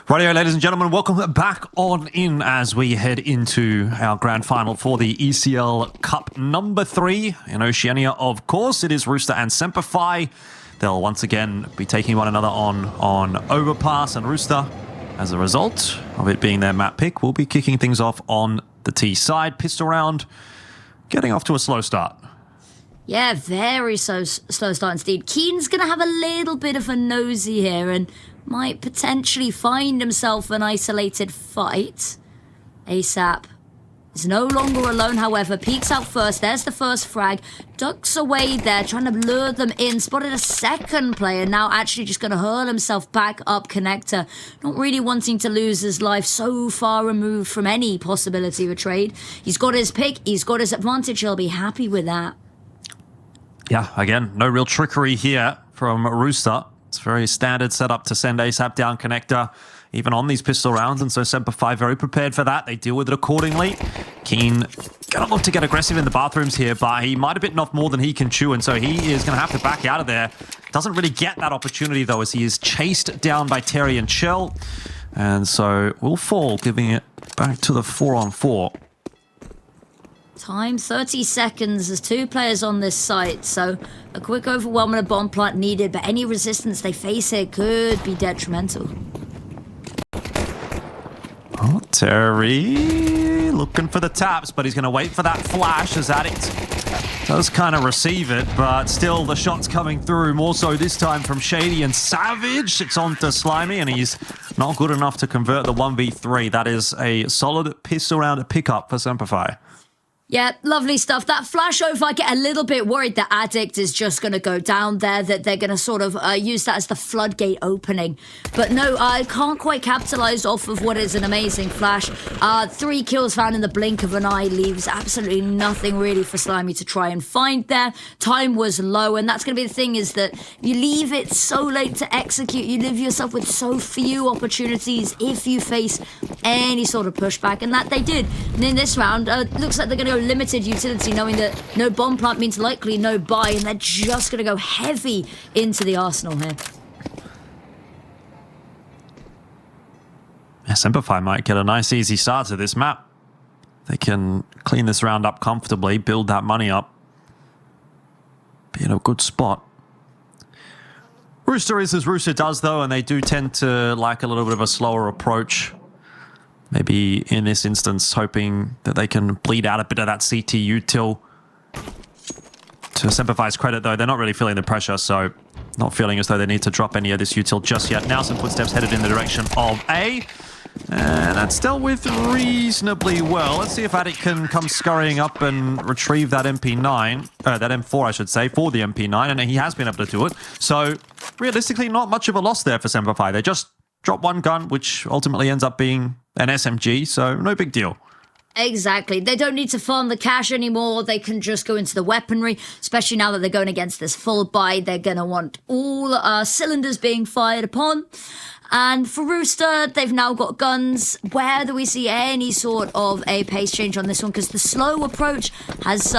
Rightio, ladies and gentlemen, welcome back on in as we head into our grand final for the ECL Cup number 3 in Oceania. Of course, it is Rooster and SemperFi. They'll once again be taking one another on Overpass, and Rooster, as a result of it being their map pick, will be kicking things off on the T side. Pistol round, getting off to a slow start. Yeah, very slow start indeed. Keen's going to have a little bit of a nosy here and might potentially find himself an isolated fight. ASAP is no longer alone, however. Peeks out first. There's the first frag. Ducks away there, trying to lure them in. Spotted a second player. Now actually just going to hurl himself back up connector. Not really wanting to lose his life. So far removed from any possibility of a trade. He's got his pick. He's got his advantage. He'll be happy with that. Yeah, again, no real trickery here from Rooster. It's very standard setup to send ASAP down connector, even on these pistol rounds, and so SemperFi very prepared for that. They deal with it accordingly. Keen gonna look to get aggressive in the bathrooms here, but he might have bitten off more than he can chew, and so he is gonna have to back out of there. Doesn't really get that opportunity though, as he is chased down by Terryyy and Chell, and so will fall, giving it back to the 4-on-4. Time 30 seconds. There's 2 players on this site, so a quick overwhelm and a bomb plant needed, but any resistance they face here could be detrimental. Oh, Terryyy looking for the taps, but he's going to wait for that flash as Addict does kind of receive it, but still the shots coming through, more so this time from Shady and Savage. It's on to Slimy, and he's not good enough to convert the 1v3. That is a solid pistol round pickup for SemperFi. Yeah, lovely stuff. That flash over, I get a little bit worried that Addict is just going to go down there, that they're going to sort of use that as the floodgate opening. But no, I can't quite capitalize off of what is an amazing flash. 3 kills found in the blink of an eye leaves absolutely nothing really for Slimy to try and find there. Time was low, and that's going to be the thing, is that you leave it so late to execute. You leave yourself with so few opportunities if you face any sort of pushback, and that they did. And in this round, looks like they're going to go limited utility, knowing that no bomb plant means likely no buy, and they're just going to go heavy into the arsenal here. Yeah, SemperFi might get a nice easy start to this map. They can clean this round up comfortably, build that money up, be in a good spot. Rooster is as Rooster does though, and they do tend to like a little bit of a slower approach. Maybe in this instance, hoping that they can bleed out a bit of that CT util. To SemperFi's credit, though, they're not really feeling the pressure, so not feeling as though they need to drop any of this util just yet. Now some footsteps headed in the direction of A, and that's dealt with reasonably well. Let's see if Addict can come scurrying up and retrieve that MP9, that M4, I should say, for the MP9, and he has been able to do it. So realistically, not much of a loss there for SemperFi. They just drop one gun, which ultimately ends up being an SMG, so no big deal. Exactly. They don't need to farm the cash anymore. They can just go into the weaponry, especially now that they're going against this full buy. They're going to want all cylinders being fired upon. And for Rooster, they've now got guns. Where do we see any sort of a pace change on this one? Because the slow approach has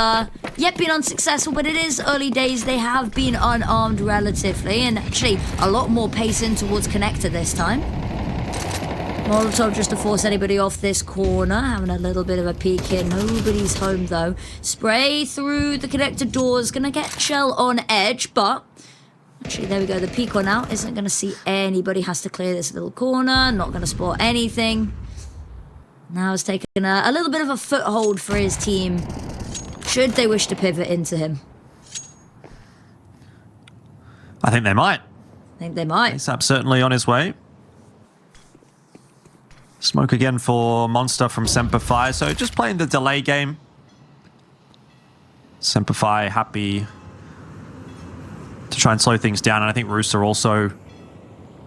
yet been unsuccessful, but it is early days. They have been unarmed relatively, and actually a lot more pace in towards connector this time. Molotov just to force anybody off this corner, having a little bit of a peek here. Nobody's home though. Spray through the connector doors, gonna get Chell on edge, but actually there we go. The peek one out isn't gonna see anybody. Has to clear this little corner. Not gonna spot anything. Now it's taken a little bit of a foothold for his team, should they wish to pivot into him. I think they might. I think they might. ASAP certainly on his way. Smoke again for Monster from SemperFi, so just playing the delay game. SemperFi happy to try and slow things down, and I think Rooster also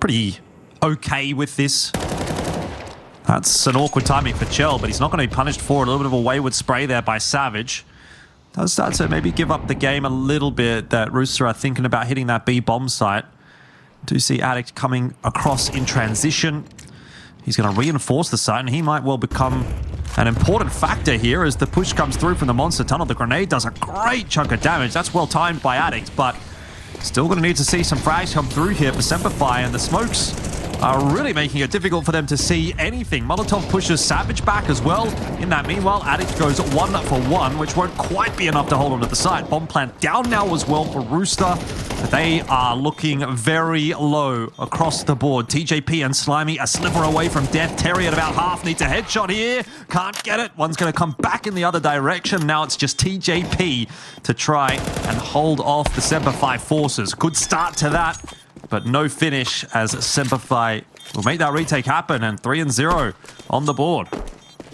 pretty okay with this. That's an awkward timing for Chell, but he's not going to be punished for it. A little bit of a wayward spray there by Savage. Does start to maybe give up the game a little bit, that Rooster are thinking about hitting that B bomb site. Do see Addict coming across in transition. He's going to reinforce the site, and he might well become an important factor here as the push comes through from the monster tunnel. The grenade does a great chunk of damage. That's well timed by Addict, but still going to need to see some frags come through here for SemperFi, and the smokes are really making it difficult for them to see anything. Molotov pushes Savage back as well. In that meanwhile, Addict goes 1 for 1, which won't quite be enough to hold on to the side. Bomb plant down now as well for Rooster. They are looking very low across the board. TJP and Slimy a sliver away from death. Terryyy at about half needs a headshot here. Can't get it. One's going to come back in the other direction. Now it's just TJP to try and hold off the SemperFi forces. Good start to that, but no finish as SemperFi will make that retake happen, and 3-0 on the board.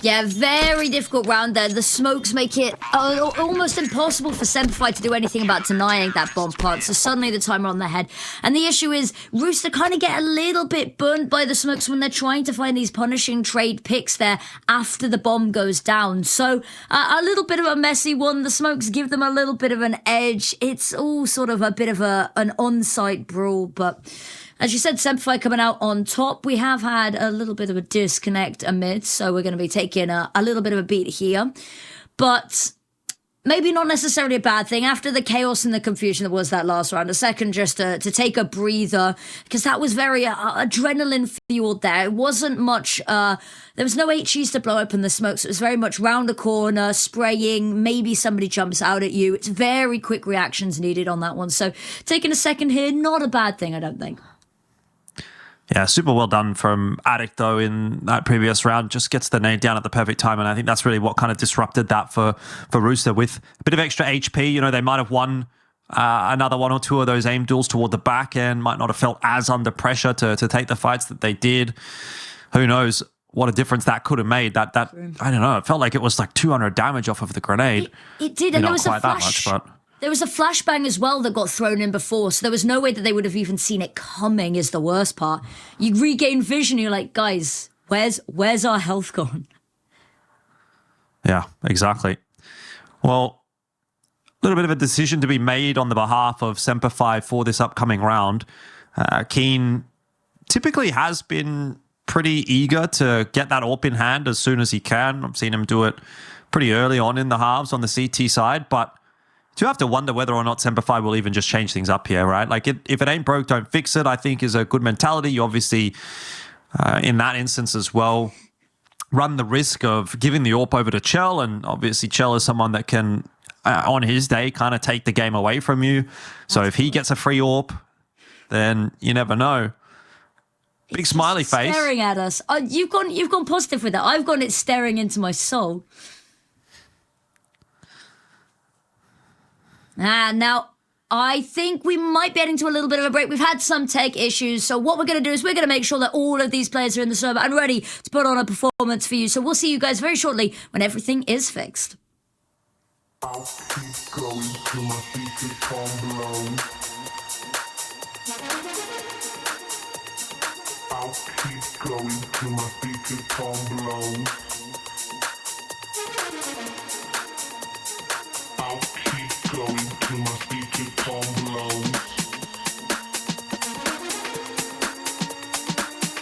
Yeah, very difficult round there. The smokes make it almost impossible for SemperFi to do anything about denying that bomb plant. So suddenly the timer on their head. And the issue is Rooster kind of get a little bit burnt by the smokes when they're trying to find these punishing trade picks there after the bomb goes down. So a little bit of a messy one. The smokes give them a little bit of an edge. It's all sort of a bit of an on-site brawl, but as you said, SemperFi coming out on top. We have had a little bit of a disconnect amid, so we're going to be taking a little bit of a beat here. But maybe not necessarily a bad thing. After the chaos and the confusion that was that last round, a second just to take a breather, because that was very adrenaline-fueled there. It wasn't much... there was no HEs to blow open the smokes. It was very much round a corner, spraying, maybe somebody jumps out at you. It's very quick reactions needed on that one. So taking a second here, not a bad thing, I don't think. Yeah, super well done from Addict, though, in that previous round. Just gets the nade down at the perfect time, and I think that's really what kind of disrupted that for Rooster. With a bit of extra HP, you know, they might have won another 1 or 2 of those aim duels toward the back end, might not have felt as under pressure to take the fights that they did. Who knows what a difference that could have made. That I don't know, it felt like it was like 200 damage off of the grenade. It did, and there was not quite that much, but... There was a flashbang as well that got thrown in before, so there was no way that they would have even seen it coming, is the worst part. You regain vision, you're like, guys, where's our health gone? Yeah, exactly. Well, a little bit of a decision to be made on the behalf of SemperFi for this upcoming round. Keen typically has been pretty eager to get that AWP in hand as soon as he can. I've seen him do it pretty early on in the halves on the CT side, but you have to wonder whether or not SemperFi will even just change things up here, right? Like, if it ain't broke, don't fix it, I think is a good mentality. You obviously, in that instance as well, run the risk of giving the AWP over to Chell, and obviously Chell is someone that can, on his day, kind of take the game away from you. So if he gets a free AWP, then you never know. Big smiley face. Staring at us. You've gone positive with that. I've gone, it's staring into my soul. Now, I think we might be heading to a little bit of a break. We've had some tech issues, so what we're going to do is we're going to make sure that all of these players are in the server and ready to put on a performance for you. So we'll see you guys very shortly when everything is fixed. I'll keep going till my feet become blown. I'll keep going till my feet become blown. I'll keep going till my feet become blown.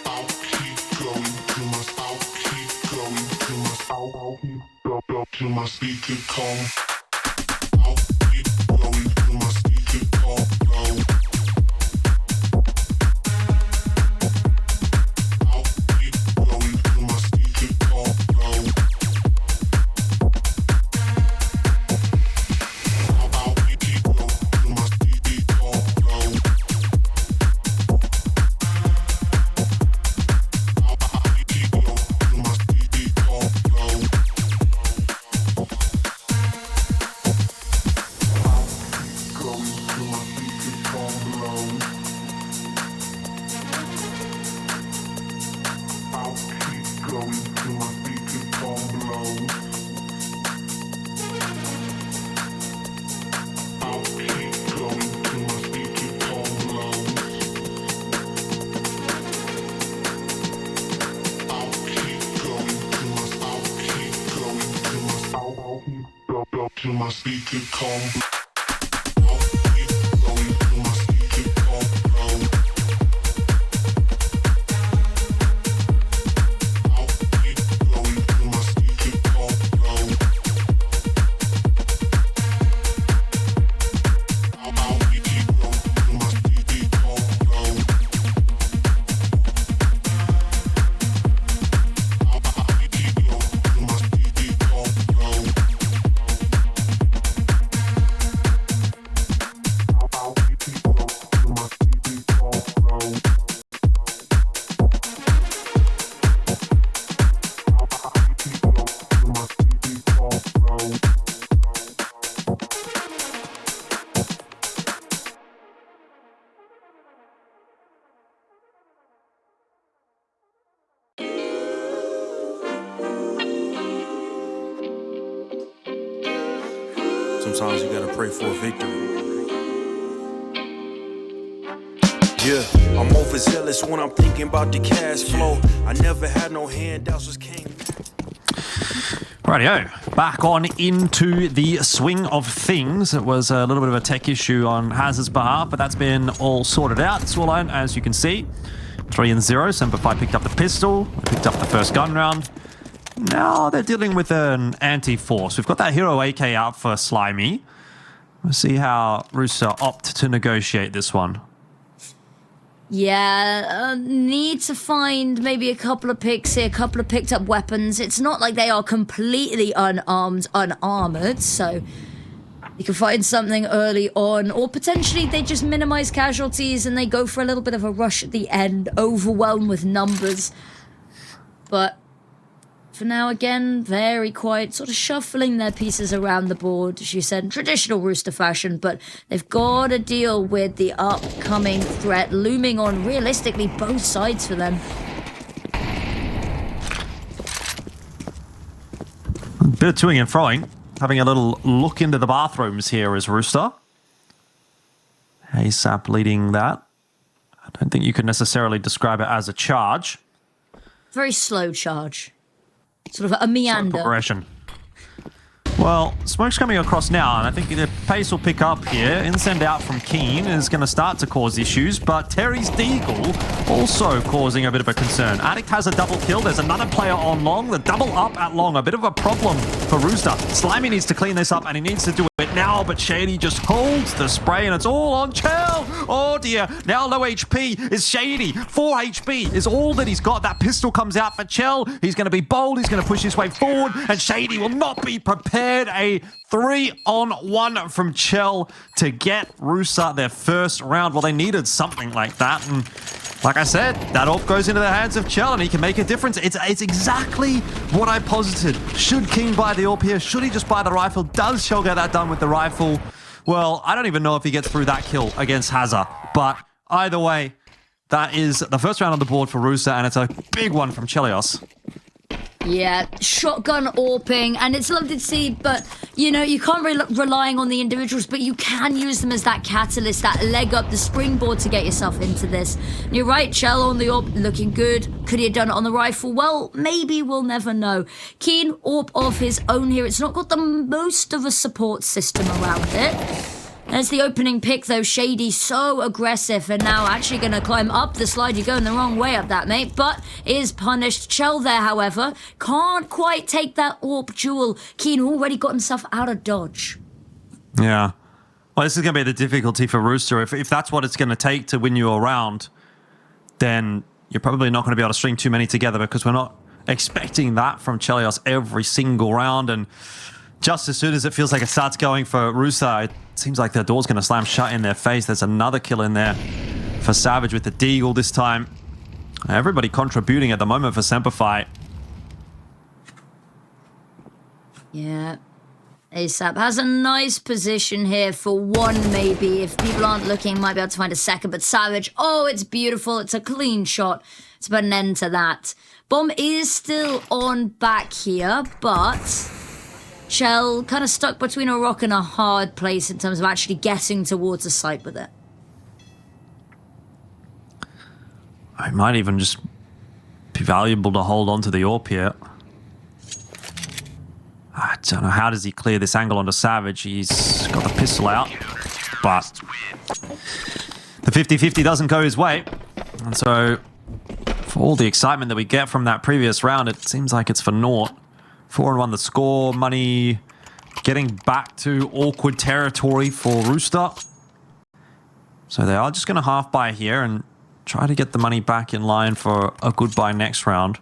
I'll keep going till my till my feet become. I'll keep going till my feet become blown. I'll keep going till my feet become blown. I'll keep going till my feet become blown. I'll keep going till my feet become blown. Till my feet become. I'll keep going till my feet become blown. I'll keep going till my feet become blown. I'll keep going till my feet become blown. sometimes you gotta pray for a victory. Yeah, I'm overzealous when I'm thinking about the cash flow. I never had no handouts, just came. Rightio, back on into the swing of things. It was a little bit of a tech issue on Hazard's behalf, but that's been all sorted out. Scoreline, as you can see, 3-0. SemperFi picked up the pistol, picked up the first gun round. Now they're dealing with an anti-force. We've got that hero AK out for Slimy. We'll see how Rooster opt to negotiate this one. Yeah, need to find maybe a couple of picks here, a couple of picked up weapons. It's not like they are completely unarmored, so you can find something early on, or potentially they just minimize casualties and they go for a little bit of a rush at the end, overwhelmed with numbers. But for now, again, very quiet, sort of shuffling their pieces around the board, as you said, in traditional Rooster fashion, but they've got to deal with the upcoming threat looming on, realistically, both sides for them. A bit of toing and froing. Having a little look into the bathrooms here is Rooster. ASAP leading that. I don't think you could necessarily describe it as a charge. Very slow charge. Sort of a meander. Progression. Well, smoke's coming across now, and I think the pace will pick up here. Insend out from Keen is going to start to cause issues, but Terry's Deagle also causing a bit of a concern. Addict has a double kill. There's another player on long. The double up at long, a bit of a problem for Rooster. Slimy needs to clean this up, and he needs to do it now, but Shady just holds the spray, and it's all on Chell. Oh dear, now low HP is Shady. 4 HP is all that he's got. That pistol comes out for Chell. He's going to be bold. He's going to push his way forward, and Shady will not be prepared. A 3-on-1 from Chell to get Rooster their first round. Well, they needed something like that, and like I said, that off goes into the hands of Chell, and he can make a difference. It's exactly what I posited. Should King buy the AWP here? Should he just buy the rifle? Does Chell get that done with the rifle? Well, I don't even know if he gets through that kill against hazr, but either way, that is the first round on the board for Rooster, and it's a big one from Chelios. Yeah, shotgun AWPing, and it's lovely to see, but, you know, you can't really relying on the individuals, but you can use them as that catalyst, that leg up, the springboard to get yourself into this. And you're right, Chell on the AWP, looking good. Could he have done it on the rifle? Well, maybe, we'll never know. Keen AWP of his own here. It's not got the most of a support system around it. There's the opening pick, though. Shady, so aggressive, and now actually going to climb up the slide. You're going the wrong way up that, mate, but is punished. Chell there, however, can't quite take that AWP duel. Keen already got himself out of dodge. Yeah. Well, this is going to be the difficulty for Rooster. If that's what it's going to take to win you a round, then you're probably not going to be able to string too many together, because we're not expecting that from Chelios every single round, and just as soon as it feels like it starts going for Rooster, it seems like their door's going to slam shut in their face. There's another kill in there for Savage with the Deagle this time. Everybody contributing at the moment for SemperFi. Yeah. ASAP has a nice position here for one, maybe. If people aren't looking, might be able to find a second. But Savage, oh, it's beautiful. It's a clean shot to put an end to that. Bomb is still on back here, but Chell kind of stuck between a rock and a hard place in terms of actually getting towards a site with it. It might even just be valuable to hold on to the AWP here. I don't know, how does he clear this angle onto Savage? He's got the pistol out, but the 50-50 doesn't go his way. And so, for all the excitement that we get from that previous round, it seems like it's for naught. 4-1 the score, money getting back to awkward territory for Rooster. So they are just going to half buy here and try to get the money back in line for a good buy next round.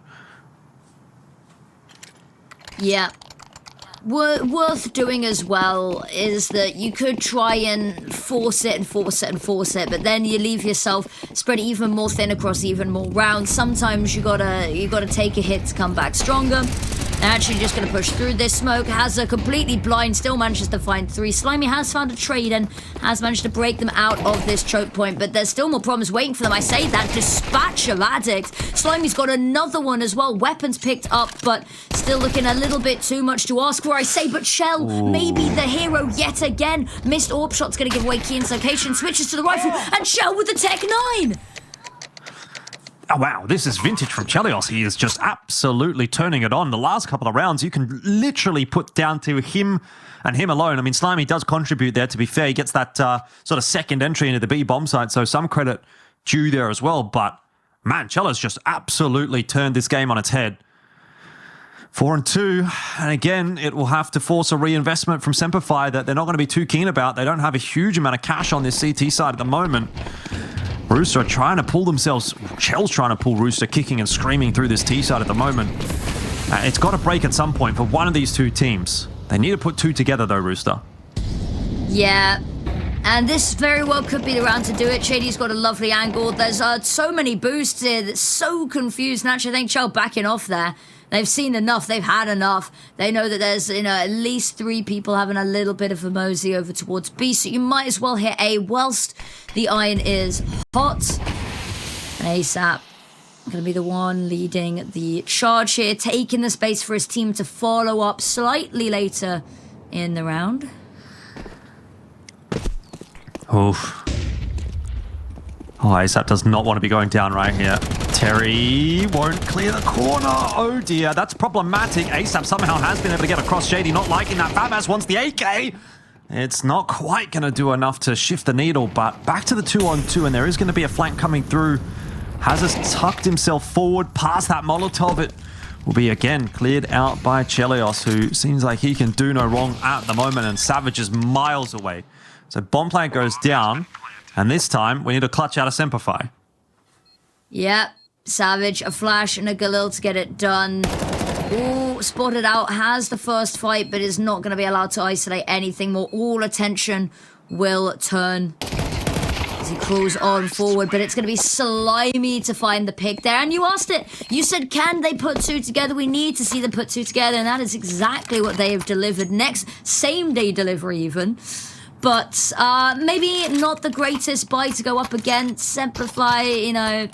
Yeah. Worth doing as well is that you could try and force it, but then you leave yourself spread even more thin across even more rounds. Sometimes you gotta take a hit to come back stronger. Actually just going to push through this smoke. Hazr completely blind, still manages to find 3. Slimy has found a trade and has managed to break them out of this choke point, but there's still more problems waiting for them. I say that, dispatch of Addict. Slimy's got another one as well. Weapons picked up, but still looking a little bit too much to ask for, I say. But Shell, maybe the hero yet again. Missed AWP shot's going to give away Keen's location. Switches to the rifle, and Shell with the Tech 9. Oh, wow, this is vintage from Chelios. He is just absolutely turning it on. The last couple of rounds, you can literally put down to him and him alone. I mean, Slimy does contribute there, to be fair. He gets that sort of second entry into the B bomb site, so some credit due there as well. But, man, Chelios just absolutely turned this game on its head. 4-2, and again, it will have to force a reinvestment from SemperFi that they're not going to be too keen about. They don't have a huge amount of cash on this CT side at the moment. Rooster are trying to pull themselves. Shell's trying to pull Rooster, kicking and screaming through this T side at the moment. It's got to break at some point for one of these two teams. They need to put 2 together, though, Rooster. Yeah, and this very well could be the round to do it. Shady's got a lovely angle. There's so many boosts here that's so confused. And actually, I think Shell backing off there. They've seen enough. They've had enough. They know that there's, at least 3 people having a little bit of a mosey over towards B. So you might as well hit A whilst the iron is hot. And ASAP going to be the one leading the charge here, taking the space for his team to follow up slightly later in the round. Oof. Oh, ASAP does not want to be going down right here. Terryyy won't clear the corner. Oh dear, that's problematic. ASAP somehow has been able to get across. Shady not liking that. Fabas wants the AK. It's not quite going to do enough to shift the needle, but back to the 2-on-2, and there is going to be a flank coming through. Hazard tucked himself forward past that Molotov. It will be again cleared out by Chelios, who seems like he can do no wrong at the moment, and Savage is miles away. So bomb plant goes down, and this time we need a clutch out of SemperFi. Yep. Savage, a flash and a Galil to get it done. Ooh, spotted out, has the first fight, but is not going to be allowed to isolate anything more. All attention will turn as he crawls on forward, but it's going to be Slimy to find the pick there. And you asked it. You said, can they put 2 together? We need to see them put 2 together, and that is exactly what they have delivered. Next, same-day delivery even. But maybe not the greatest buy to go up against. SemperFi,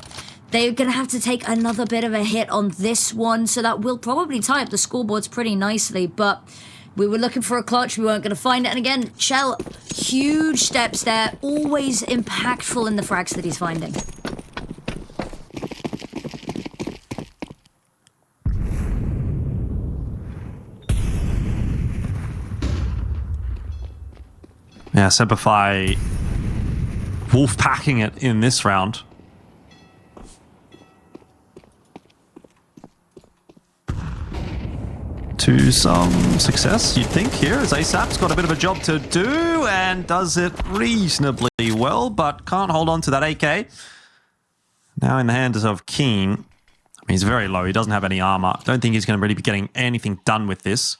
they're going to have to take another bit of a hit on this one, so that will probably tie up the scoreboards pretty nicely. But we were looking for a clutch. We weren't going to find it. And again, Shell, huge steps there. Always impactful in the frags that he's finding. Yeah, SemperFi wolf packing it in this round. To some success, you'd think, here, as ASAP's got a bit of a job to do and does it reasonably well, but can't hold on to that AK. Now in the hands of Keen. I mean, he's very low. He doesn't have any armor. Don't think he's going to really be getting anything done with this.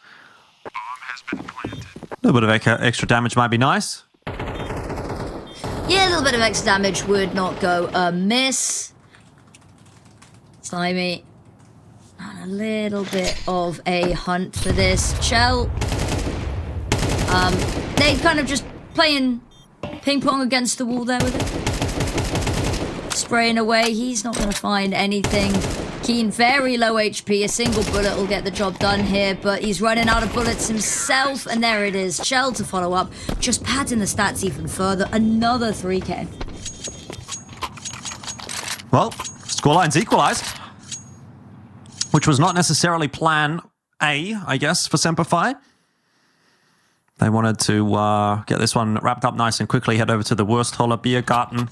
Bomb has been planted. A little bit of extra damage might be nice. Yeah, a little bit of extra damage would not go amiss. Slimy. A little bit of a hunt for this. Shell. They kind of just playing ping pong against the wall there with it. Spraying away. He's not going to find anything. Keen, very low HP. A single bullet will get the job done here, but he's running out of bullets himself, and there it is. Shell to follow up, just padding the stats even further. Another 3K. Well, scoreline's equalized, which was not necessarily plan A, I guess, for SemperFi. They wanted to get this one wrapped up nice and quickly, head over to the Wurstholler Beer Garten,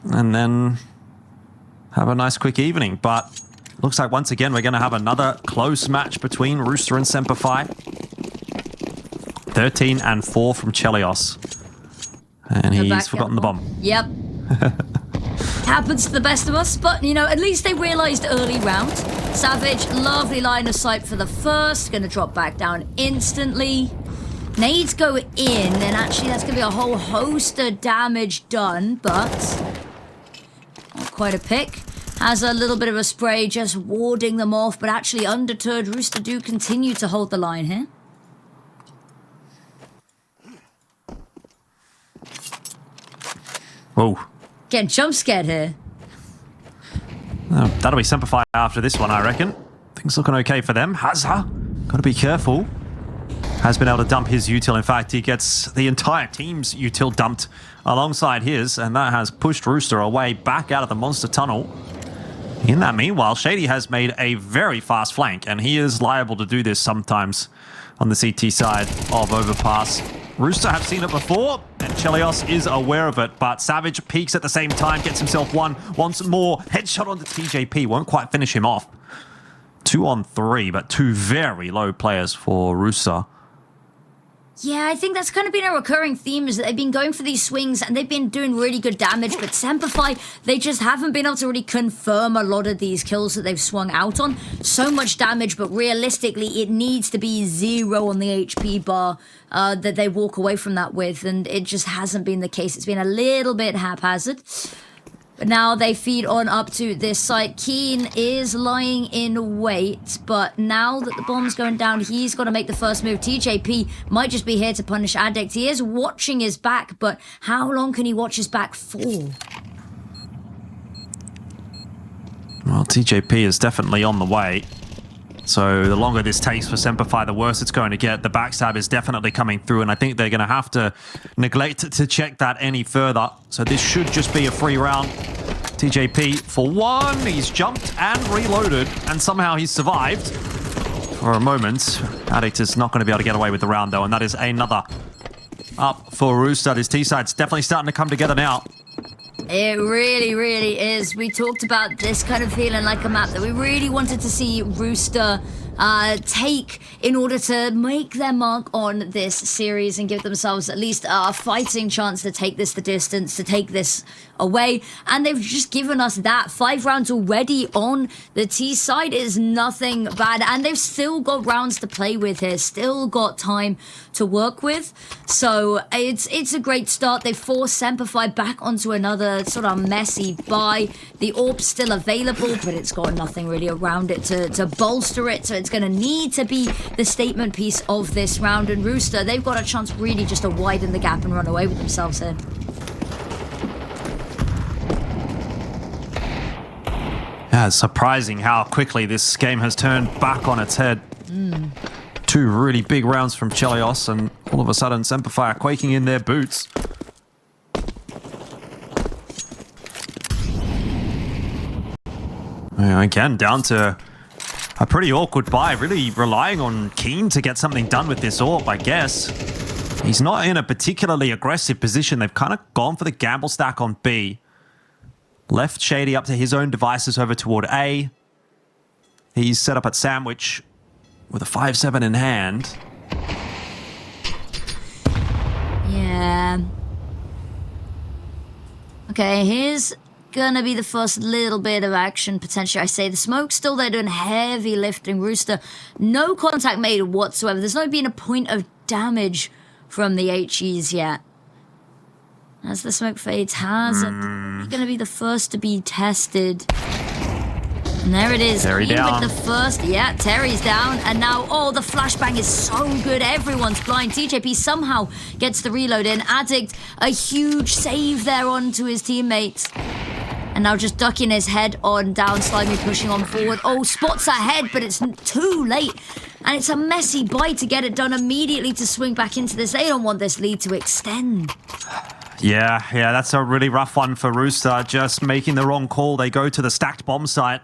and then have a nice quick evening. But looks like once again we're going to have another close match between Rooster and SemperFi. 13-4 from Chelios. And he's forgotten the bomb. Yep. Happens to the best of us, but, at least they realized early round. Savage, lovely line of sight for the first. Going to drop back down instantly. Nades go in, and actually that's going to be a whole host of damage done, but not quite a pick. Has a little bit of a spray, just warding them off, but actually undeterred, Rooster do continue to hold the line here. Whoa. Getting jump scared here. That'll be SemperFi after this one, I reckon. Things looking okay for them. hazr, gotta be careful. Has been able to dump his util. In fact, he gets the entire team's util dumped alongside his, and that has pushed Rooster away back out of the monster tunnel. In that meanwhile, Shady has made a very fast flank, and he is liable to do this sometimes on the CT side of Overpass. Rooster have seen it before, and Chelios is aware of it, but Savage peeks at the same time, gets himself one, once more. Headshot onto TJP, won't quite finish him off. 2 on 3, but 2 very low players for Rooster. Yeah, I think that's kind of been a recurring theme, is that they've been going for these swings and they've been doing really good damage, but SemperFi, they just haven't been able to really confirm a lot of these kills that they've swung out on. So much damage, but realistically, it needs to be 0 on the HP bar that they walk away from that with, and it just hasn't been the case. It's been a little bit haphazard. But now they feed on up to this site. Keen is lying in wait, but now that the bomb's going down, he's got to make the first move. TJP might just be here to punish Addict. He is watching his back, but how long can he watch his back for? Well, TJP is definitely on the way. So the longer this takes for SemperFi, the worse it's going to get. The backstab is definitely coming through, and I think they're going to have to neglect to check that any further. So this should just be a free round. TJP for one. He's jumped and reloaded, and somehow he's survived for a moment. Addict is not going to be able to get away with the round, though, and that is another up for Rooster. This T-side's definitely starting to come together now. It really, really is. We talked about this kind of feeling like a map that we really wanted to see Rooster take in order to make their mark on this series and give themselves at least a fighting chance to take this the distance, to take this away. And they've just given us that. 5 rounds already on the T side is nothing bad. And they've still got rounds to play with here, still got time to work with. So it's a great start. They force SemperFi back onto another sort of messy buy. The orb's still available, but it's got nothing really around it to bolster it. So it's going to need to be the statement piece of this round. And Rooster, they've got a chance really just to widen the gap and run away with themselves here. Yeah, it's surprising how quickly this game has turned back on its head. 2 really big rounds from Chelios, and all of a sudden SemperFi are quaking in their boots. Yeah, again, down to a pretty awkward buy, really relying on Keen to get something done with this AWP, I guess. He's not in a particularly aggressive position. They've kind of gone for the gamble stack on B. Left Shady up to his own devices over toward A. He's set up at Sandwich with a 5-7 in hand. Yeah. Okay, here's gonna be the first little bit of action potentially. I say the smoke's still there doing heavy lifting. Rooster, no contact made whatsoever. There's not been a point of damage from the HEs yet. As the smoke fades, hazr gonna be the first to be tested. And there it is. Terryyy down. With the first, yeah, Terry's down. And now, oh, the flashbang is so good. Everyone's blind. TJP somehow gets the reload in. Addict, a huge save there onto his teammates. And now just ducking his head on down, Slimy pushing on forward. Oh, spots ahead, but it's too late. And it's a messy bite to get it done immediately to swing back into this. They don't want this lead to extend. Yeah, that's a really rough one for Rooster. Just making the wrong call. They go to the stacked bomb site.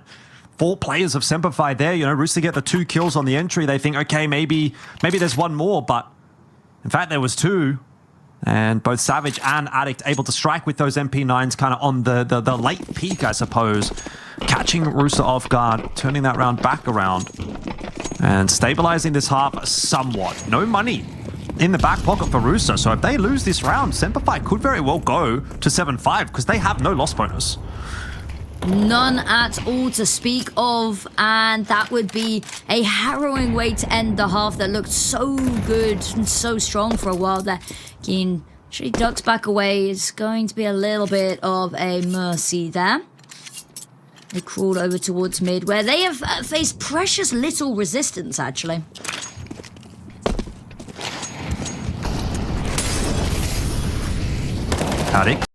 4 players of SemperFi there. You know, Rooster get the 2 kills on the entry. They think, okay, maybe there's one more, but in fact, there was 2. And both Savage and Addict able to strike with those MP9s kind of on the late peak, I suppose. Catching Rooster off guard, turning that round back around. And stabilizing this half somewhat. No money in the back pocket for Rooster. So if they lose this round, SemperFi could very well go to 7-5 because they have no loss bonus. None at all to speak of, and that would be a harrowing way to end the half that looked so good and so strong for a while there. Keen, she ducks back away. It's going to be a little bit of a mercy there. They crawl over towards mid, where they have faced precious little resistance, actually. Addicts.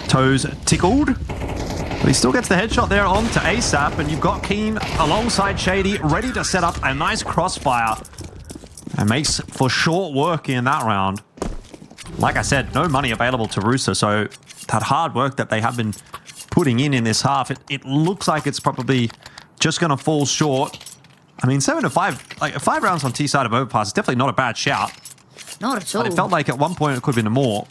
Toes tickled. But he still gets the headshot there onto ASAP, and you've got Keen alongside Shady, ready to set up a nice crossfire. And makes for short work in that round. Like I said, no money available to Rooster, so that hard work that they have been putting in this half, it looks like it's probably just going to fall short. I mean, 7-5, like 5 rounds on T side of Overpass is definitely not a bad shout. Not at all. But it felt like at one point it could have been more.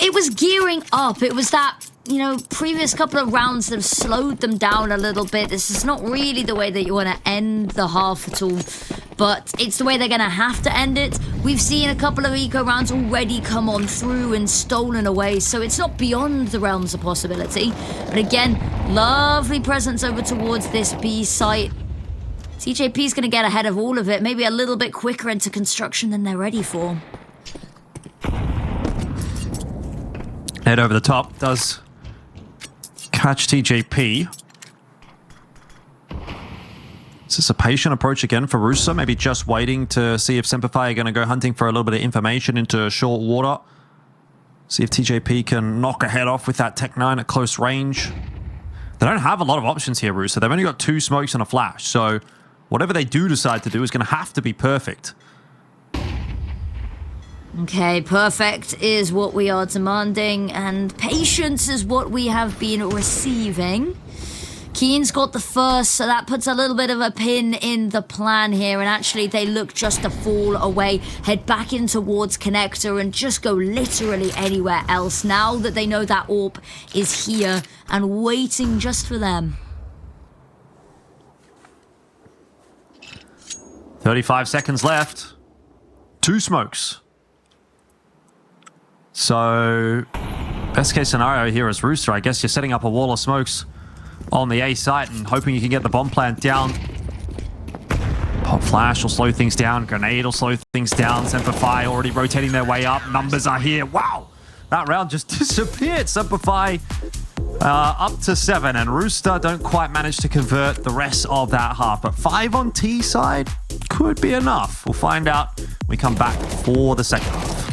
It was gearing up. It was that, you know, previous couple of rounds that have slowed them down a little bit. This is not really the way that you want to end the half at all, but it's the way they're going to have to end it. We've seen a couple of eco rounds already come on through and stolen away, so it's not beyond the realms of possibility. But again, lovely presence over towards this B site. TJP's going to get ahead of all of it, maybe a little bit quicker into construction than they're ready for. Head over the top, does catch TJP. Is this a patient approach again for Rooster? Maybe just waiting to see if SemperFi are going to go hunting for a little bit of information into short water. See if TJP can knock a head off with that Tech 9 at close range. They don't have a lot of options here, Rooster. They've only got 2 smokes and a flash, so whatever they do decide to do is going to have to be perfect. Okay, perfect is what we are demanding, and patience is what we have been receiving. Keen's got the first, so that puts a little bit of a pin in the plan here, and actually they look just to fall away, head back in towards Connector, and just go literally anywhere else now that they know that AWP is here and waiting just for them. 35 seconds left. 2 smokes. So, best case scenario here is Rooster. I guess you're setting up a wall of smokes on the A site and hoping you can get the bomb plant down. Pop flash will slow things down. Grenade will slow things down. SemperFi already rotating their way up. Numbers are here. Wow! That round just disappeared. SemperFi up to 7, and Rooster don't quite manage to convert the rest of that half. But 5 on T side could be enough. We'll find out when we come back for the second half.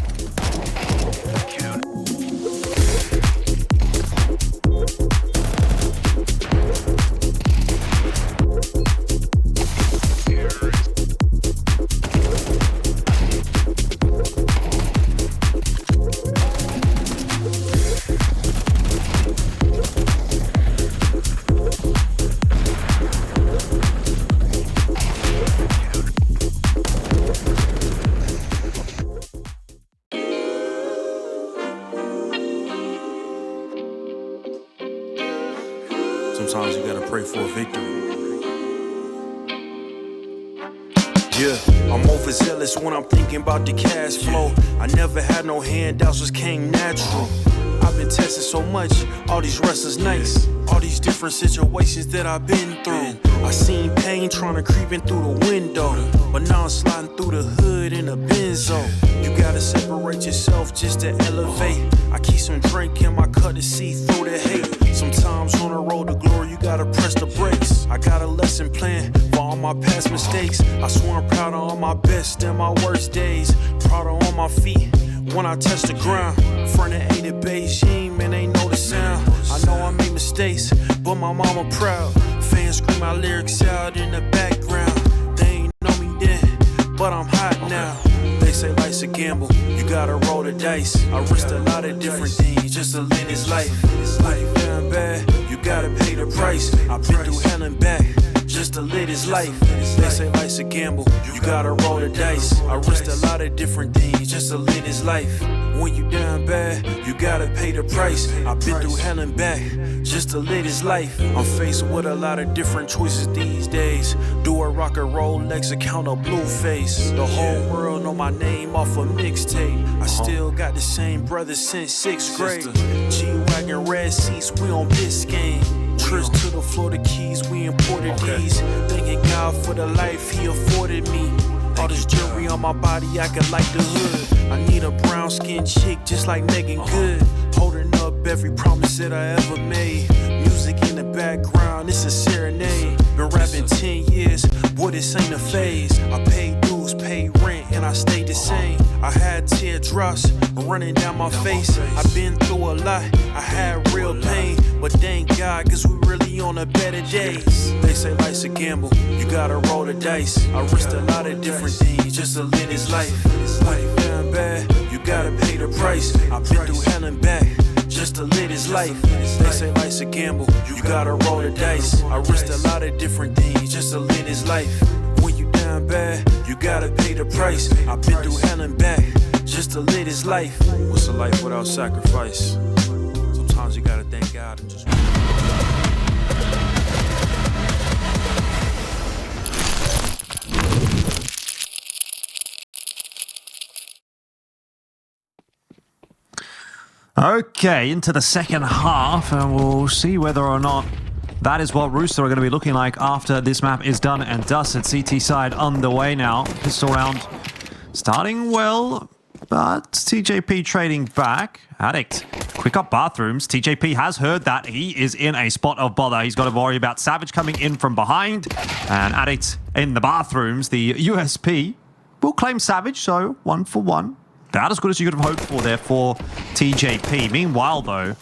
Sometimes you gotta pray for a victory. Yeah, I'm overzealous when I'm thinking about the cash flow. I never had no handouts, just came natural. I've been tested so much, all these restless nights, all these different situations that I've been through. I seen pain trying to creep in through the window, but now I'm sliding through the hood in a benzo. You gotta separate yourself just to elevate. I keep some drink in my cup to see through the hate. Sometimes on the road to glory, you gotta press the brakes. I got a lesson plan for all my past mistakes. I swear I'm proud of all my best and my worst days. Proud of on my feet when I touch the ground. Front of 8 at Beijing, man, they know the sound. I know I made mistakes, but my mama proud. Fans scream my lyrics out in the background. They ain't know me then, but I'm hot now. They say life's a gamble, you gotta roll the dice. I risked a lot of different things just to live this life. Life down bad, you gotta pay the price. I've been through hell and back just to live this life. They say life's a gamble, you gotta roll the dice. I risked a lot of different things just to live this life. When you down bad, you gotta pay the price. I've been through hell and back just to live this life. I'm faced with a lot of different choices these days. Do a rock and roll Lex account or blue face. The whole world know my name off a mixtape. I still got the same brothers since 6th grade. G-Wagon red seats, we on Biscayne. Trips to the Florida Keys, we imported these. Thanking God for the life he afforded me. All this jewelry on my body, I could like the hood. I need a brown skinned chick just like Megan Good. Holding up every promise that I ever made. Music background, it's a serenade. Been rapping 10 years, boy, this ain't a phase. I paid dues, paid rent, and I stayed the same. I had teardrops running down my face. I've been through a lot, I had real pain. But thank God, cause we really on a better days. They say life's a gamble, you gotta roll the dice. I risked a lot of different things just to live this life. When it done bad, you gotta pay the price. I've been through hell and back just to live this life. They say life's a gamble, you gotta roll the dice. I risked a lot of different things just to live this life. When you down bad, you gotta pay the price. I've been through hell and back just to live this life. What's a life without sacrifice? Sometimes you gotta thank God and just... Okay, into the second half, and we'll see whether or not that is what Rooster are going to be looking like after this map is done and dusted. CT side underway now. Pistol round starting well, but TJP trading back. Addict, quick up bathrooms. TJP has heard that he is in a spot of bother. He's got to worry about Savage coming in from behind, and Addict in the bathrooms. The USP will claim Savage, so 1 for 1. About as good as you could have hoped for there for TJP. Meanwhile, though,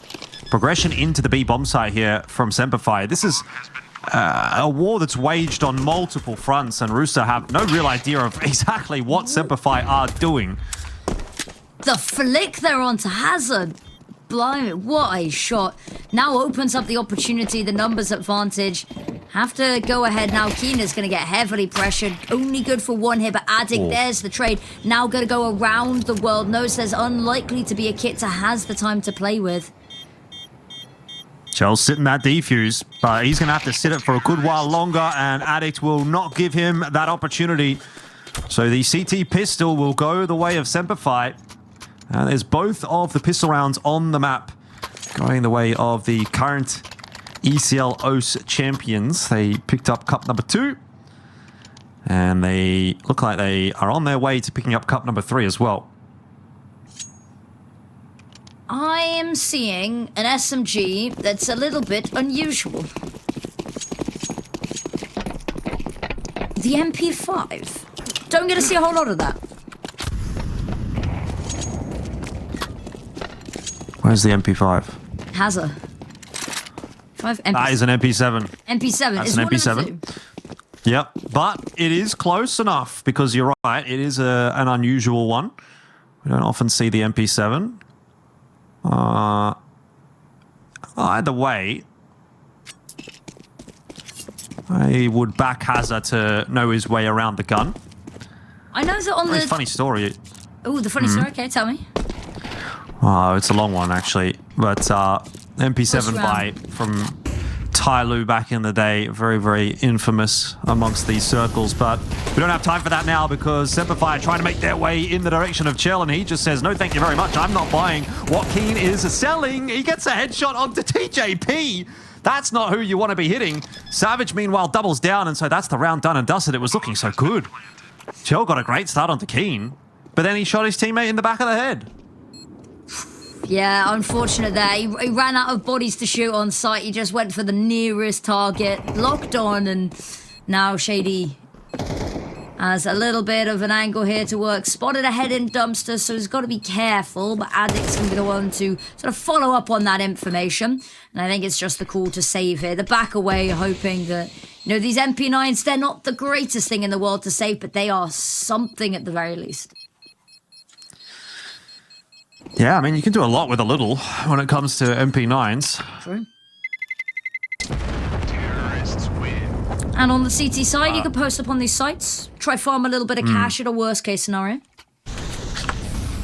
progression into the B bomb site here from SemperFi. This is a war that's waged on multiple fronts, and Rooster have no real idea of exactly what SemperFi are doing. The flick there onto hazr. Blimey, what a shot. Now opens up the opportunity, the numbers advantage. Have to go ahead now. Keen is going to get heavily pressured. Only good for one hit, but Addict, there's the trade. Now going to go around the world. Knows there's unlikely to be a kit to has the time to play with. Chell's sitting that defuse, but he's going to have to sit it for a good while longer, and Addict will not give him that opportunity. So the CT pistol will go the way of SemperFi. There's both of the pistol rounds on the map going the way of the current ECL OS champions. They picked up cup number 2, and they look like they are on their way to picking up cup number 3 as well. I am seeing an SMG that's a little bit unusual. The MP5. Don't get to see a whole lot of that. Where's the MP5? hazr. That is an MP7. MP7. That's is an one of the MP7. two. Yep, but it is close enough because you're right. It is an unusual one. We don't often see the MP7. Either way, I would back hazr to know his way around the gun. I know that on the... Funny story. Oh, the funny story? Okay, tell me. Oh, it's a long one, actually. But MP7 buy from Terryyy back in the day. Very, very infamous amongst these circles. But we don't have time for that now because SemperFi are trying to make their way in the direction of Chell, and he just says, no, thank you very much. I'm not buying what Keen is selling. He gets a headshot onto TJP. That's not who you want to be hitting. Savage, meanwhile, doubles down, and so that's the round done and dusted. It was looking so good. Chell got a great start onto Keen, but then he shot his teammate in the back of the head. Yeah, unfortunate there. He ran out of bodies to shoot on sight. He just went for the nearest target, locked on, and now Shady has a little bit of an angle here to work. Spotted a head in dumpster, so he's got to be careful, but Addict's going to go on to sort of follow up on that information. And I think it's just the call to save here. The back away, hoping that, you know, these MP9s, they're not the greatest thing in the world to save, but they are something at the very least. Yeah, I mean, you can do a lot with a little when it comes to MP9s. True. And on the CT side, you can post up on these sites, try farm a little bit of cash at a worst case scenario.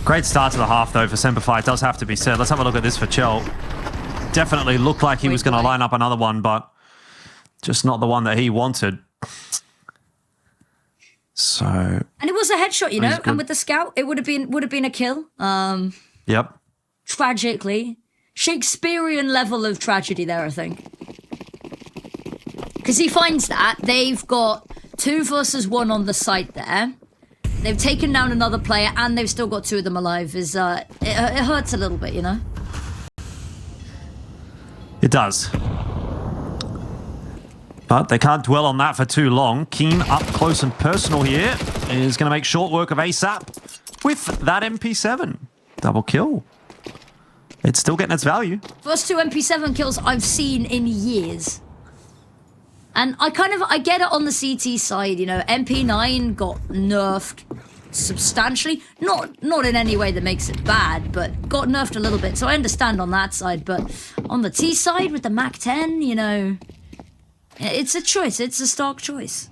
Great start to the half, though, for SemperFi. It does have to be said. Let's have a look at this for Chell. Definitely looked like he was going to line up another one, but just not the one that he wanted. So... And it was a headshot, you know, and with the scout, it would have been a kill. Yep. Tragically. Shakespearean level of tragedy there, I think. Because he finds that they've got 2 versus 1 on the site there. They've taken down another player, and they've still got 2 of them alive. It hurts a little bit, you know? It does. But they can't dwell on that for too long. Keen up close and personal here is going to make short work of ASAP with that MP7. Double kill. It's still getting its value. First 2 MP7 kills I've seen in years. And I get it on the CT side, you know, MP9 got nerfed substantially. Not in any way that makes it bad, but got nerfed a little bit. So I understand on that side, but on the T side with the Mac 10, you know, it's a choice. It's a stark choice.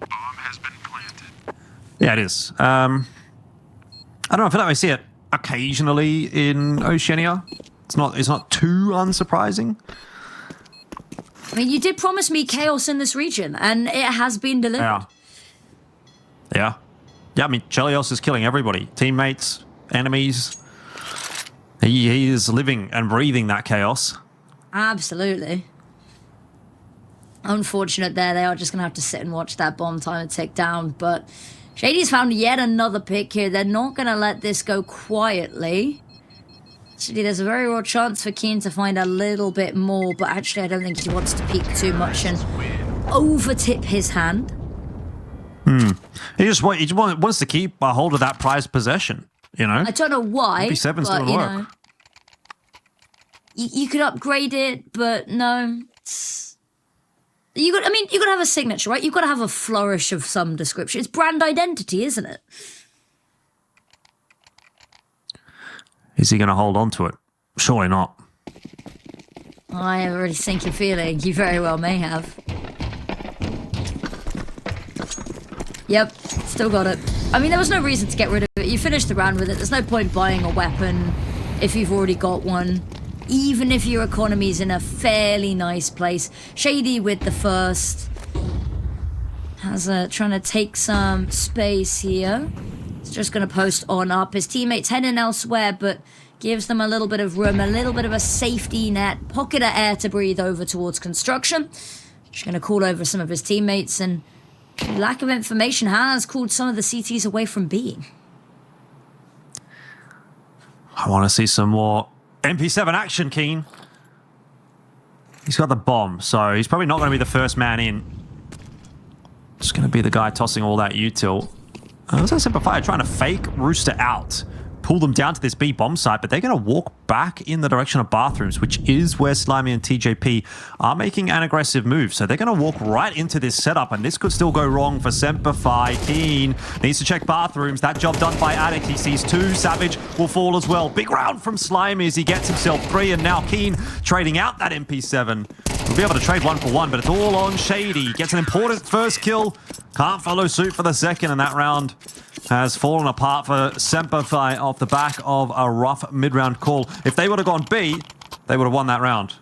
Bomb has been planted. Yeah, it is. I don't know, I feel like I see it occasionally in Oceania. It's not too unsurprising. I mean, you did promise me chaos in this region, and it has been delivered. Yeah. I mean, Chelios is killing everybody. Teammates, enemies. He is living and breathing that chaos. Absolutely. Unfortunate there. They are just going to have to sit and watch that bomb timer tick down. But Shady's found yet another pick here. They're not going to let this go quietly. Actually, there's a very real chance for Keen to find a little bit more. But actually, I don't think he wants to peek too much and overtip his hand. He just wants to keep a hold of that prized possession, you know? I don't know why. MP7's but, doing you work. know, you could upgrade it, but no. You got to have a signature, right? You've got to have a flourish of some description. It's brand identity, isn't it? Is he going to hold on to it? Surely not. I have a really sinky feeling. You very well may have. Yep, still got it. I mean, there was no reason to get rid of it. You finished the round with it. There's no point buying a weapon if you've already got one. Even if your economy's in a fairly nice place. Shady with the first. Trying to take some space here. He's just going to post on up. His teammates heading elsewhere, but gives them a little bit of room, a little bit of a safety net, pocket of air to breathe over towards construction. Just going to call over some of his teammates, and lack of information has called some of the CTs away from B. I want to see some more MP7 action, Keen. He's got the bomb, so he's probably not going to be the first man in. Just going to be the guy tossing all that util. As I said before, trying to fake Rooster out. Pull them down to this B bomb site, but they're going to walk back in the direction of bathrooms, which is where Slimy and TJP are making an aggressive move. So they're going to walk right into this setup, and this could still go wrong for SemperFi. Keen needs to check bathrooms. That job done by Addict. He sees 2. Savage will fall as well. Big round from Slimy as he gets himself 3, and now Keen trading out that MP7. We'll be able to trade 1 for 1, but it's all on Shady. Gets an important first kill. Can't follow suit for the second, and that round has fallen apart for SemperFi off the back of a rough mid-round call. If they would have gone B, they would have won that round.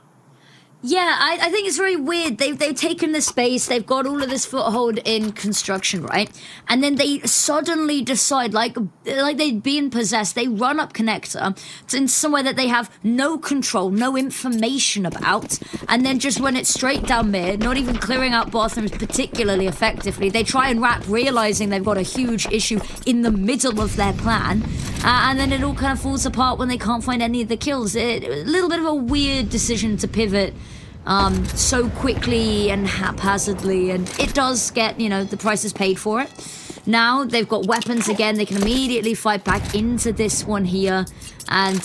Yeah, I think it's very weird. They've taken the space. They've got all of this foothold in construction, right? And then they suddenly decide, like they've been possessed. They run up connector in somewhere that they have no control, no information about. And then just run it straight down mid, not even clearing out bathrooms particularly effectively. They try and wrap, realizing they've got a huge issue in the middle of their plan. And then it all kind of falls apart when they can't find any of the kills. A little bit of a weird decision to pivot so quickly and haphazardly, and it does get, you know, the price is paid for it. Now they've got weapons again. They can immediately fight back into this one here and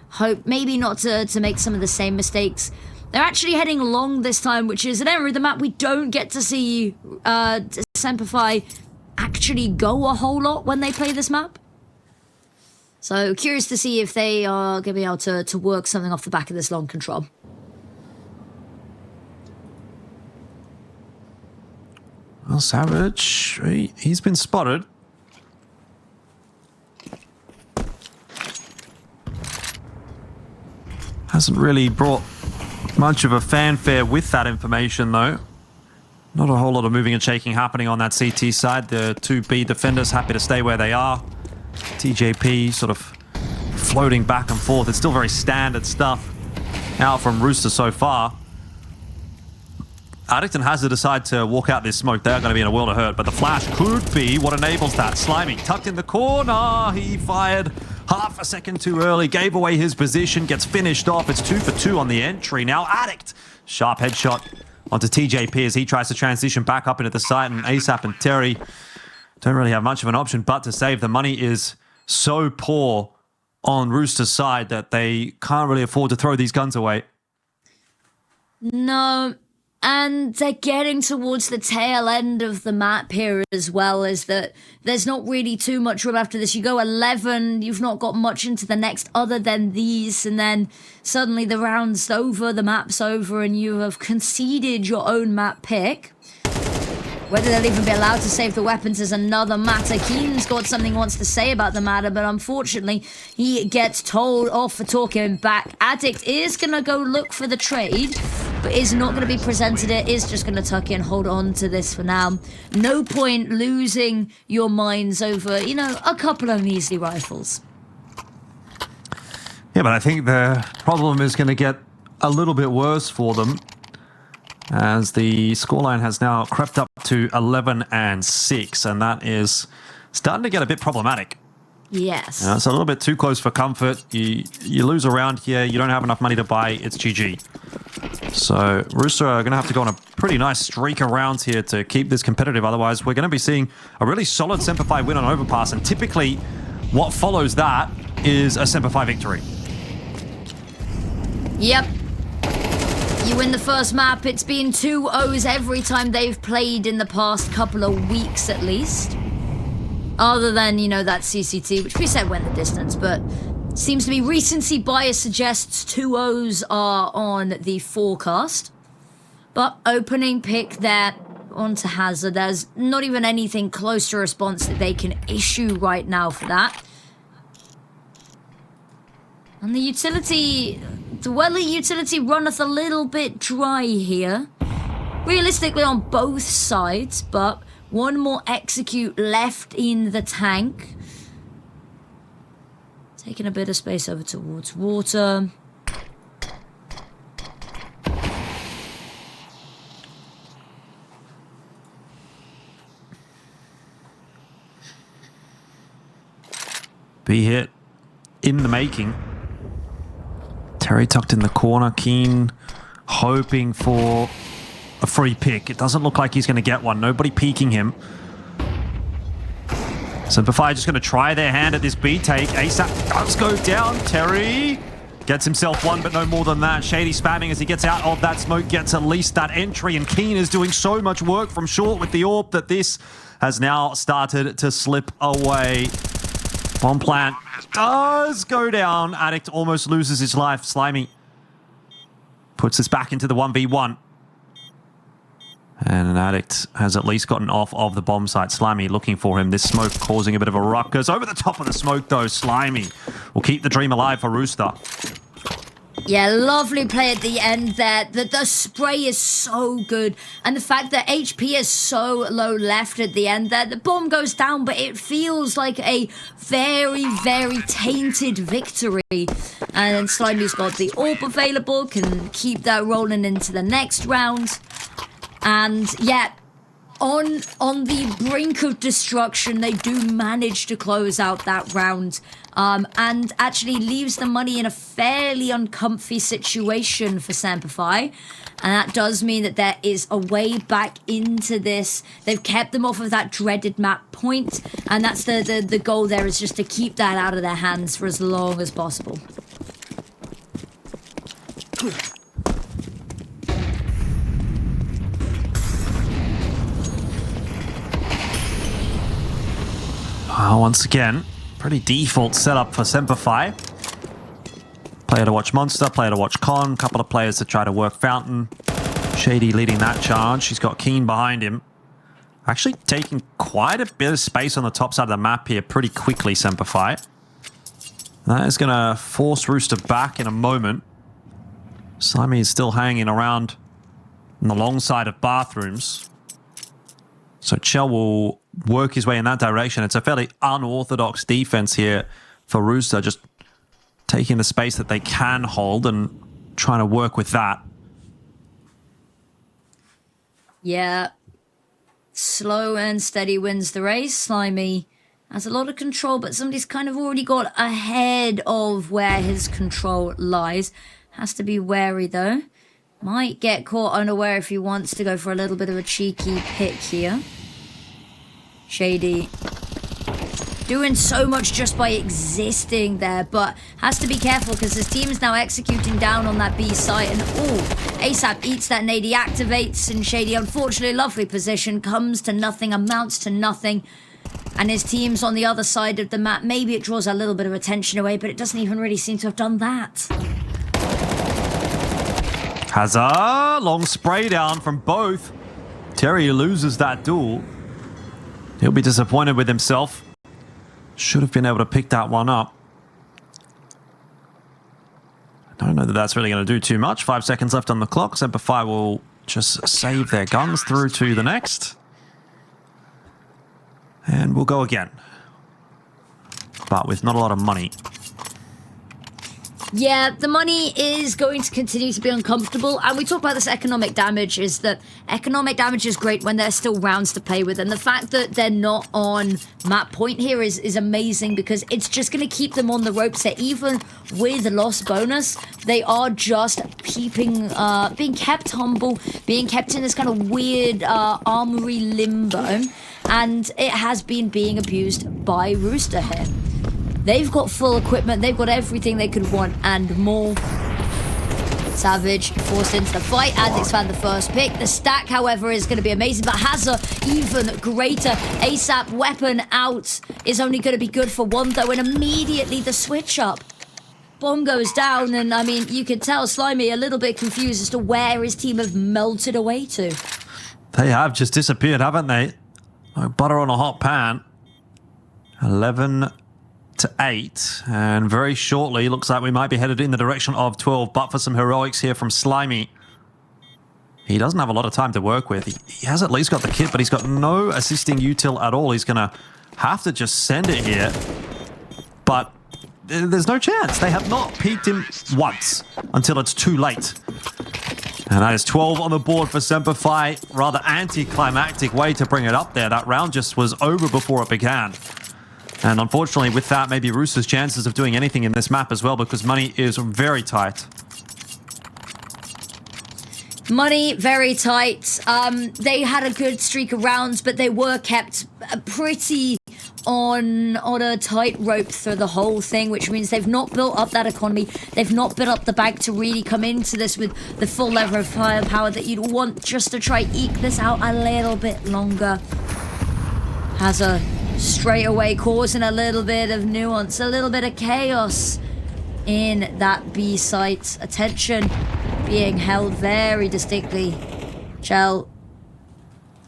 hope maybe not to make some of the same mistakes. They're actually heading long this time, which is an area of the map we don't get to see SemperFi actually go a whole lot when they play this map. So curious to see if they are going to be able to work something off the back of this long control. Well, Savage, he's been spotted. Hasn't really brought much of a fanfare with that information, though. Not a whole lot of moving and shaking happening on that CT side. The 2B defenders happy to stay where they are. TJP sort of floating back and forth. It's still very standard stuff out from Rooster so far. Addict and Hazard decide to walk out this smoke. They're going to be in a world of hurt, but the flash could be what enables that. Slimy tucked in the corner. He fired half a second too early, gave away his position, gets finished off. It's 2 for 2 on the entry. Now Addict, sharp headshot onto TJP as he tries to transition back up into the site, and ASAP and Terryyy don't really have much of an option but to save. The money is so poor on Rooster's side that they can't really afford to throw these guns away. No, and they're getting towards the tail end of the map here as well, is that there's not really too much room after this. You go 11, you've not got much into the next other than these, and then suddenly the round's over, the map's over, and you have conceded your own map pick. Whether they'll even be allowed to save the weapons is another matter. Keen's got something he wants to say about the matter, but unfortunately, he gets told off for talking back. Addict is going to go look for the trade, but is not going to be presented it, is just going to tuck in, hold on to this for now. No point losing your minds over, you know, a couple of measly rifles. Yeah, but I think the problem is going to get a little bit worse for them, as the scoreline has now crept up to 11-6, and that is starting to get a bit problematic. Yes. It's a little bit too close for comfort. You lose a round here, you don't have enough money to buy, it's GG. So Rooster are going to have to go on a pretty nice streak of rounds here to keep this competitive. Otherwise, we're going to be seeing a really solid SemperFi win on Overpass, and typically what follows that is a SemperFi victory. Yep. You win the first map. It's been 2-0s every time they've played in the past couple of weeks at least. Other than, you know, that CCT, which we said went the distance, but seems to be recency bias suggests 2-0s are on the forecast. But opening pick there onto hazr. There's not even anything close to a response that they can issue right now for that. And the utility, the Welly utility runneth a little bit dry here. Realistically on both sides, but one more execute left in the tank. Taking a bit of space over towards water. B hit in the making. Terryyy tucked in the corner. Keen hoping for a free pick. It doesn't look like he's going to get one. Nobody peeking him. SemperFi just going to try their hand at this B take. ASAP does go down. Terryyy gets himself one, but no more than that. Shady spamming as he gets out of that smoke, gets at least that entry, and Keen is doing so much work from short with the AWP that this has now started to slip away. Bomb plant does go down. Addict almost loses his life. Slimy puts us back into the 1v1. And an Addict has at least gotten off of the bomb site. Slimy looking for him. This smoke causing a bit of a ruckus. Over the top of the smoke, though, Slimy will keep the dream alive for Rooster. Yeah, lovely play at the end there. The spray is so good. And the fact that HP is so low left at the end there. The bomb goes down, but it feels like a very, very tainted victory. And Slimy's got the AWP available, can keep that rolling into the next round. And yeah, on the brink of destruction, they do manage to close out that round. And actually leaves the money in a fairly uncomfy situation for SemperFi. And that does mean that there is a way back into this. They've kept them off of that dreaded map point, and that's the goal there, is just to keep that out of their hands for as long as possible. Once again, pretty default setup for SemperFi. Player to watch Monster, player to watch Con, couple of players to try to work Fountain. Shady leading that charge. He's got Keen behind him. Actually taking quite a bit of space on the top side of the map here pretty quickly, SemperFi. That is going to force Rooster back in a moment. Slimy is still hanging around on the long side of bathrooms. So Chell will work his way in that direction. It's a fairly unorthodox defense here for Rooster, just taking the space that they can hold and trying to work with that. Yeah. Slow and steady wins the race. Slimy has a lot of control, but somebody's kind of already got ahead of where his control lies. Has to be wary, though. Might get caught unaware if he wants to go for a little bit of a cheeky pick here. Shady doing so much just by existing there, but has to be careful because his team is now executing down on that B site. And ASAP eats that nade, he activates, and Shady, unfortunately, lovely position, comes to nothing, amounts to nothing. And his team's on the other side of the map. Maybe it draws a little bit of attention away, but it doesn't even really seem to have done that. hazr, long spray down from both. Terryyy loses that duel. He'll be disappointed with himself. Should have been able to pick that one up. I don't know that that's really going to do too much. 5 seconds left on the clock. SemperFi will just save their guns through to the next. And we'll go again. But with not a lot of money. Yeah, the money is going to continue to be uncomfortable. And we talk about this economic damage, is that economic damage is great when there's still rounds to play with. And the fact that they're not on map point here is amazing because it's just going to keep them on the ropes there. Even with loss bonus, they are just being kept humble, being kept in this kind of weird armory limbo. And it has been being abused by Rooster here. They've got full equipment, they've got everything they could want and more. Savage forced into the fight and expand the first pick. The stack, however, is going to be amazing, but hazr even greater. ASAP weapon out is only going to be good for one though, and immediately the switch up. Bomb goes down, and I mean, you can tell Slimy a little bit confused as to where his team have melted away to. They have just disappeared, haven't they? Like butter on a hot pan. 11 to 8, and very shortly looks like we might be headed in the direction of 12, but for some heroics here from Slimy. He doesn't have a lot of time to work with. He has at least got the kit, but he's got no assisting util at all. He's gonna have to just send it here, but there's no chance. They have not peeked him once until it's too late. And that is 12 on the board for SemperFi. Rather anticlimactic way to bring it up there. That round just was over before it began. And unfortunately, with that, maybe Rooster's chances of doing anything in this map as well, because money is very tight. Money very tight. They had a good streak of rounds, but they were kept pretty on a tight rope through the whole thing, which means they've not built up that economy. They've not built up the bag to really come into this with the full level of firepower that you'd want just to try eke this out a little bit longer. hazr straight away causing a little bit of nuance, a little bit of chaos in that B site. Attention being held very distinctly. Shell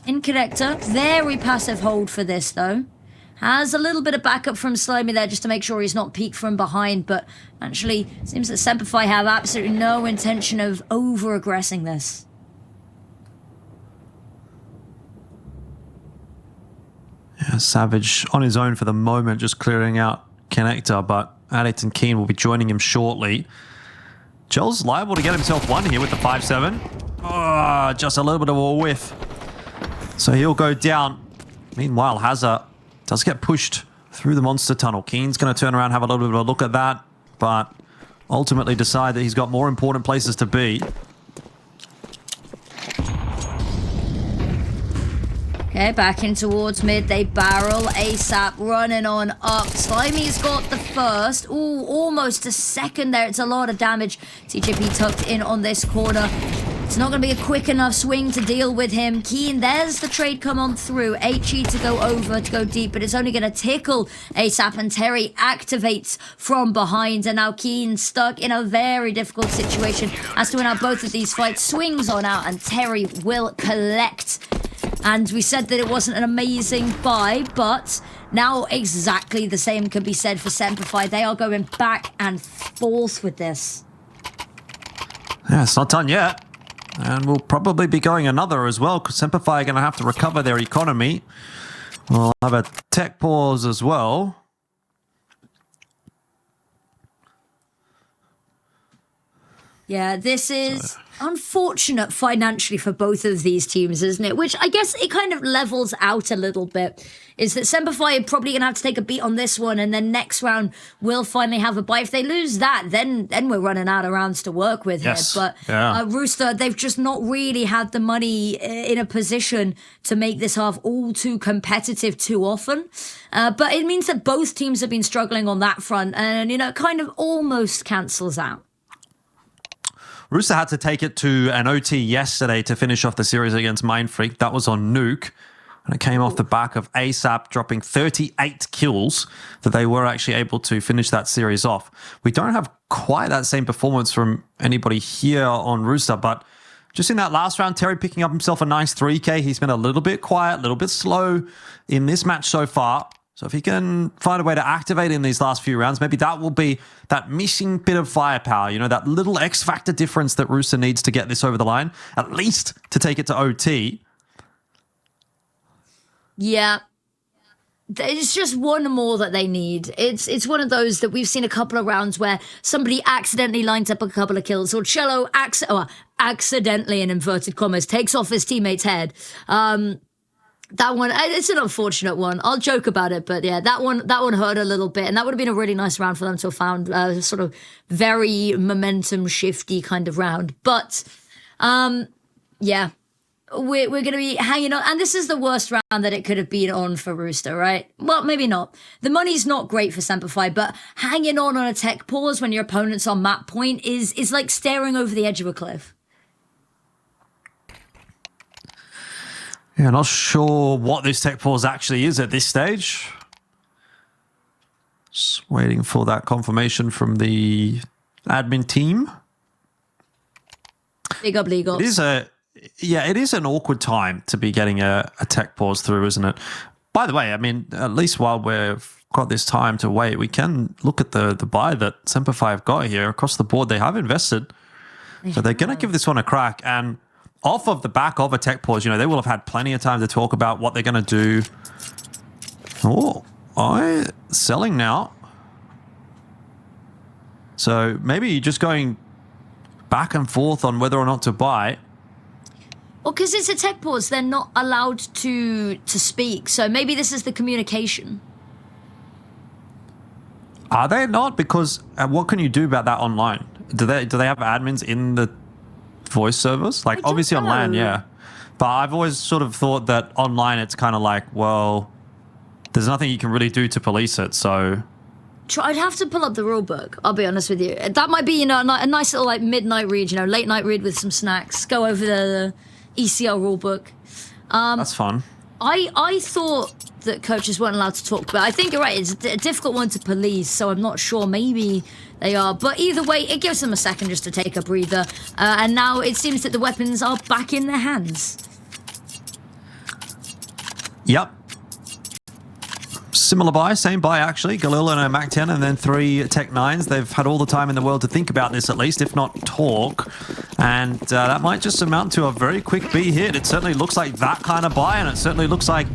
in connector, very passive hold for this though. Has a little bit of backup from Slimy there just to make sure he's not peeked from behind, but actually seems that SemperFi have absolutely no intention of over-aggressing this. Yeah, Savage on his own for the moment, just clearing out connector, but Addict and Keen will be joining him shortly. Chel's liable to get himself one here with the 5-7. Oh, just a little bit of a whiff. So he'll go down. Meanwhile, hazr does get pushed through the monster tunnel. Keen's going to turn around, have a little bit of a look at that, but ultimately decide that he's got more important places to be. Okay, back in towards mid. They barrel. ASAP running on up. Slimy's got the first. Ooh, almost a second there. It's a lot of damage. TJP tucked in on this corner. It's not going to be a quick enough swing to deal with him. Keen, there's the trade come on through. HE to go over, to go deep, but it's only going to tickle ASAP, and Terryyy activates from behind. And now Keen stuck in a very difficult situation as to win out both of these fights. Swings on out, and Terryyy will collect. And we said that it wasn't an amazing buy, but now exactly the same can be said for SemperFi. They are going back and forth with this. Yeah, it's not done yet. And we'll probably be going another as well, because SemperFi are going to have to recover their economy. We'll have a tech pause as well. Yeah, this is unfortunate financially for both of these teams, isn't it? Which I guess it kind of levels out a little bit. Is that SemperFi are probably going to have to take a beat on this one, and then next round we'll finally have a bye. If they lose that, then we're running out of rounds to work with here. But Rooster, they've just not really had the money in a position to make this half all too competitive too often. But it means that both teams have been struggling on that front, and, you know, it kind of almost cancels out. Rooster had to take it to an OT yesterday to finish off the series against Mindfreak. That was on Nuke. And it came off the back of ASAP dropping 38 kills that they were actually able to finish that series off. We don't have quite that same performance from anybody here on Rooster, but just in that last round, Terryyy picking up himself a nice 3K. He's been a little bit quiet, a little bit slow in this match so far. So if he can find a way to activate in these last few rounds, maybe that will be that missing bit of firepower, you know, that little X factor difference that Rooster needs to get this over the line, at least to take it to OT. Yeah. It's just one more that they need. It's one of those that we've seen a couple of rounds where somebody accidentally lines up a couple of kills, or Cello accidentally, in inverted commas, takes off his teammate's head. That one, it's an unfortunate one. I'll joke about it, but yeah, that one hurt a little bit, and that would have been a really nice round for them to have found, sort of very momentum shifty kind of round. But yeah, we're going to be hanging on, and this is the worst round that it could have been on for Rooster, right? Well, maybe not. The money's not great for SemperFi, but hanging on a tech pause when your opponent's on map point is like staring over the edge of a cliff. Yeah, not sure what this tech pause actually is at this stage. Just waiting for that confirmation from the admin team. Big up, Legal. It is an awkward time to be getting a tech pause through, isn't it? By the way, I mean, at least while we've got this time to wait, we can look at the buy that SemperFi have got here. Across the board, they have invested. So they're going to give this one a crack, and off of the back of a tech pause, you know, they will have had plenty of time to talk about what they're going to do. Oh, selling now. So maybe just going back and forth on whether or not to buy. Well, because it's a tech pause, they're not allowed to speak. So maybe this is the communication. Are they not? Because what can you do about that online? Do they have admins in the voice servers? Like, obviously on LAN, yeah. But I've always sort of thought that online it's kind of like, well, there's nothing you can really do to police it, so... I'd have to pull up the rule book, I'll be honest with you. That might be, you know, a nice little, like, midnight read, you know, late night read with some snacks. Go over the ECL rule book. That's fun. I thought that coaches weren't allowed to talk, but I think you're right. It's a difficult one to police, so I'm not sure. Maybe they are. But either way, it gives them a second just to take a breather. And now it seems that the weapons are back in their hands. Yep. Similar buy, same buy actually. Galil and a Mac 10 and then 3 Tech 9s. They've had all the time in the world to think about this at least, if not talk. And that might just amount to a very quick B hit. It certainly looks like that kind of buy, and it certainly looks like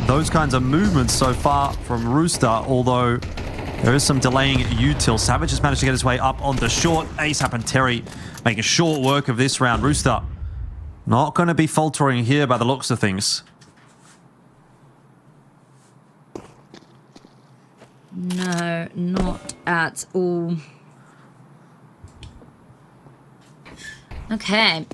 those kinds of movements so far from Rooster, although there is some delaying util. Savage has managed to get his way up on the short. ASAP and Terryyy making short work of this round. Rooster not going to be faltering here by the looks of things. No, not at all. Okay.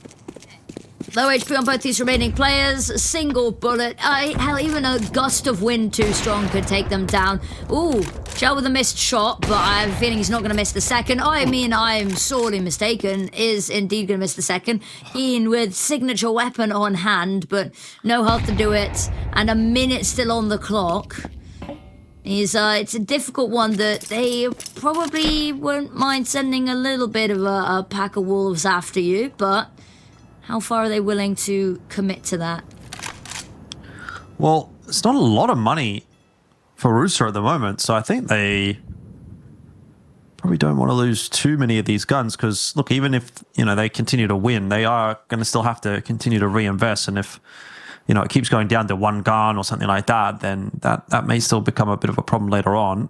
Low HP on both these remaining players. A single bullet. Hell, even a gust of wind too strong could take them down. Ooh, Shell with a missed shot, but I have a feeling he's not going to miss the second. I mean, I'm sorely mistaken. Is indeed going to miss the second. Ian with signature weapon on hand, but no health to do it. And a minute still on the clock. It's a difficult one that they probably won't mind sending a little bit of a pack of wolves after you, but how far are they willing to commit to that? Well, it's not a lot of money for Rooster at the moment, so I think they probably don't want to lose too many of these guns, because, look, even if, you know, they continue to win, they are going to still have to continue to reinvest, and if, you know, it keeps going down to one gun or something like that, then that may still become a bit of a problem later on.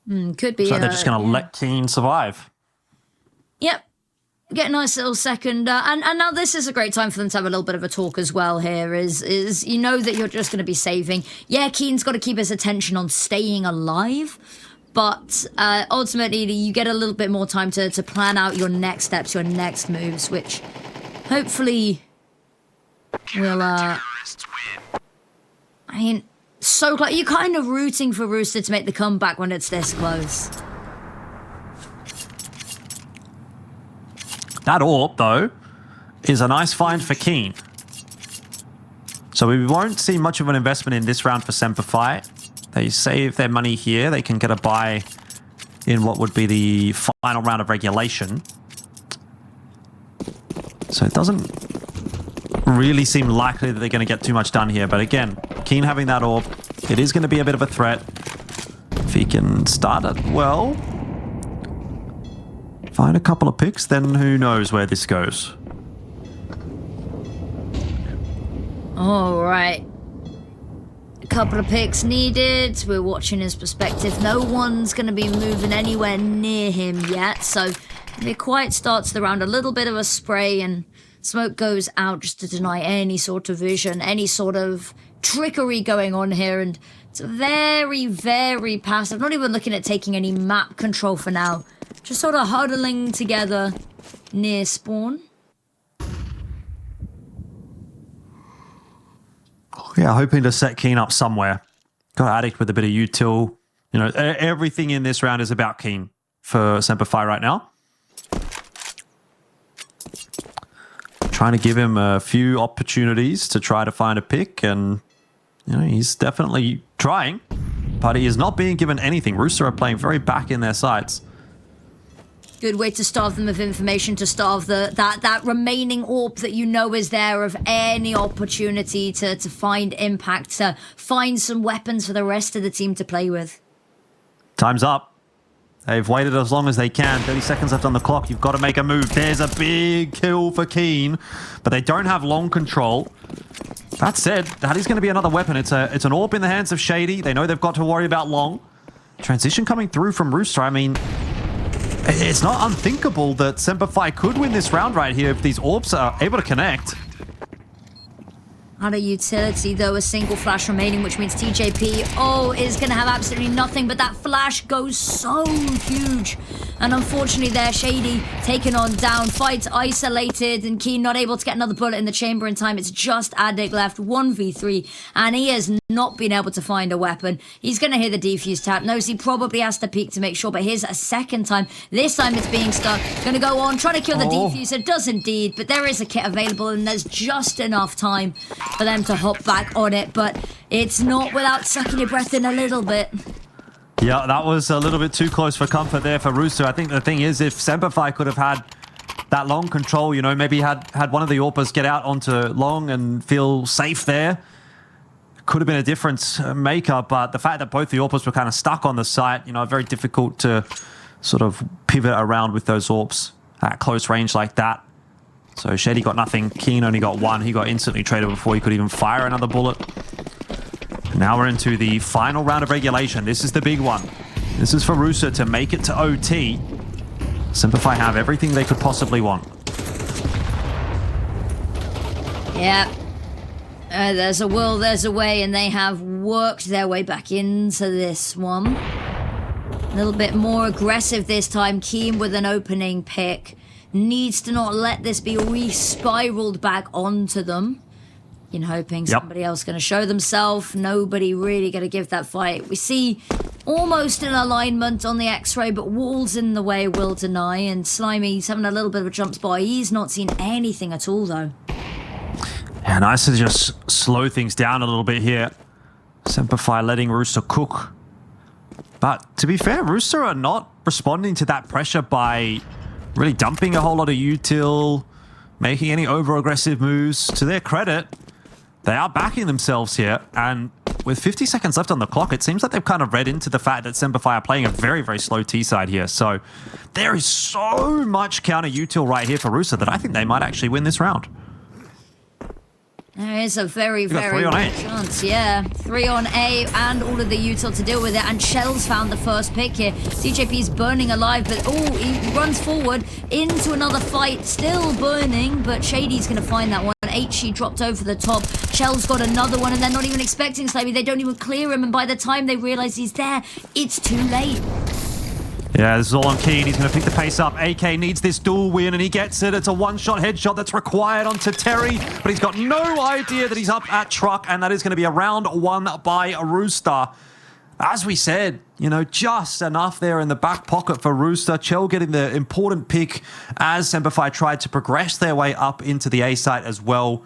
Could be. So they're just going to let Keen survive. Yep. Get a nice little second, and now this is a great time for them to have a little bit of a talk as well here, is you know that you're just going to be saving. Yeah, Keen's got to keep his attention on staying alive, but ultimately you get a little bit more time to plan out your next steps, your next moves, which hopefully will, I mean, so close. You're kind of rooting for Rooster to make the comeback when it's this close. That AWP, though, is a nice find for Keen. So we won't see much of an investment in this round for SemperFi. They save their money here. They can get a buy in what would be the final round of regulation. So it doesn't really seem likely that they're going to get too much done here. But again, Keen having that AWP, it is going to be a bit of a threat. If he can start it well, find a couple of picks, then who knows where this goes. All right. A couple of picks needed. We're watching his perspective. No one's going to be moving anywhere near him yet. So the quiet starts the round. A little bit of a spray and smoke goes out just to deny any sort of vision, any sort of trickery going on here. And it's very, very passive. Not even looking at taking any map control for now. Just sort of huddling together near spawn. Yeah, hoping to set Keen up somewhere. Got Addict with a bit of util. You know, everything in this round is about Keen for SemperFi right now. Trying to give him a few opportunities to try to find a pick, and you know, he's definitely trying, but he is not being given anything. Rooster are playing very back in their sights. Good way to starve them of information, to starve that remaining AWP that you know is there, of any opportunity to find impact, to find some weapons for the rest of the team to play with. Time's up. They've waited as long as they can. 30 seconds left on the clock. You've got to make a move. There's a big kill for Keen, but they don't have long control. That said, that is going to be another weapon. It's an AWP in the hands of Shady. They know they've got to worry about long. Transition coming through from Rooster. I mean, it's not unthinkable that SemperFi could win this round right here if these AWPs are able to connect. Out of utility, though, a single flash remaining, which means TJP, is going to have absolutely nothing, but that flash goes so huge. And unfortunately there, Shady taken on down, fight isolated, and Keen not able to get another bullet in the chamber in time. It's just Addict left, 1v3, and he has not been able to find a weapon. He's going to hear the defuse tap, knows he probably has to peek to make sure, but here's a second time. This time it's being stuck. Going to go on, try to kill the defuser, does indeed, but there is a kit available, and there's just enough time for them to hop back on it, but it's not without sucking your breath in a little bit. Yeah, that was a little bit too close for comfort there for Rooster. I think the thing is, if SemperFi could have had that long control, you know, maybe had one of the AWPers get out onto long and feel safe there, could have been a difference maker. But the fact that both the AWPers were kind of stuck on the site, you know, very difficult to sort of pivot around with those AWPs at close range like that. So Shady got nothing. Keen only got one. He got instantly traded before he could even fire another bullet. Now we're into the final round of regulation. This is the big one. This is for Rooster to make it to OT. SemperFi have everything they could possibly want. Yeah. There's a will, there's a way, and they have worked their way back into this one. A little bit more aggressive this time. Keen with an opening pick. Needs to not let this be re-spiraled back onto them. In hoping somebody else going to show themselves. Nobody really going to give that fight. We see almost an alignment on the X-ray, but walls in the way will deny. And Slimy's having a little bit of a jump spot. He's not seen anything at all, though. Yeah, nice to just slow things down a little bit here. SemperFi letting Rooster cook. But to be fair, Rooster are not responding to that pressure by really dumping a whole lot of util, making any over-aggressive moves. To their credit, they are backing themselves here, and with 50 seconds left on the clock, it seems like they've kind of read into the fact that SemperFi are playing a very, very slow T-side here. So there is so much counter util right here for Rooster that I think they might actually win this round. There is a very, got very 3 on good A. chance. Yeah, 3 on A and all of the util to deal with it. And Shell's found the first pick here. TJP's burning alive, but he runs forward into another fight. Still burning, but Shady's going to find that one. HE dropped over the top. Shell's got another one, and they're not even expecting Slimy. They don't even clear him, and by the time they realize he's there, it's too late. Yeah, this is all on Keen. He's going to pick the pace up. AK needs this dual win, and he gets it. It's a one-shot headshot that's required onto Terryyy, but he's got no idea that he's up at truck, and that is going to be a round 1 by Rooster. As we said, you know, just enough there in the back pocket for Rooster. Chell getting the important pick as SemperFi tried to progress their way up into the A site as well,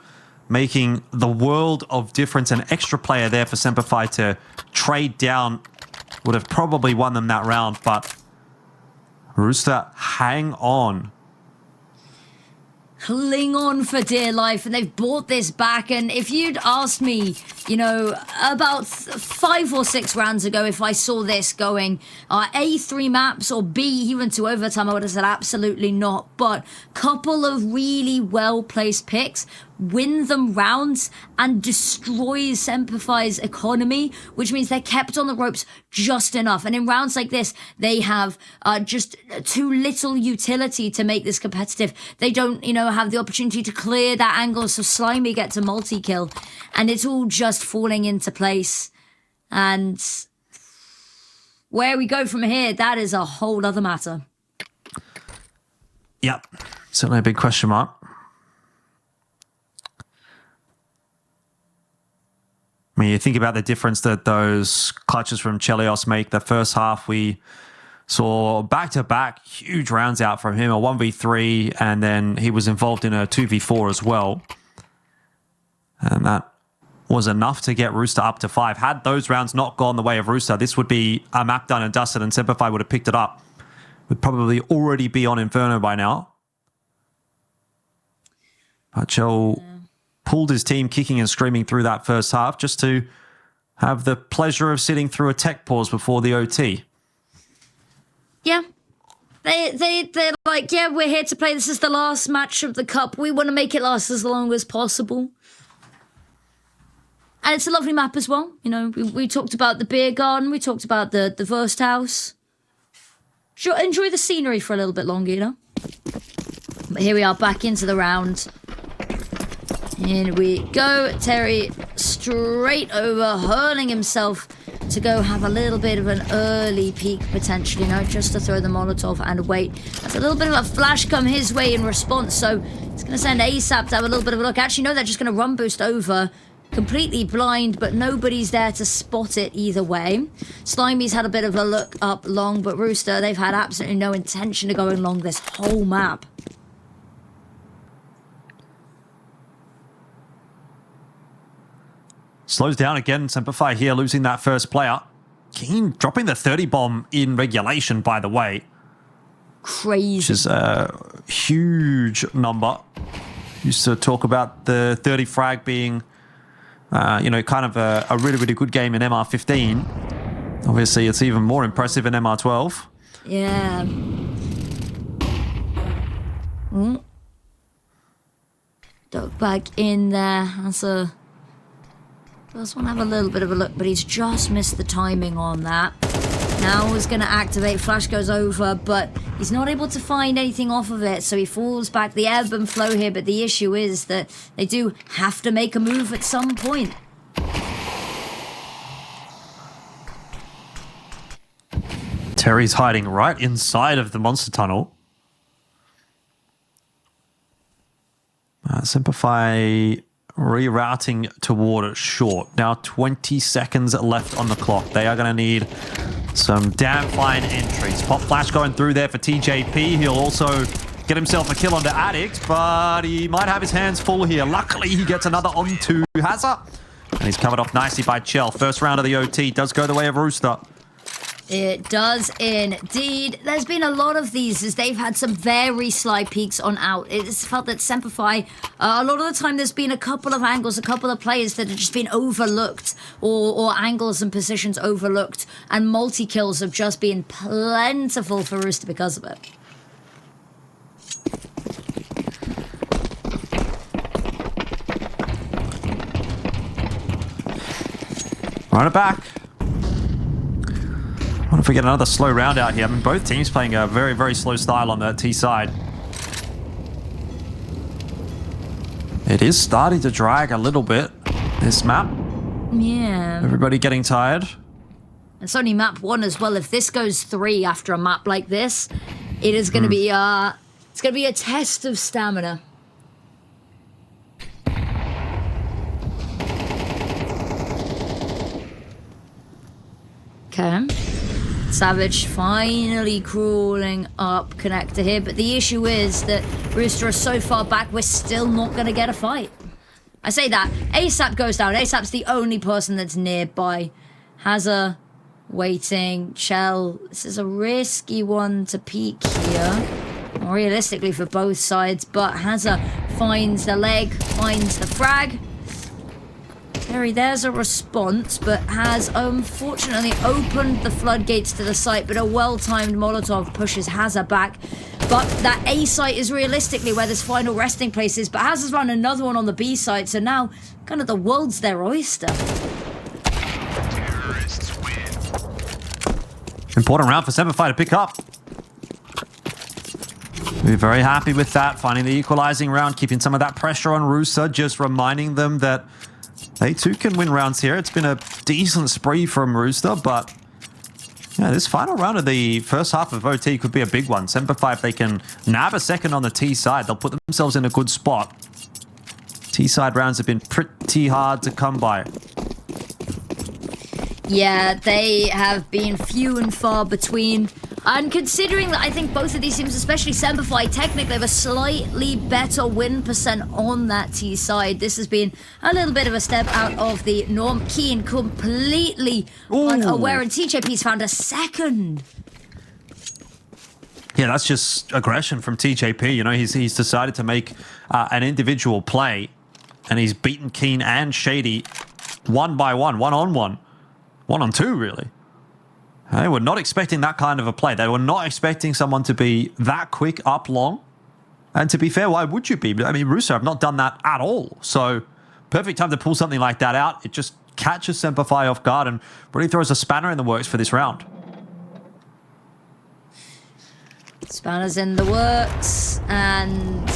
making the world of difference. An extra player there for SemperFi to trade down would have probably won them that round, but Rooster, hang on. Cling on for dear life, and they've brought this back. And if you'd asked me, you know, about 5 or 6 rounds ago, if I saw this going A, 3 maps, or B, even to overtime, I would have said absolutely not. But couple of really well-placed picks win them rounds and destroys SemperFi's economy, which means they're kept on the ropes just enough. And in rounds like this, they have just too little utility to make this competitive. They don't, you know, have the opportunity to clear that angle, so Slimy gets a multi-kill. And it's all just falling into place. And where we go from here, that is a whole other matter. Yep, certainly a big question mark. I mean, you think about the difference that those clutches from Chelios make. The first half, we saw back-to-back huge rounds out from him, a 1v3, and then he was involved in a 2v4 as well. And that was enough to get Rooster up to 5. Had those rounds not gone the way of Rooster, this would be a map done and dusted, and SemperFi would have picked it up. Would probably already be on Inferno by now. But Chell pulled his team kicking and screaming through that first half just to have the pleasure of sitting through a tech pause before the OT. Yeah. They're like, yeah, we're here to play. This is the last match of the cup. We want to make it last as long as possible. And it's a lovely map as well. You know, we talked about the beer garden. We talked about the Verst house. Sure, enjoy the scenery for a little bit longer, you know. But here we are back into the round. In we go. Terryyy straight over, hurling himself to go have a little bit of an early peek, potentially, you know, just to throw the Molotov and wait. That's a little bit of a flash come his way in response, so it's going to send ASAP to have a little bit of a look. Actually, no, they're just going to run boost over. Completely blind, but nobody's there to spot it either way. Slimy's had a bit of a look up long, but Rooster, they've had absolutely no intention of going long this whole map. Slows down again, SemperFi here, losing that first player. Keen dropping the 30 bomb in regulation, by the way. Crazy. Which is a huge number. Used to talk about the 30 frag being, you know, kind of a really, really good game in MR15. Obviously, it's even more impressive in MR12. Yeah. Duck back in there. That's a... Does want to have a little bit of a look, but he's just missed the timing on that. Now he's going to activate. Flash goes over, but he's not able to find anything off of it, so he falls back. The ebb and flow here, but the issue is that they do have to make a move at some point. Terry's hiding right inside of the monster tunnel. SemperFi rerouting toward short. Now 20 seconds left on the clock. They are going to need some damn fine entries. Pop flash going through there for TJP. He'll also get himself a kill onto Addict, but he might have his hands full here. Luckily, he gets another onto hazr. And he's covered off nicely by Chell. First round of the OT does go the way of Rooster. It does indeed. There's been a lot of these as they've had some very sly peaks on out. It's felt that SemperFi, a lot of the time there's been a couple of angles, a couple of players that have just been overlooked or angles and positions overlooked, and multi-kills have just been plentiful for Rooster because of it. Run it back. What if we get another slow round out here? I mean, both teams playing a very, very slow style on the T side. It is starting to drag a little bit, this map. Yeah. Everybody getting tired. It's only map 1 as well. If this goes 3 after a map like this, it is going to be it's going to be a test of stamina. Okay. Savage finally crawling up connector here, but the issue is that Rooster is so far back, we're still not going to get a fight. I say that. ASAP goes down. ASAP's the only person that's nearby. hazr waiting. Shell. This is a risky one to peek here. Realistically for both sides, but hazr finds the leg, finds the frag. Terryyy, there's a response, but has unfortunately opened the floodgates to the site, but a well-timed Molotov pushes hazr back. But that A site is realistically where this final resting place is, but hazr's run another one on the B site, so now kind of the world's their oyster. Important round for SemperFi to pick up. We're very happy with that, finding the equalizing round, keeping some of that pressure on Rooster, just reminding them that they too can win rounds here. It's been a decent spree from Rooster, but yeah, this final round of the first half of OT could be a big one. SemperFi, if they can nab a second on the T side, they'll put themselves in a good spot. T side rounds have been pretty hard to come by. Yeah, they have been few and far between. And considering that I think both of these teams, especially SemperFi, technically have a slightly better win percent on that T side, this has been a little bit of a step out of the norm. Keen completely unaware, and TJP's found a second. Yeah, that's just aggression from TJP. You know, he's decided to make an individual play, and he's beaten Keen and Shady one by one, one on two, really. They were not expecting that kind of a play. They were not expecting someone to be that quick up long. And to be fair, why would you be? I mean, Rooster have not done that at all. So, perfect time to pull something like that out. It just catches SemperFi off guard and really throws a spanner in the works for this round. Spanner's in the works, and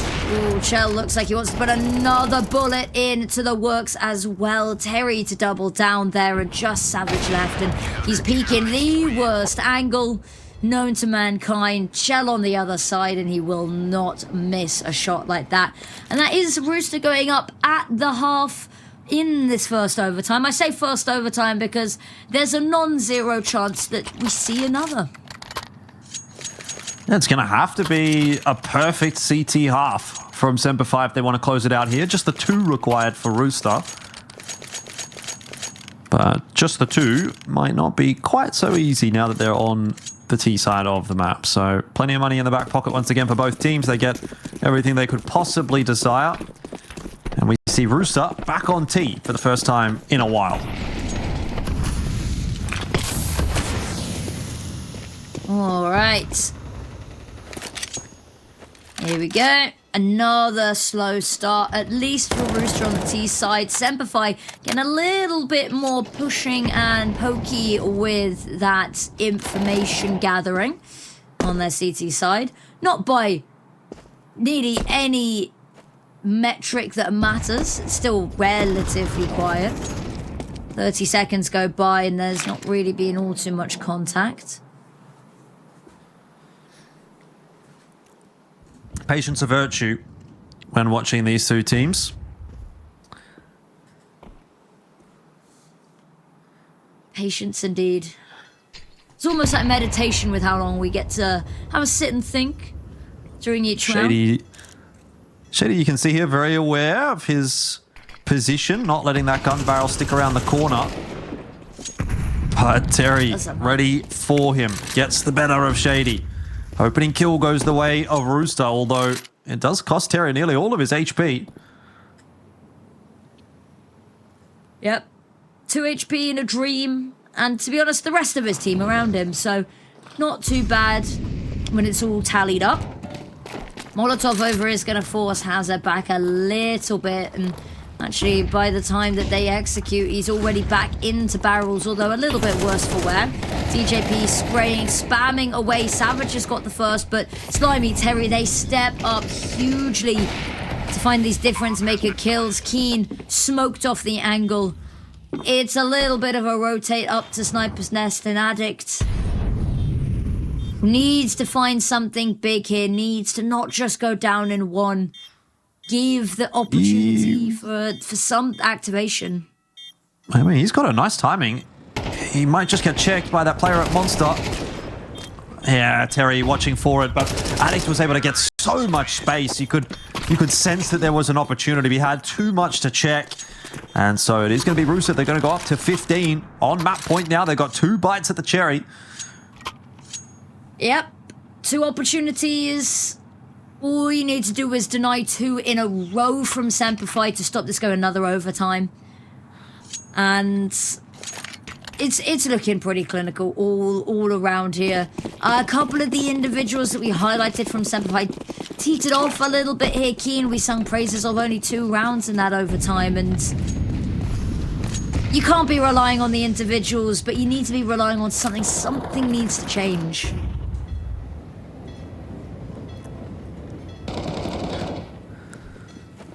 Shell looks like he wants to put another bullet into the works as well. Terryyy to double down there, and just Savage left, and he's peeking the worst angle known to mankind. Shell on the other side, and he will not miss a shot like that. And that is Rooster going up at the half in this first overtime. I say first overtime because there's a non-zero chance that we see another. It's going to have to be a perfect CT half from SemperFi if they want to close it out here. Just the 2 required for Rooster. But just the 2 might not be quite so easy now that they're on the T side of the map. So plenty of money in the back pocket once again for both teams. They get everything they could possibly desire. And we see Rooster back on T for the first time in a while. All right. Here we go. Another slow start, at least for Rooster on the T side. SemperFi getting a little bit more pushing and pokey with that information gathering on their CT side. Not by nearly any metric that matters. It's still relatively quiet. 30 seconds go by and there's not really been all too much contact. Patience a virtue when watching these two teams. Patience indeed. It's almost like meditation with how long we get to have a sit and think during each round. Shady, you can see here, very aware of his position, not letting that gun barrel stick around the corner. But Terryyy, ready for him, gets the better of Shady. Opening kill goes the way of Rooster, although it does cost Terryyy nearly all of his HP. Yep. 2 HP in a dream, and to be honest, the rest of his team around him, so not too bad when it's all tallied up. Molotov over is going to force hazr back a little bit, and Actually, by the time that they execute, he's already back into barrels, although a little bit worse for wear. TJP spraying, spamming away. Savage has got the first, but Slimy, Terryyy, they step up hugely to find these difference maker kills. Keen smoked off the angle. It's a little bit of a rotate up to Sniper's Nest, and Addict needs to find something big here, needs to not just go down in one. Give the opportunity for some activation. I mean, he's got a nice timing. He might just get checked by that player at Monster. Yeah, Terryyy watching for it, but Addict was able to get so much space. You could sense that there was an opportunity. He had too much to check. And so it is going to be Rooster. They're going to go up to 15 on map point now. They've got 2 bites at the cherry. Yep. 2 opportunities. All you need to do is deny 2 in a row from SemperFi to stop this going another overtime. And it's looking pretty clinical all around here. A couple of the individuals that we highlighted from SemperFi teetered off a little bit here. Keen, we sung praises of only 2 rounds in that overtime, and you can't be relying on the individuals, but you need to be relying on something. Something needs to change.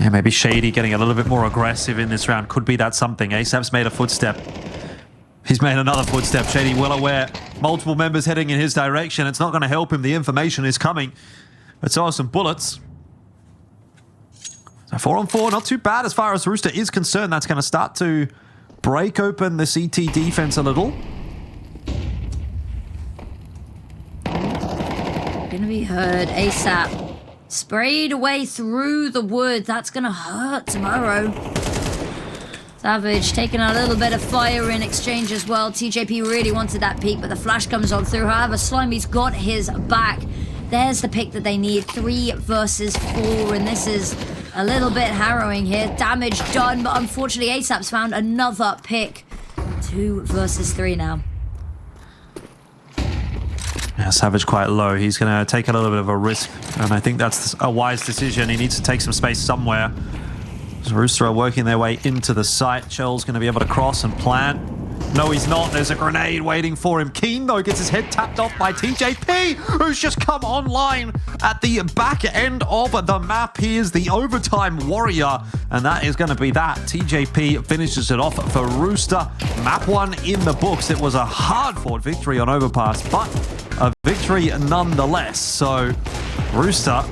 Yeah, maybe Shady getting a little bit more aggressive in this round could be that something. ASAP's made a footstep. He's made another footstep. Shady well aware. Multiple members heading in his direction. It's not going to help him. The information is coming. Let's throw some bullets. So 4 on 4, not too bad as far as Rooster is concerned. That's going to start to break open the CT defense a little. Gonna be heard ASAP. Sprayed away through the wood. That's gonna hurt tomorrow. Savage taking a little bit of fire in exchange as well. TJP really wanted that peek, but the flash comes on through. However, Slimy's got his back. There's the pick that they need. 3 versus 4, and this is a little bit harrowing here. Damage done, but unfortunately ASAP's found another pick. 2 versus 3 now. Yeah, Savage quite low. He's going to take a little bit of a risk, and I think that's a wise decision. He needs to take some space somewhere. So Rooster are working their way into the site. Chell's going to be able to cross and plant. No, he's not. There's a grenade waiting for him. Keen, though, gets his head tapped off by TJP, who's just come online at the back end of the map. He is the overtime warrior, and that is going to be that. TJP finishes it off for Rooster. Map 1 in the books. It was a hard-fought victory on Overpass, but a victory nonetheless. So Rooster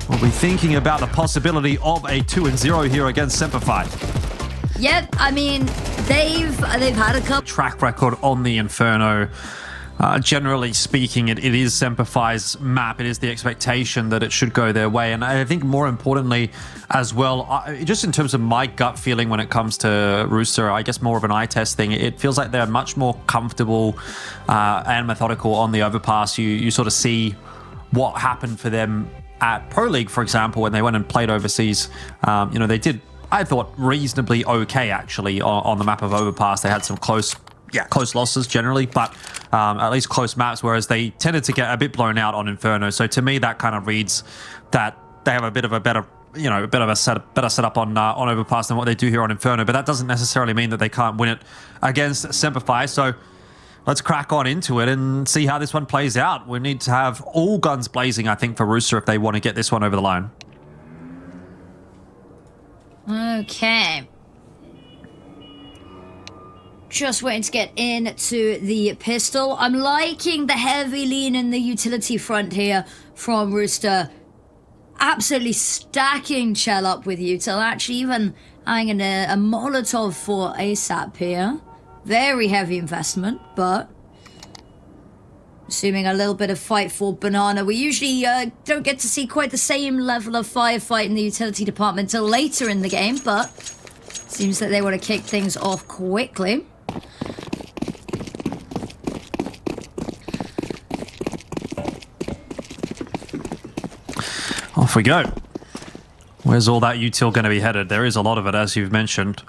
will be thinking about the possibility of a 2-0 here against SemperFi. Yep, I mean, they've had a couple Track record on the Inferno. Generally speaking, it is SemperFi's map. It is the expectation that it should go their way. And I think more importantly as well, just in terms of my gut feeling when it comes to Rooster, I guess more of an eye test thing, it feels like they're much more comfortable and methodical on the Overpass. You sort of see what happened for them at Pro League, for example, when they went and played overseas. You know, they did, I thought, reasonably okay, actually, on the map of Overpass. They had some close losses generally, but at least close maps, whereas they tended to get a bit blown out on Inferno. So to me, that kind of reads that they have a bit of a better, you know, a better setup on Overpass than what they do here on Inferno. But that doesn't necessarily mean that they can't win it against SemperFi. So let's crack on into it and see how this one plays out. We need to have all guns blazing, I think, for Rooster if they want to get this one over the line. Okay. Just waiting to get into the pistol. I'm liking the heavy lean in the utility front here from Rooster. Absolutely stacking Chell up with util. Actually, even having a Molotov for ASAP here. Very heavy investment, but assuming a little bit of fight for Banana. We usually don't get to see quite the same level of firefight in the utility department until later in the game, but seems that they want to kick things off quickly. Off we go. Where's all that util going to be headed? There is a lot of it, as you've mentioned.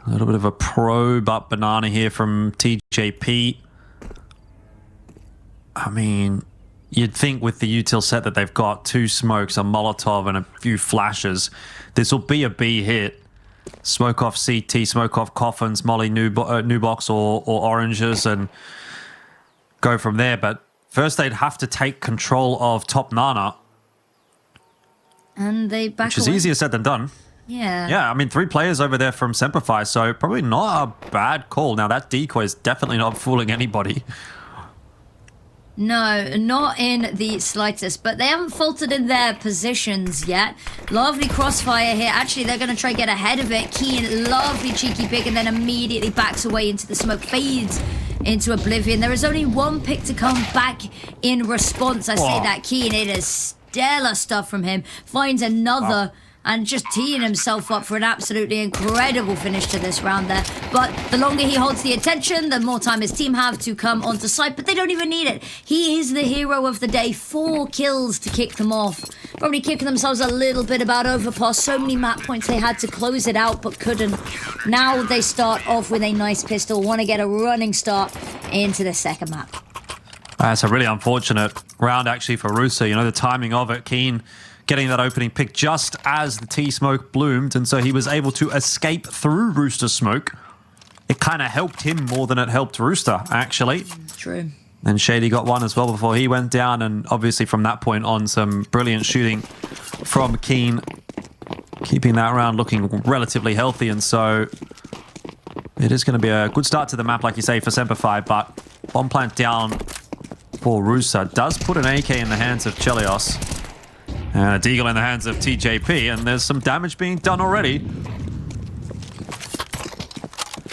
A little bit of a probe up Banana here from TJP. I mean, you'd think with the util set that they've got, 2 smokes, a Molotov, and a few flashes, this will be a B hit. smoke off CT, smoke off coffins, molly new box or oranges, and go from there. But first they'd have to take control of top Nana. And they back Which is away. easier said than done. Yeah. Yeah, I mean, 3 players over there from SemperFi, so probably not a bad call. Now, that decoy is definitely not fooling anybody. No, not in the slightest, but they haven't faltered in their positions yet. Lovely crossfire here. Actually, they're going to try and get ahead of it. Keen, lovely cheeky pick, and then immediately backs away into the smoke, fades into oblivion. There is only one pick to come back in response. I say that Keen, it is stellar stuff from him. Finds another... and just teeing himself up for an absolutely incredible finish to this round there. But the longer he holds the attention, the more time his team have to come onto site, but they don't even need it. He is the hero of the day. 4 kills to kick them off. Probably kicking themselves a little bit about Overpass. So many map points they had to close it out, but couldn't. Now they start off with a nice pistol. Want to get a running start into the second map. That's a really unfortunate round, actually, for Rooster. You know, the timing of it. Keen getting that opening pick just as the T-smoke bloomed, and so he was able to escape through Rooster's smoke. It kind of helped him more than it helped Rooster, actually. True. And Shady got one as well before he went down, and obviously from that point on, some brilliant shooting from Keen, keeping that round looking relatively healthy, and so it is going to be a good start to the map, like you say, for SemperFi, but bomb plant down for Rooster does put an AK in the hands of Chelios. And a deagle in the hands of TJP, and there's some damage being done already.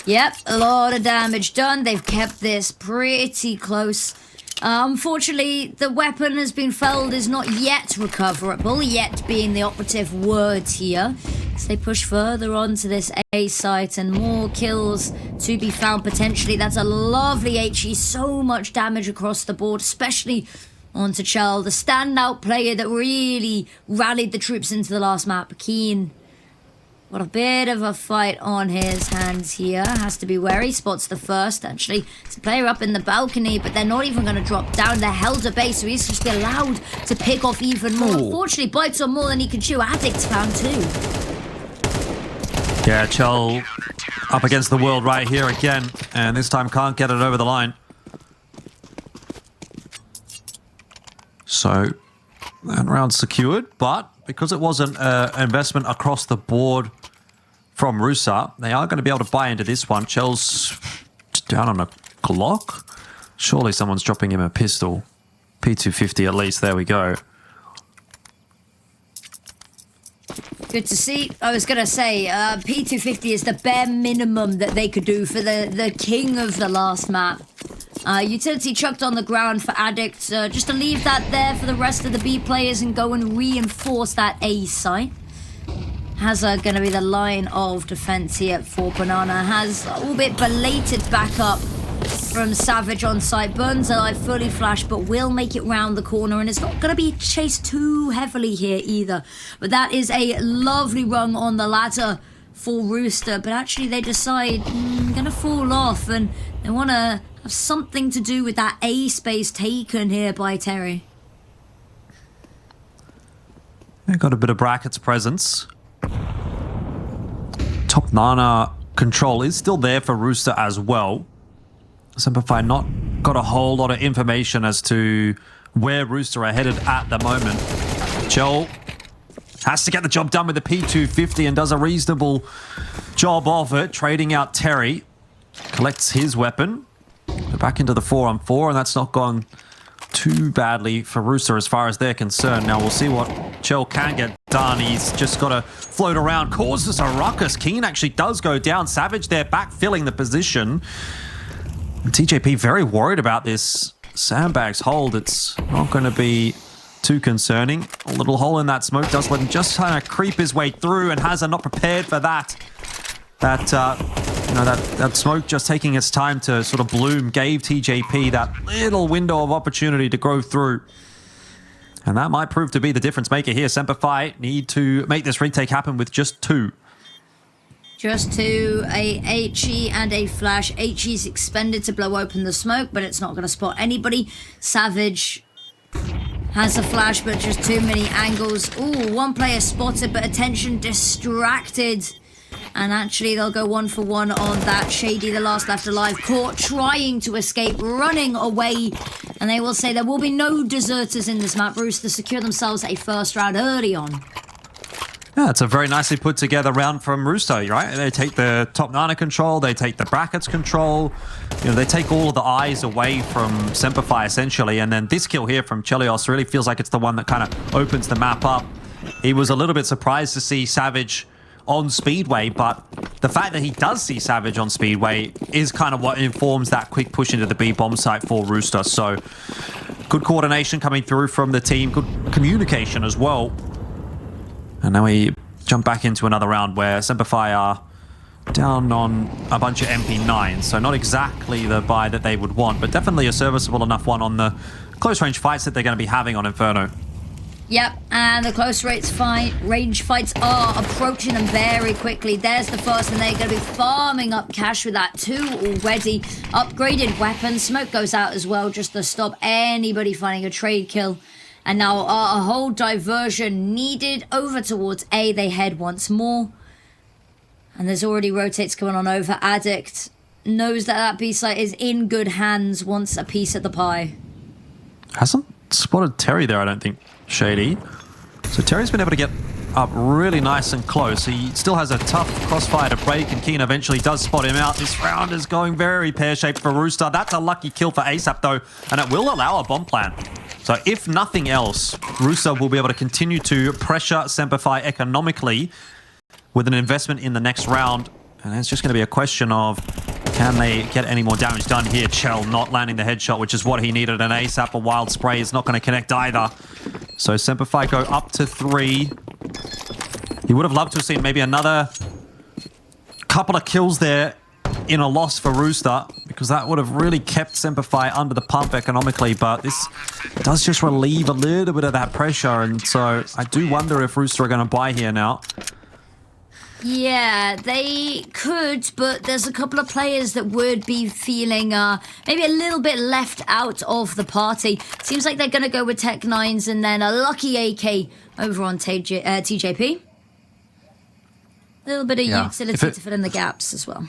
Yep, a lot of damage done. They've kept this pretty close. Unfortunately, the weapon has been felled, is not yet recoverable, yet being the operative word here. As they push further onto this A site and more kills to be found potentially. That's a lovely HE, so much damage across the board, especially onto Chell, the standout player that really rallied the troops into the last map. Keen, got a bit of a fight on his hands here. Has to be wary. Spots the first, actually. It's a player up in the balcony, but they're not even going to drop down. They're held at base, so he's just allowed to pick off even more. Unfortunately, bites on more than he can chew. Addict's found too. Yeah, Chell up against the world right here again, and this time can't get it over the line. So, that round secured, but because it wasn't an investment across the board from Rooster, they are going to be able to buy into this one. Chell's down on a Glock. Surely someone's dropping him a pistol. P250 at least, there we go. Good to see. I was going to say, P250 is the bare minimum that they could do for the king of the last map. Utility chucked on the ground for Addict, just to leave that there for the rest of the B players and go and reinforce that A site. hazr going to be the line of defense here for Banana. Has a little bit belated backup from Savage on site. Burns alive, fully flashed, but will make it round the corner, and it's not going to be chased too heavily here either. But that is a lovely rung on the ladder for Rooster, but actually they decide, going to fall off, and they want to have something to do with that A space taken here by Terryyy. They got a bit of brackets presence. Top Nana control is still there for Rooster as well. SemperFi not got a whole lot of information as to where Rooster are headed at the moment. Chell has to get the job done with the P250 and does a reasonable job of it, trading out Terryyy. Collects his weapon. Back into the 4-on-4, and that's not gone too badly for Rooster as far as they're concerned. Now we'll see what Chell can get done. He's just got to float around, causes a ruckus. Keen actually does go down. Savage there backfilling the position. And TJP very worried about this sandbags hold. It's not going to be too concerning. A little hole in that smoke does let him just kind of creep his way through, and hazr not prepared for that. That smoke just taking its time to sort of bloom gave TJP that little window of opportunity to go through. And that might prove to be the difference maker here. SemperFi need to make this retake happen with just 2. Just 2, a HE and a flash. HE's expended to blow open the smoke, but it's not going to spot anybody. Savage has a flash, but just too many angles. Ooh, one player spotted, but attention distracted And actually, they'll go 1 for 1 on that. Shady, the last left alive, caught trying to escape, running away. And they will say there will be no deserters in this map. Rooster secure themselves a first round early on. Yeah, it's a very nicely put together round from Rooster, right? They take the top 9 control, they take the brackets control, you know, they take all of the eyes away from SemperFi essentially, and then this kill here from Chelios really feels like it's the one that kind of opens the map up. He was a little bit surprised to see Savage on Speedway, but the fact that he does see Savage on Speedway is kind of what informs that quick push into the B bomb site for Rooster. So good coordination coming through from the team, good communication as well. And now we jump back into another round where SemperFi are down on a bunch of MP9s, so not exactly the buy that they would want, but definitely a serviceable enough one on the close range fights that they're going to be having on Inferno. Yep, and the close range fights are approaching them very quickly. There's the first, and they're going to be farming up cash with that. 2 already. Upgraded weapons. Smoke goes out as well, just to stop anybody finding a trade kill. And now a whole diversion needed over towards A. They head once more. And there's already rotates going on over. Addict knows that that B site is in good hands, wants a piece of the pie. Hasn't spotted Terryyy there, I don't think. Shady. So Terry's been able to get up really nice and close. He still has a tough crossfire to break, and Keen eventually does spot him out. This round is going very pear-shaped for Rooster. That's a lucky kill for ASAP though, and it will allow a bomb plant. So if nothing else, Rooster will be able to continue to pressure SemperFi economically with an investment in the next round. And it's just going to be a question of, can they get any more damage done here? Chell not landing the headshot, which is what he needed. And ASAP, a wild spray is not going to connect either. So SemperFi go up to 3. He would have loved to have seen maybe another couple of kills there in a loss for Rooster, because that would have really kept SemperFi under the pump economically. But this does just relieve a little bit of that pressure. And so I do wonder if Rooster are going to buy here now. Yeah, they could, but there's a couple of players that would be feeling maybe a little bit left out of the party. Seems like they're going to go with Tech 9s and then a lucky AK over on TJP. A little bit of utility to fill in the gaps as well.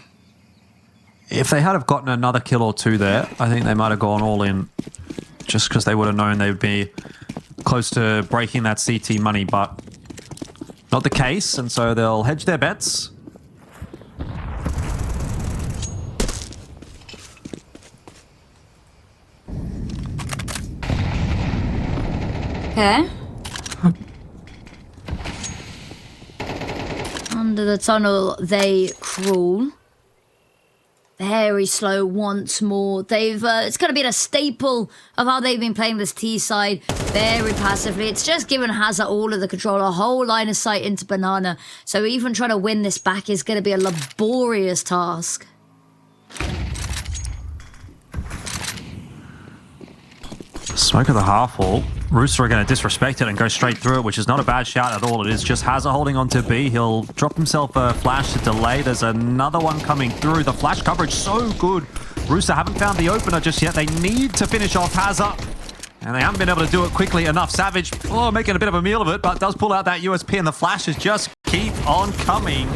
If they had have gotten another kill or 2 there, I think they might have gone all in, just because they would have known they would be close to breaking that CT money, but not the case, and so they'll hedge their bets. Okay. Under the tunnel, they crawl. Very slow once more. It's kind of been a staple of how they've been playing this T side. Very passively. It's just given hazr all of the control, a whole line of sight into Banana. So even trying to win this back is going to be a laborious task. Smoke of the half wall. Rooster are going to disrespect it and go straight through it, which is not a bad shout at all. It is just hazr holding on to B. He'll drop himself a flash to delay. There's another one coming through. The flash coverage so good. Rooster haven't found the opener just yet. They need to finish off hazr, and they haven't been able to do it quickly enough. Savage, making a bit of a meal of it, but does pull out that USP, and the flashes just keep on coming.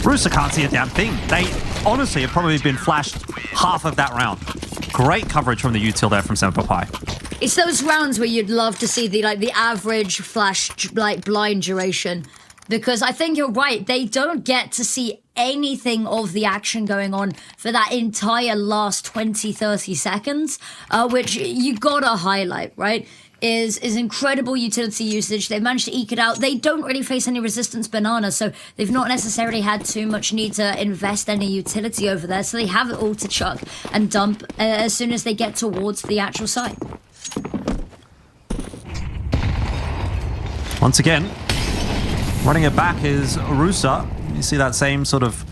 Rooster can't see a damn thing. They honestly have probably been flashed half of that round. Great coverage from the util there from SemperFi. It's those rounds where you'd love to see the average flash blind duration, because I think you're right. They don't get to see anything of the action going on for that entire last 20-30 seconds, which you gotta highlight, right? Is incredible utility usage. They've managed to eke it out. They don't really face any resistance Banana, so they've not necessarily had too much need to invest any utility over there, so they have it all to chuck and dump as soon as they get towards the actual site. Once again, running it back is Rooster. You see that same sort of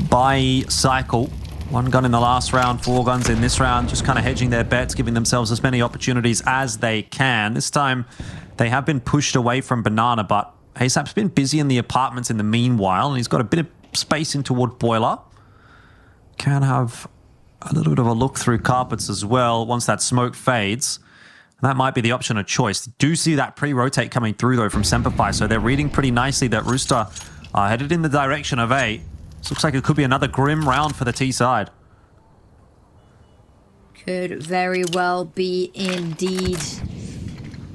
buy cycle. 1 gun in the last round, 4 guns in this round, just kind of hedging their bets, giving themselves as many opportunities as they can. This time, they have been pushed away from Banana, but ASAP's been busy in the apartments in the meanwhile, and he's got a bit of space in toward Boiler. Can have a little bit of a look through carpets as well once that smoke fades. And that might be the option of choice. Do see that pre-rotate coming through, though, from SemperFi, so they're reading pretty nicely that Rooster headed in the direction of A. This looks like it could be another grim round for the T side. Could very well be indeed.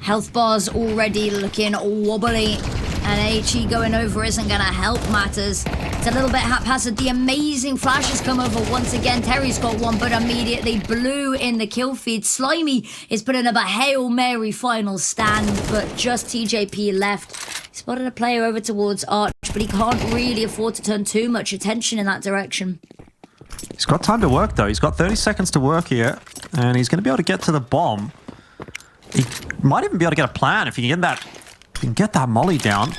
Health bars already looking wobbly, and HE going over isn't going to help matters. It's a little bit haphazard. The amazing flashes come over once again. Terry's got one, but immediately blue in the kill feed. Slimy is putting up a Hail Mary final stand, but just TJP left. He spotted a player over towards Arch, but he can't really afford to turn too much attention in that direction. He's got time to work, though. He's got 30 seconds to work here, and he's going to be able to get to the bomb. He might even be able to get a plan if he can get that molly down.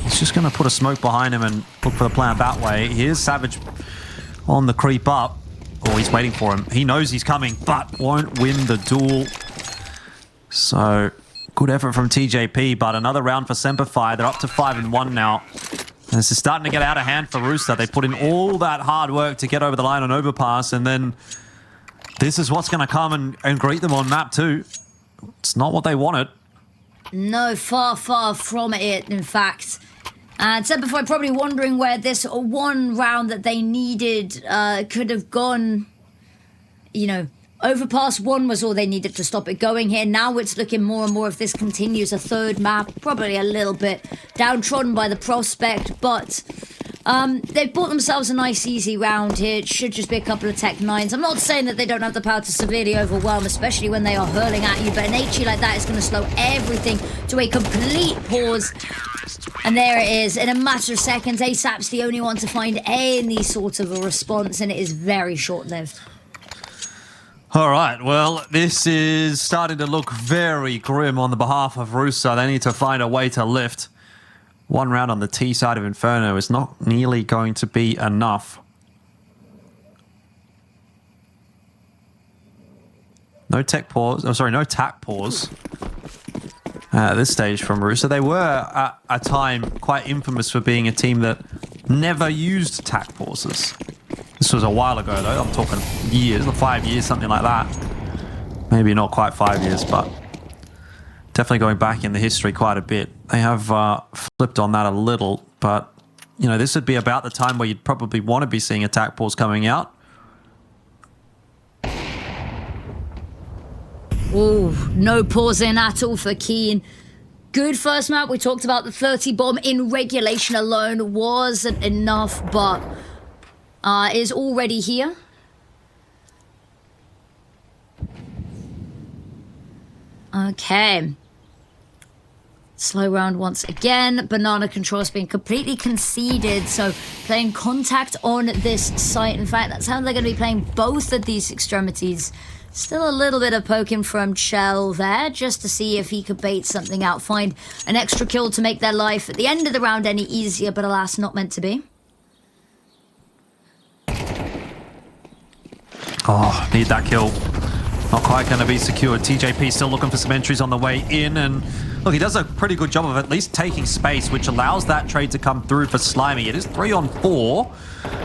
He's just going to put a smoke behind him and look for the plan that way. Here's Savage on the creep up. Oh, he's waiting for him. He knows he's coming, but won't win the duel. So, good effort from TJP, but another round for SemperFi. They're up to 5-1 now. And this is starting to get out of hand for Rooster. They put in all that hard work to get over the line on Overpass, and then this is what's going to come and greet them on map 2. It's not what they wanted. No, far from it, in fact. And SemperFi probably wondering where this one round that they needed could have gone. You know, Overpass 1 was all they needed to stop it going here. Now it's looking more and more, if this continues, a third map. Probably a little bit downtrodden by the prospect, but they've bought themselves a nice easy round here. It should just be a couple of Tech 9s. I'm not saying that they don't have the power to severely overwhelm, especially when they are hurling at you, but an HE like that is going to slow everything to a complete pause. And there it is. In a matter of seconds, ASAP's the only one to find any sort of a response, and it is very short-lived. All right, well, this is starting to look very grim on the behalf of Rooster. They need to find a way to lift. One round on the T side of Inferno is not nearly going to be enough. No tech pause. Oh, sorry, no tack pause at this stage from Rooster. They were at a time quite infamous for being a team that never used tack pauses. This was a while ago, though. I'm talking years, 5 years, something like that. Maybe not quite 5 years, but definitely going back in the history quite a bit. They have flipped on that a little, but, you know, this would be about the time where you'd probably want to be seeing attack pause coming out. Ooh, no pausing at all for Keen. Good first map. We talked about the 30 bomb in regulation alone wasn't enough, but is already here. Okay. Slow round once again. Banana controls being completely conceded, so playing contact on this site. In fact, that's how they're going to be playing both of these extremities. Still a little bit of poking from Chell there, just to see if he could bait something out, find an extra kill to make their life at the end of the round any easier, but alas, not meant to be. Oh, need that kill. Not quite going to be secured. TJP still looking for some entries on the way in, and look, he does a pretty good job of at least taking space, which allows that trade to come through for Slimy. It is 3-on-4,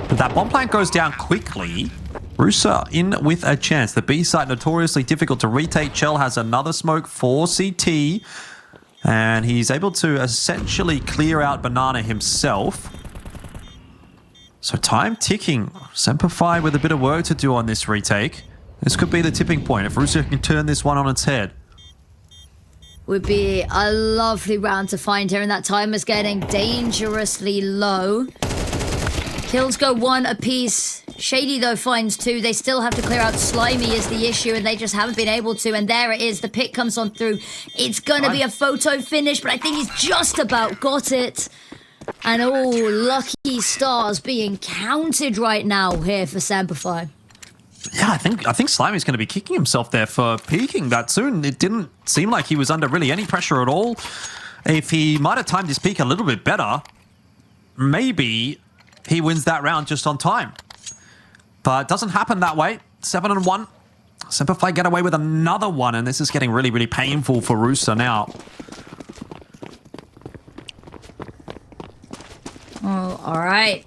but that bomb plant goes down quickly. Rooster in with a chance. The B site notoriously difficult to retake. Chell has another smoke for CT, and he's able to essentially clear out Banana himself. So time ticking. SemperFi with a bit of work to do on this retake. This could be the tipping point if Rooster can turn this one on its head. Would be a lovely round to find here, and that time is getting dangerously low. Kills go 1 apiece. Shady, though, finds 2. They still have to clear out Slimy is the issue, and they just haven't been able to. And there it is. The pick comes on through. It's going to be a photo finish, but I think he's just about got it. And oh, lucky stars being counted right now here for SemperFi. Yeah, I think Slimy's going to be kicking himself there for peeking that soon. It didn't seem like he was under really any pressure at all. If he might have timed his peek a little bit better, maybe he wins that round just on time. But it doesn't happen that way. 7-1. SemperFi get away with another one, and this is getting really, really painful for Rooster now. Oh, all right.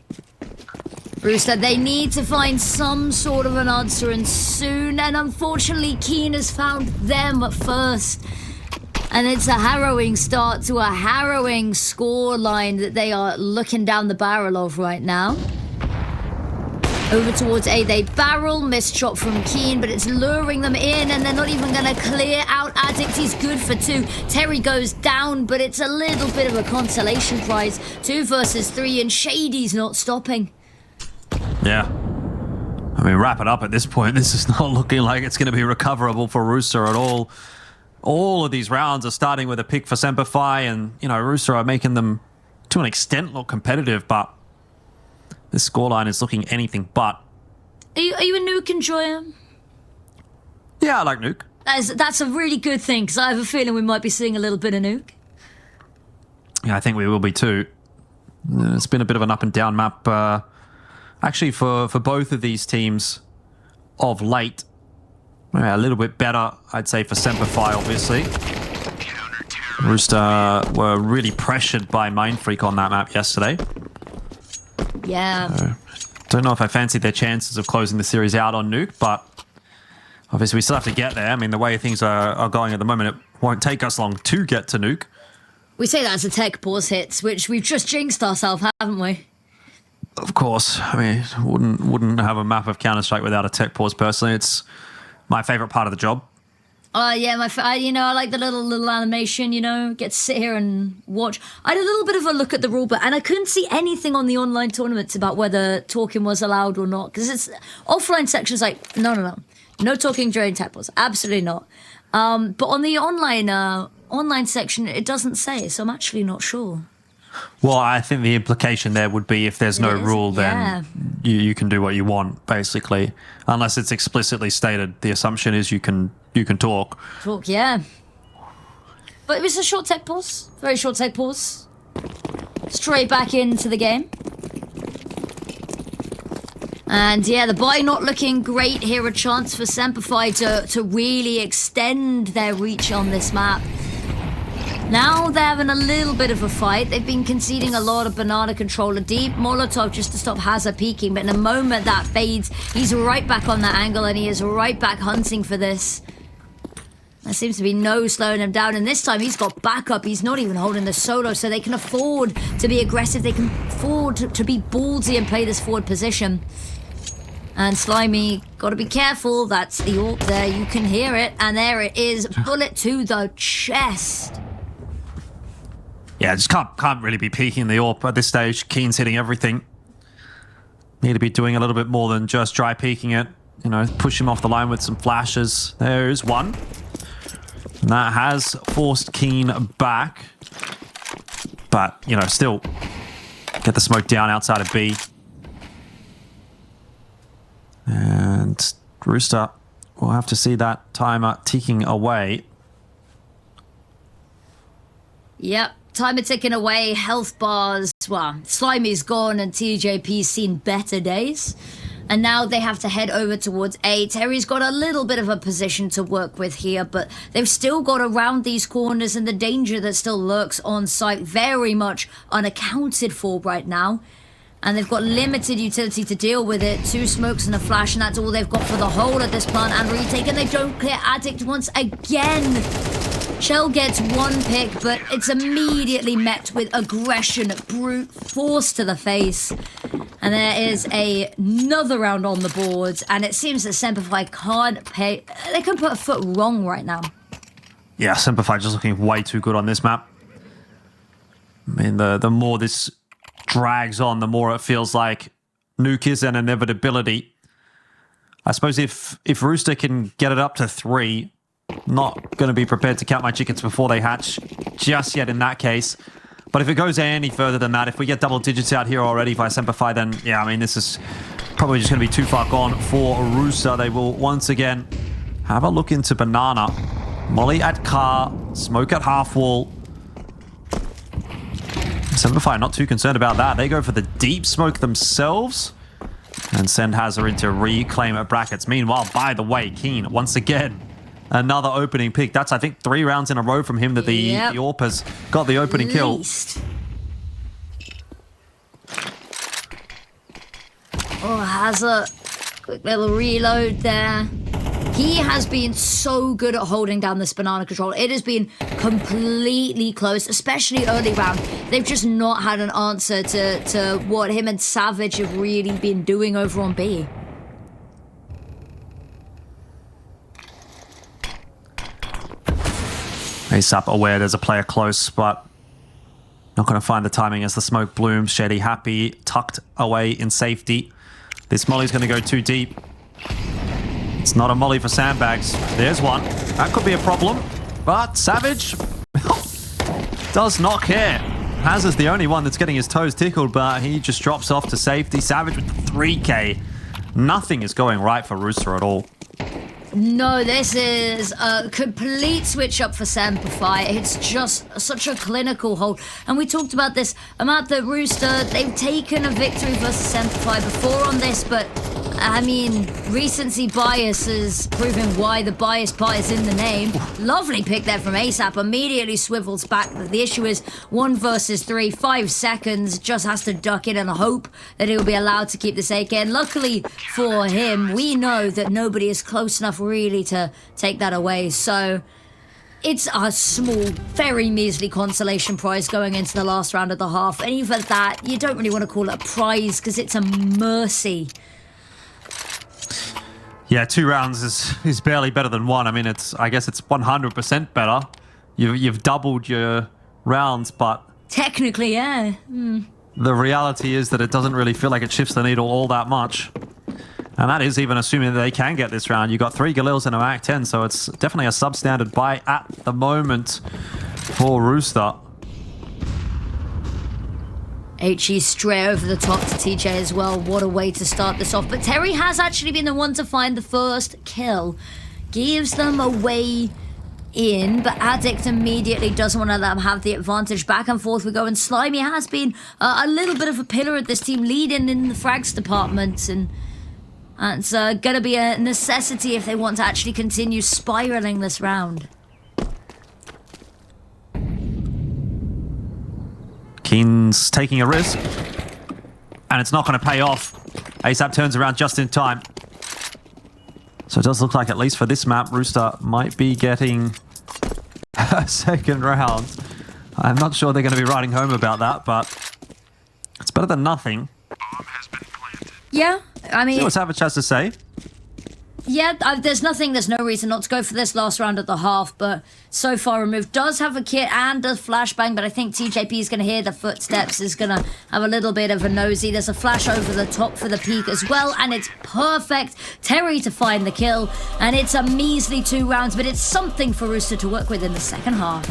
Rooster, they need to find some sort of an answer, and soon. And unfortunately, Keen has found them first. And it's a harrowing start to a harrowing score line that they are looking down the barrel of right now. Over towards A, they barrel, missed shot from Keen, but it's luring them in, and they're not even going to clear out Addict. He's good for 2. Terryyy goes down, but it's a little bit of a consolation prize. 2 versus 3, and Shady's not stopping. Yeah. I mean, wrap it up at this point. This is not looking like it's going to be recoverable for Rooster at all. All of these rounds are starting with a pick for SemperFi, and, you know, Rooster are making them, to an extent, look competitive, but this scoreline is looking anything but. Are you a Nuke enjoyer? Yeah, I like Nuke. That's a really good thing, because I have a feeling we might be seeing a little bit of Nuke. Yeah, I think we will be too. It's been a bit of an up and down map, actually, for both of these teams of late. A little bit better, I'd say, for SemperFi, obviously. Rooster were really pressured by Mindfreak on that map yesterday. Yeah. Don't know if I fancy their chances of closing the series out on Nuke, but obviously we still have to get there. I mean, the way things are going at the moment, it won't take us long to get to Nuke. We say that as a tech pause hits, which we've just jinxed ourselves, haven't we? Of course. I mean, wouldn't have a map of Counter-Strike without a tech pause, personally. It's my favorite part of the job. Yeah, I like the little animation, get to sit here and watch. I had a little bit of a look at the rulebook, and I couldn't see anything on the online tournaments about whether talking was allowed or not, because it's offline sections like, no talking during tech pause, absolutely not. But on the online section, it doesn't say, so I'm actually not sure. Well, I think the implication there would be if there's no rule, then you can do what you want, basically. Unless it's explicitly stated, the assumption is you can talk. Talk, yeah. But it was a short tech pause. Very short tech pause. Straight back into the game. And yeah, the buy not looking great here. A chance for SemperFi to really extend their reach on this map. Now they're having a little bit of a fight. They've been conceding a lot of banana controller deep. Molotov just to stop hazr peeking, but in a moment that fades, he's right back on that angle and he is right back hunting for this. There seems to be no slowing him down, and this time he's got backup. He's not even holding the solo, so they can afford to be aggressive. They can afford to be ballsy and play this forward position. And Slimy, gotta be careful. That's the AWP there. You can hear it, and there it is. Bullet to the chest. Yeah, just can't really be peeking the AWP at this stage. Keen's hitting everything. Need to be doing a little bit more than just dry peeking it. Push him off the line with some flashes. There's one. And that has forced Keen back. But, still get the smoke down outside of B. And Rooster will have to see that timer ticking away. Yep. Timer ticking away, health bars, well, Slimy's gone and TJP's seen better days. And now they have to head over towards A. Terry's got a little bit of a position to work with here, but they've still got around these corners, and the danger that still lurks on site very much unaccounted for right now. And they've got limited utility to deal with it. 2 smokes and a flash, and that's all they've got for the whole of this plant and retake, and they don't clear Addict once again. Shell gets 1 pick, but it's immediately met with aggression, brute force to the face. And there is another round on the boards, and it seems that SemperFi can't pay. They can put a foot wrong right now. Yeah, SemperFi just looking way too good on this map. I mean, the more this drags on, the more it feels like Nuke is an inevitability. I suppose if Rooster can get it up to 3, not going to be prepared to count my chickens before they hatch just yet in that case. But if it goes any further than that, if we get double digits out here already by SemperFi, then yeah, I mean, this is probably just going to be too far gone for Rooster. They will once again have a look into banana. Molly at car, smoke at half wall. SemperFi not too concerned about that. They go for the deep smoke themselves and send hazr into reclaim at brackets. Meanwhile, by the way, Keen once again another opening pick. That's, I think, 3 rounds in a row from him that the AWP has got the opening kill. Oh, hazr. Quick little reload there. He has been so good at holding down this banana control. It has been completely close, especially early round. They've just not had an answer to what him and Savage have really been doing over on B. ASAP aware there's a player close, but not going to find the timing as the smoke blooms. Shady happy, tucked away in safety. This molly's going to go too deep. It's not a molly for sandbags. There's one. That could be a problem. But Savage does not care. Hazard's the only one that's getting his toes tickled, but he just drops off to safety. Savage with 3K. Nothing is going right for Rooster at all. No, this is a complete switch up for SemperFi. It's just such a clinical hold. And we talked about this about the Rooster. They've taken a victory versus SemperFi before on this, but I mean, recency bias is proving why the bias part is in the name. Lovely pick there from ASAP. Immediately swivels back. The issue is 1 versus 3, 5 seconds. Just has to duck in and hope that he'll be allowed to keep this AK. And luckily for him, we know that nobody is close enough really to take that away. So it's a small, very measly consolation prize going into the last round of the half. And even that, you don't really want to call it a prize because it's a mercy. Yeah, 2 rounds is barely better than 1. I mean, I guess it's 100% better. You've doubled your rounds, but technically, yeah. The reality is that it doesn't really feel like it shifts the needle all that much. And that is even assuming that they can get this round. You got 3 Galils and a Mac 10, so it's definitely a substandard buy at the moment for Rooster. HE straight over the top to TJ as well. What a way to start this off. But Terryyy has actually been the one to find the first kill. Gives them a way in, but Addict immediately doesn't want to let them have the advantage. Back and forth we go, and Slimy has been a little bit of a pillar of this team, leading in the frags department, and it's going to be a necessity if they want to actually continue spiraling this round. Keen's taking a risk, and it's not going to pay off. ASAP turns around just in time. So it does look like, at least for this map, Rooster might be getting a second round. I'm not sure they're going to be writing home about that, but it's better than nothing. Yeah, I mean, See what Savage has to say. Yeah, there's no reason not to go for this last round at the half, but so far removed. Does have a kit and a flashbang, but I think TJP is going to hear the footsteps, is going to have a little bit of a nosy. There's a flash over the top for the peak as well, and it's perfect. Terryyy to find the kill, and it's a measly 2 rounds, but it's something for Rooster to work with in the second half.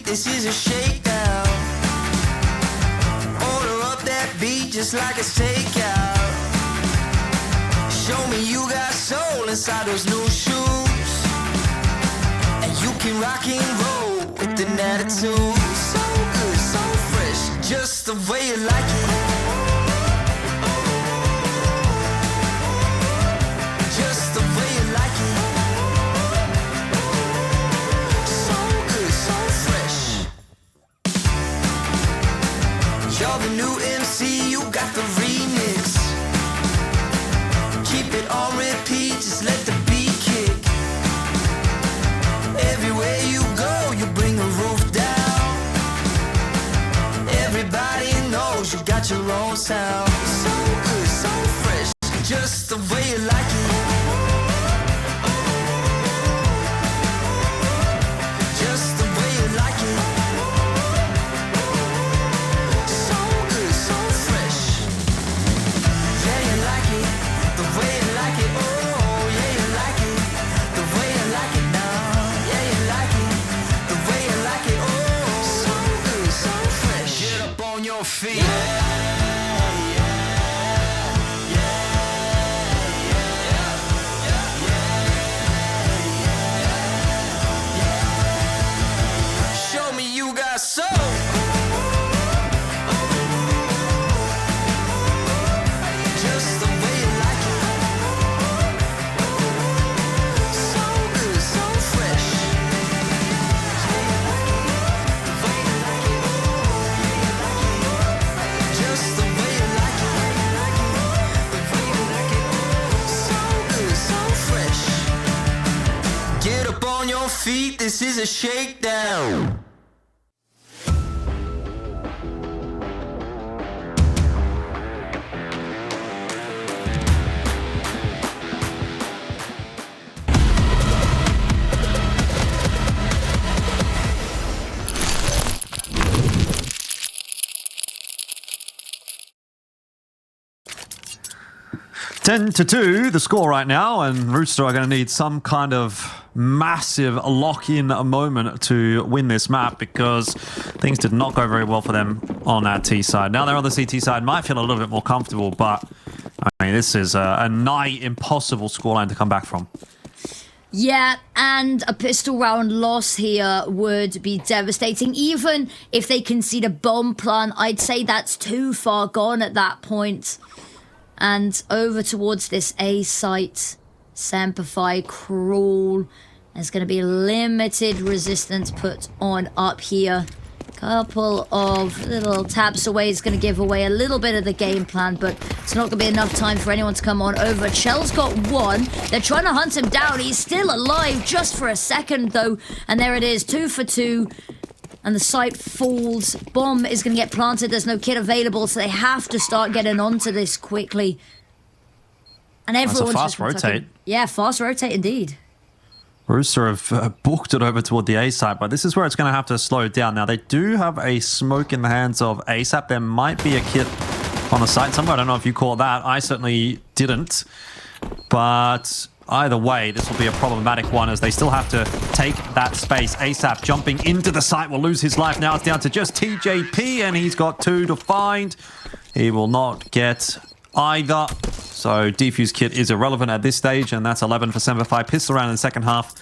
This is a shakedown. Order up that beat just like it's takeout. Show me you got soul inside those new shoes, and you can rock and roll with an attitude. So good, so fresh, just the way you like it. Just the way you like it. You're the new MC, you got the remix. Keep it on repeat, just let the beat kick. Everywhere you go, you bring the roof down. Everybody knows you got your own sound. So good, so fresh, just the way you like it. Just the way you like it. The way you like it, oh, yeah, you like it. feet. Show me you got soul. Just the way you like it. So good, so fresh. Just the way you like it. So good, so fresh. Get up on your feet, this is a shakedown. Ten to 2, the score right now, and Rooster are going to need some kind of massive lock-in moment to win this map because things did not go very well for them on that T side. Now they're on the CT side, might feel a little bit more comfortable, but I mean, this is a nigh impossible scoreline to come back from. Yeah, and a pistol round loss here would be devastating. Even if they concede a bomb plant, I'd say that's too far gone at that point. And over towards this A site, SemperFi crawl. There's going to be limited resistance put on up here. Couple of little taps away is going to give away a little bit of the game plan, but it's not going to be enough time for anyone to come on over. Chell's got one. They're trying to hunt him down. He's still alive just for a second, though. And there it is, 2 for 2. And the site falls. Bomb is going to get planted. There's no kit available, so they have to start getting onto this quickly. And everyone's That's a fast just attacking. rotate. Yeah, fast rotate indeed. Rooster have booked it over toward the A side, but this is where it's going to have to slow down. Now, they do have a smoke in the hands of ASAP. There might be a kit on the site somewhere. I don't know if you caught that. I certainly didn't. But either way, this will be a problematic one as they still have to take that space. ASAP jumping into the site will lose his life. Now it's down to just TJP, and he's got 2 to find. He will not get either. So defuse kit is irrelevant at this stage, and that's 11 for SemperFi. Pistol round in the second half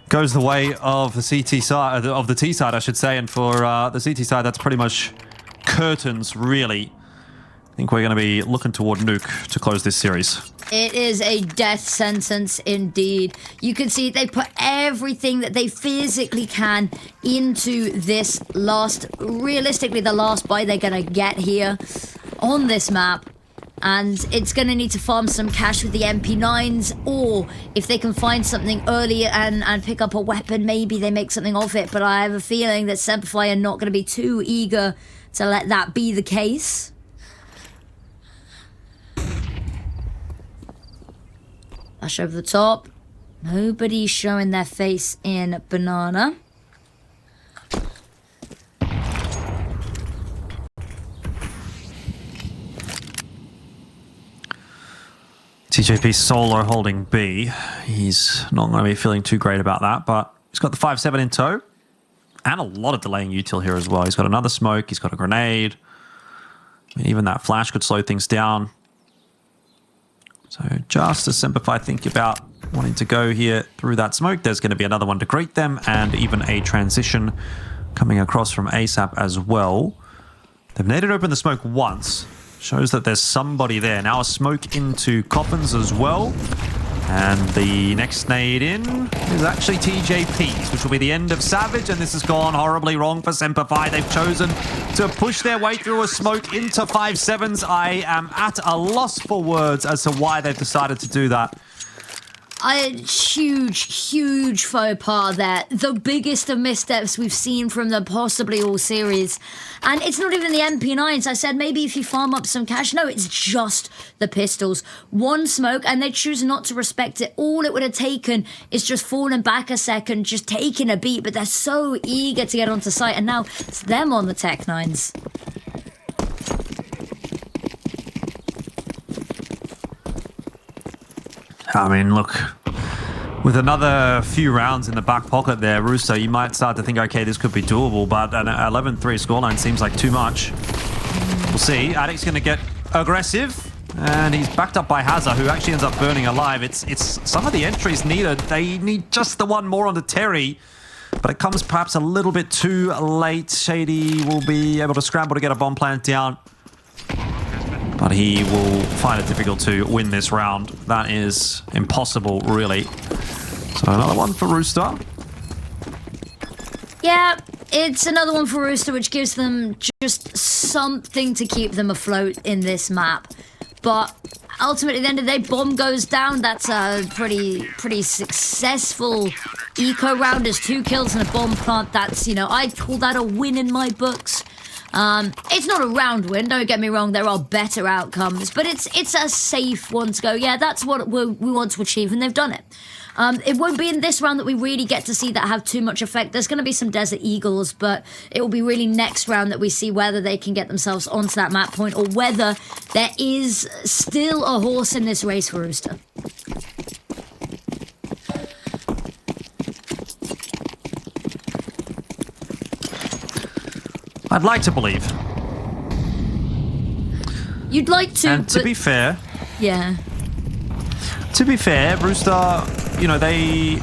goes the way of the CT side, of the T side, I should say. And for the CT side, that's pretty much curtains, really. I think we're going to be looking toward Nuke to close this series. It is a death sentence indeed. You can see they put everything that they physically can into this last, realistically the last buy they're going to get here on this map. And it's going to need to farm some cash with the MP9s, or if they can find something early and pick up a weapon, maybe they make something of it. But I have a feeling that SemperFi are not going to be too eager to let that be the case. Flash over the top. Nobody's showing their face in banana. TJP solo holding B. He's not going to be feeling too great about that, but he's got the 5-7 in tow. And a lot of delaying util here as well. He's got another smoke. He's got a grenade. I mean, even that flash could slow things down. So just as SemperFi think about wanting to go here through that smoke, there's going to be another one to greet them, and even a transition coming across from ASAP as well. They've naded open the smoke once. Shows that there's somebody there. Now a smoke into coffins as well. And the next nade in is actually TJP's, which will be the end of Savage. And this has gone horribly wrong for SemperFi. They've chosen to push their way through a smoke into 5-7s. I am at a loss for words as to why they've decided to do that. A huge faux pas there. The biggest of missteps we've seen from them possibly all series. And it's not even the MP9s. I said maybe if you farm up some cash. No, it's just the pistols. One smoke, and they choose not to respect it. All it would have taken is just falling back a second, just taking a beat. But they're so eager to get onto site, and now it's them on the Tech 9s. I mean, look, with another few rounds in the back pocket there, Rooster, you might start to think, okay, this could be doable, but an 11-3 scoreline seems like too much. We'll see. Addict's going to get aggressive. And he's backed up by hazr, who actually ends up burning alive. It's some of the entries needed. They need just the one more onto Terryyy. But it comes perhaps a little bit too late. Shady will be able to scramble to get a bomb plant down. But he will find it difficult to win this round. That is impossible, really. So another one for Rooster. Yeah, it's another one for Rooster, which gives them just something to keep them afloat in this map. But ultimately, at the end of the day, bomb goes down. That's a pretty successful eco round. There's 2 kills and a bomb plant. That's, you know, I'd call that a win in my books. It's not a round win, don't get me wrong. There are better outcomes, but it's a safe one to go. Yeah, that's what we want to achieve, and they've done it. It won't be in this round that we really get to see that have too much effect. There's going to be some Desert Eagles, but it will be really next round that we see whether they can get themselves onto that map point or whether there is still a horse in this race for Rooster. I'd like to believe. You'd like to, and to be fair... Yeah. To be fair, Rooster, you know, they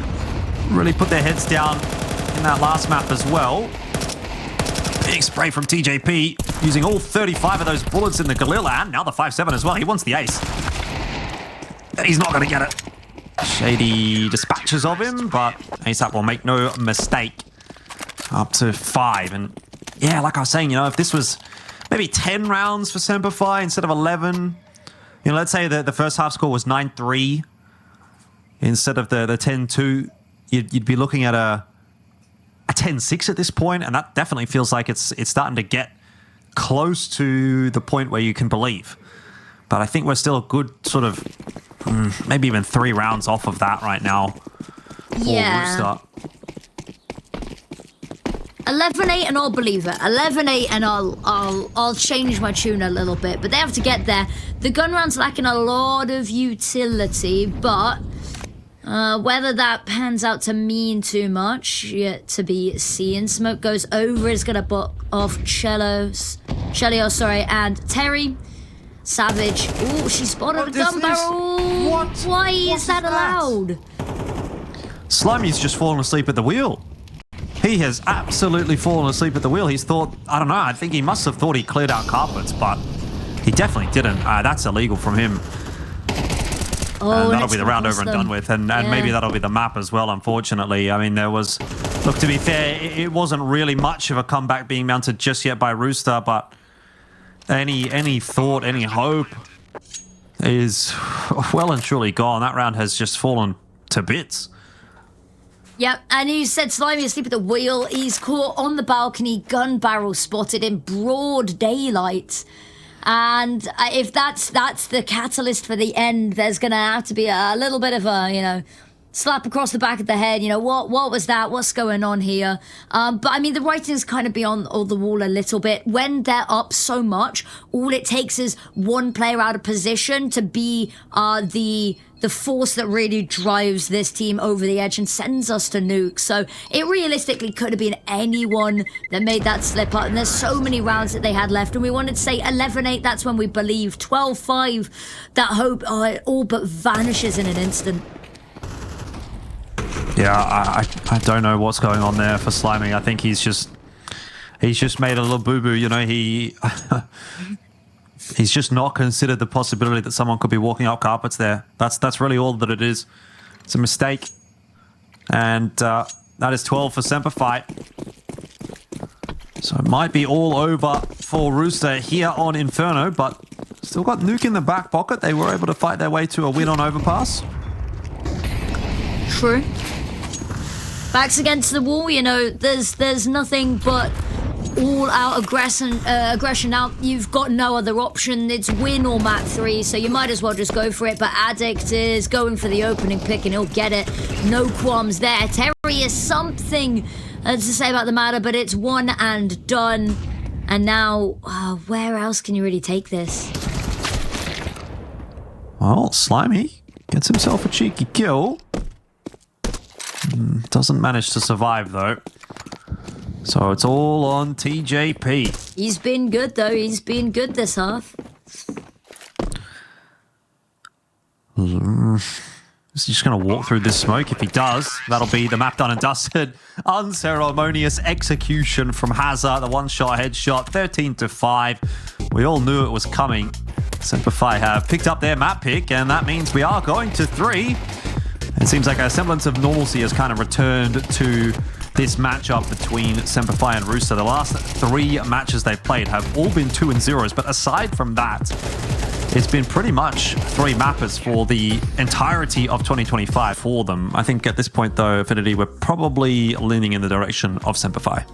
really put their heads down in that last map as well. Big spray from TJP, using all 35 of those bullets in the Galil, and now the 5-7 as well. He wants the ace. He's not going to get it. Shady dispatches of him, but ASAP will make no mistake. Up to 5, and yeah, like I was saying, you know, if this was maybe 10 rounds for SemperFi instead of 11... You know, let's say the first half score was 9-3 instead of the 10-2. You'd be looking at a 10-6 at this point, and that definitely feels like it's starting to get close to the point where you can believe. But I think we're still a good sort of maybe even 3 rounds off of that right now. Yeah. 11-8 and I'll believe it. 11-8 and I'll change my tune a little bit. But they have to get there. The gun round's lacking a lot of utility, but whether that pans out to mean too much, yet to be seen. Smoke goes over, is gonna butt off Chelio, and Terryyy. Savage. Ooh, she spotted a gun barrel. What? Why is that allowed? Slimy's just fallen asleep at the wheel. He has absolutely fallen asleep at the wheel. He's thought, I don't know, I think he must have thought he cleared out carpets, but he definitely didn't. That's illegal from him. Oh, and that'll be the round over and done with. And maybe that'll be the map as well, unfortunately. I mean, there was... Look, to be fair, it wasn't really much of a comeback being mounted just yet by Rooster, but any thought, any hope is well and truly gone. That round has just fallen to bits. Yep, and he said Slimy asleep at the wheel. He's caught on the balcony, gun barrel spotted in broad daylight. And if that's the catalyst for the end, there's going to have to be a little bit of a, you know, slap across the back of the head. You know, what was that? What's going on here? But I mean, the writing's kind of beyond the wall a little bit. When they're up so much, all it takes is one player out of position to be the force that really drives this team over the edge and sends us to Nuke. So it realistically could have been anyone that made that slip up. And there's so many rounds that they had left. And we wanted to say 11-8, that's when we believe. 12-5, that hope, it all but vanishes in an instant. Yeah, I don't know what's going on there for Slimy. I think he's just made a little boo-boo, you know, he's just not considered the possibility that someone could be walking up carpets there. That's really all that it is. It's a mistake. And that is 12 for SemperFi. So it might be all over for Rooster here on Inferno, but still got Nuke in the back pocket. They were able to fight their way to a win on Overpass. True. Backs against the wall, you know, there's nothing but all-out aggression. Now, you've got no other option. It's win or map 3, so you might as well just go for it. But Addict is going for the opening pick, and he'll get it. No qualms there. Terryyy is something to say about the matter, but it's one and done. And now, where else can you really take this? Well, Slimy gets himself a cheeky kill. Doesn't manage to survive, though. So it's all on TJP. He's been good, though. He's been good this half. Is he just going to walk through this smoke? If he does, that'll be the map done and dusted. Unceremonious execution from hazr. The one-shot headshot, 13-5. We all knew it was coming. SemperFi have picked up their map pick, and that means we are going to 3. It seems like a semblance of normalcy has kind of returned to this matchup between SemperFi and Rooster. The last 3 matches they've played have all been 2-0s, but aside from that, it's been pretty much 3 mappers for the entirety of 2025 for them. I think at this point, though, Affinity, we're probably leaning in the direction of SemperFi.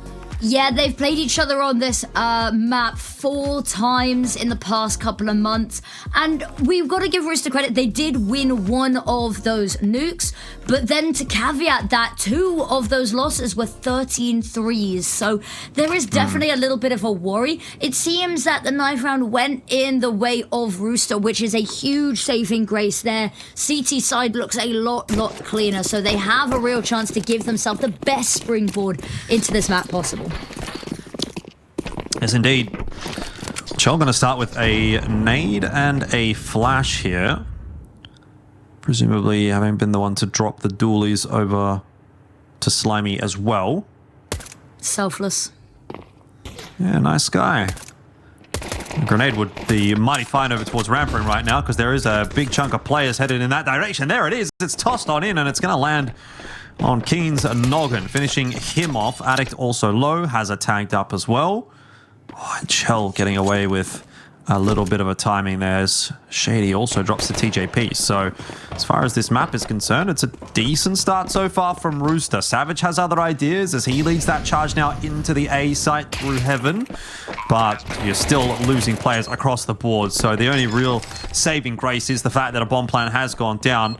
Yeah, they've played each other on this map 4 times in the past couple of months. And we've got to give Rooster credit. They did win one of those nukes. But then to caveat that, 2 of those losses were 13-3s. So there is definitely a little bit of a worry. It seems that the knife round went in the way of Rooster, which is a huge saving grace there. CT side looks a lot cleaner. So they have a real chance to give themselves the best springboard into this map possible. Yes, indeed. Chell going to start with a nade and a flash here. Presumably having been the one to drop the dualies over to Slimy as well. Selfless. Yeah, nice guy. A grenade would be mighty fine over towards ramp room right now because there is a big chunk of players headed in that direction. There it is. It's tossed on in and it's going to land on Keen's noggin, finishing him off. Addict also low, has a tagged up as well. Oh, and Chell getting away with a little bit of a timing there as Shady also drops the TJP. So as far as this map is concerned, it's a decent start so far from Rooster. Savage has other ideas as he leads that charge now into the A site through Heaven, but you're still losing players across the board. So the only real saving grace is the fact that a bomb plant has gone down.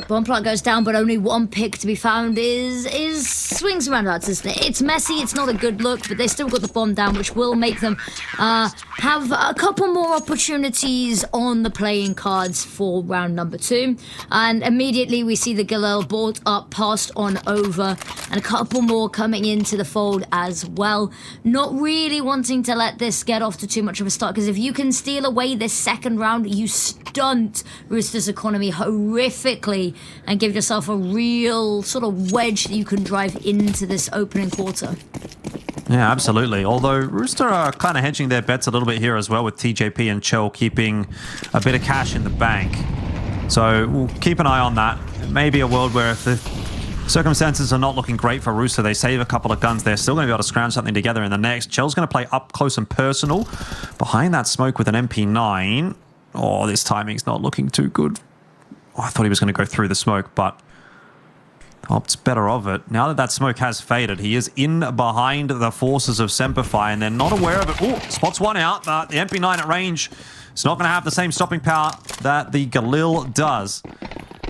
Bomb plant goes down, but only one pick to be found is swings around that, isn't it? It's messy, it's not a good look, but they still got the bomb down, which will make them have a couple more opportunities on the playing cards for round number 2. And immediately we see the Galil brought up, passed on over, and a couple more coming into the fold as well. Not really wanting to let this get off to too much of a start, because if you can steal away this second round, you stunt Rooster's economy horrifically and give yourself a real sort of wedge that you can drive into this opening quarter. Yeah, absolutely. Although Rooster are kind of hedging their bets a little bit here as well with TJP and Chell keeping a bit of cash in the bank. So we'll keep an eye on that. It may be a world where if the circumstances are not looking great for Rooster, they save a couple of guns, they're still going to be able to scrounge something together in the next. Chell's going to play up close and personal behind that smoke with an MP9. Oh, this timing's not looking too good. Oh, I thought he was going to go through the smoke, but opts better of it. Now that that smoke has faded, he is in behind the forces of SemperFi, and they're not aware of it. Oh, spots one out, but the MP9 at range is not going to have the same stopping power that the Galil does.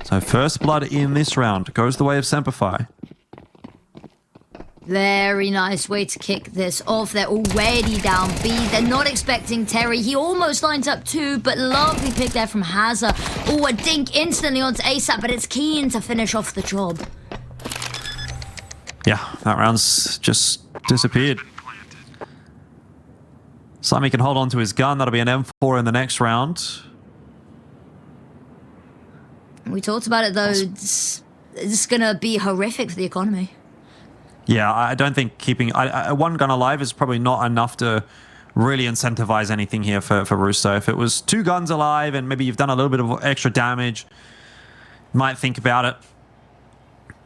So first blood in this round goes the way of SemperFi. Very nice way to kick this off. They're already down B. They're not expecting Terryyy. He almost lines up 2, but lovely pick there from hazr. Oh, a dink instantly onto ASAP, but it's Keen to finish off the job. Yeah, that round's just disappeared. Slimy can hold on to his gun. That'll be an M4 in the next round. We talked about it, though. It's going to be horrific for the economy. Yeah, I don't think keeping one gun alive is probably not enough to really incentivize anything here for Rooster. If it was 2 guns alive and maybe you've done a little bit of extra damage, you might think about it.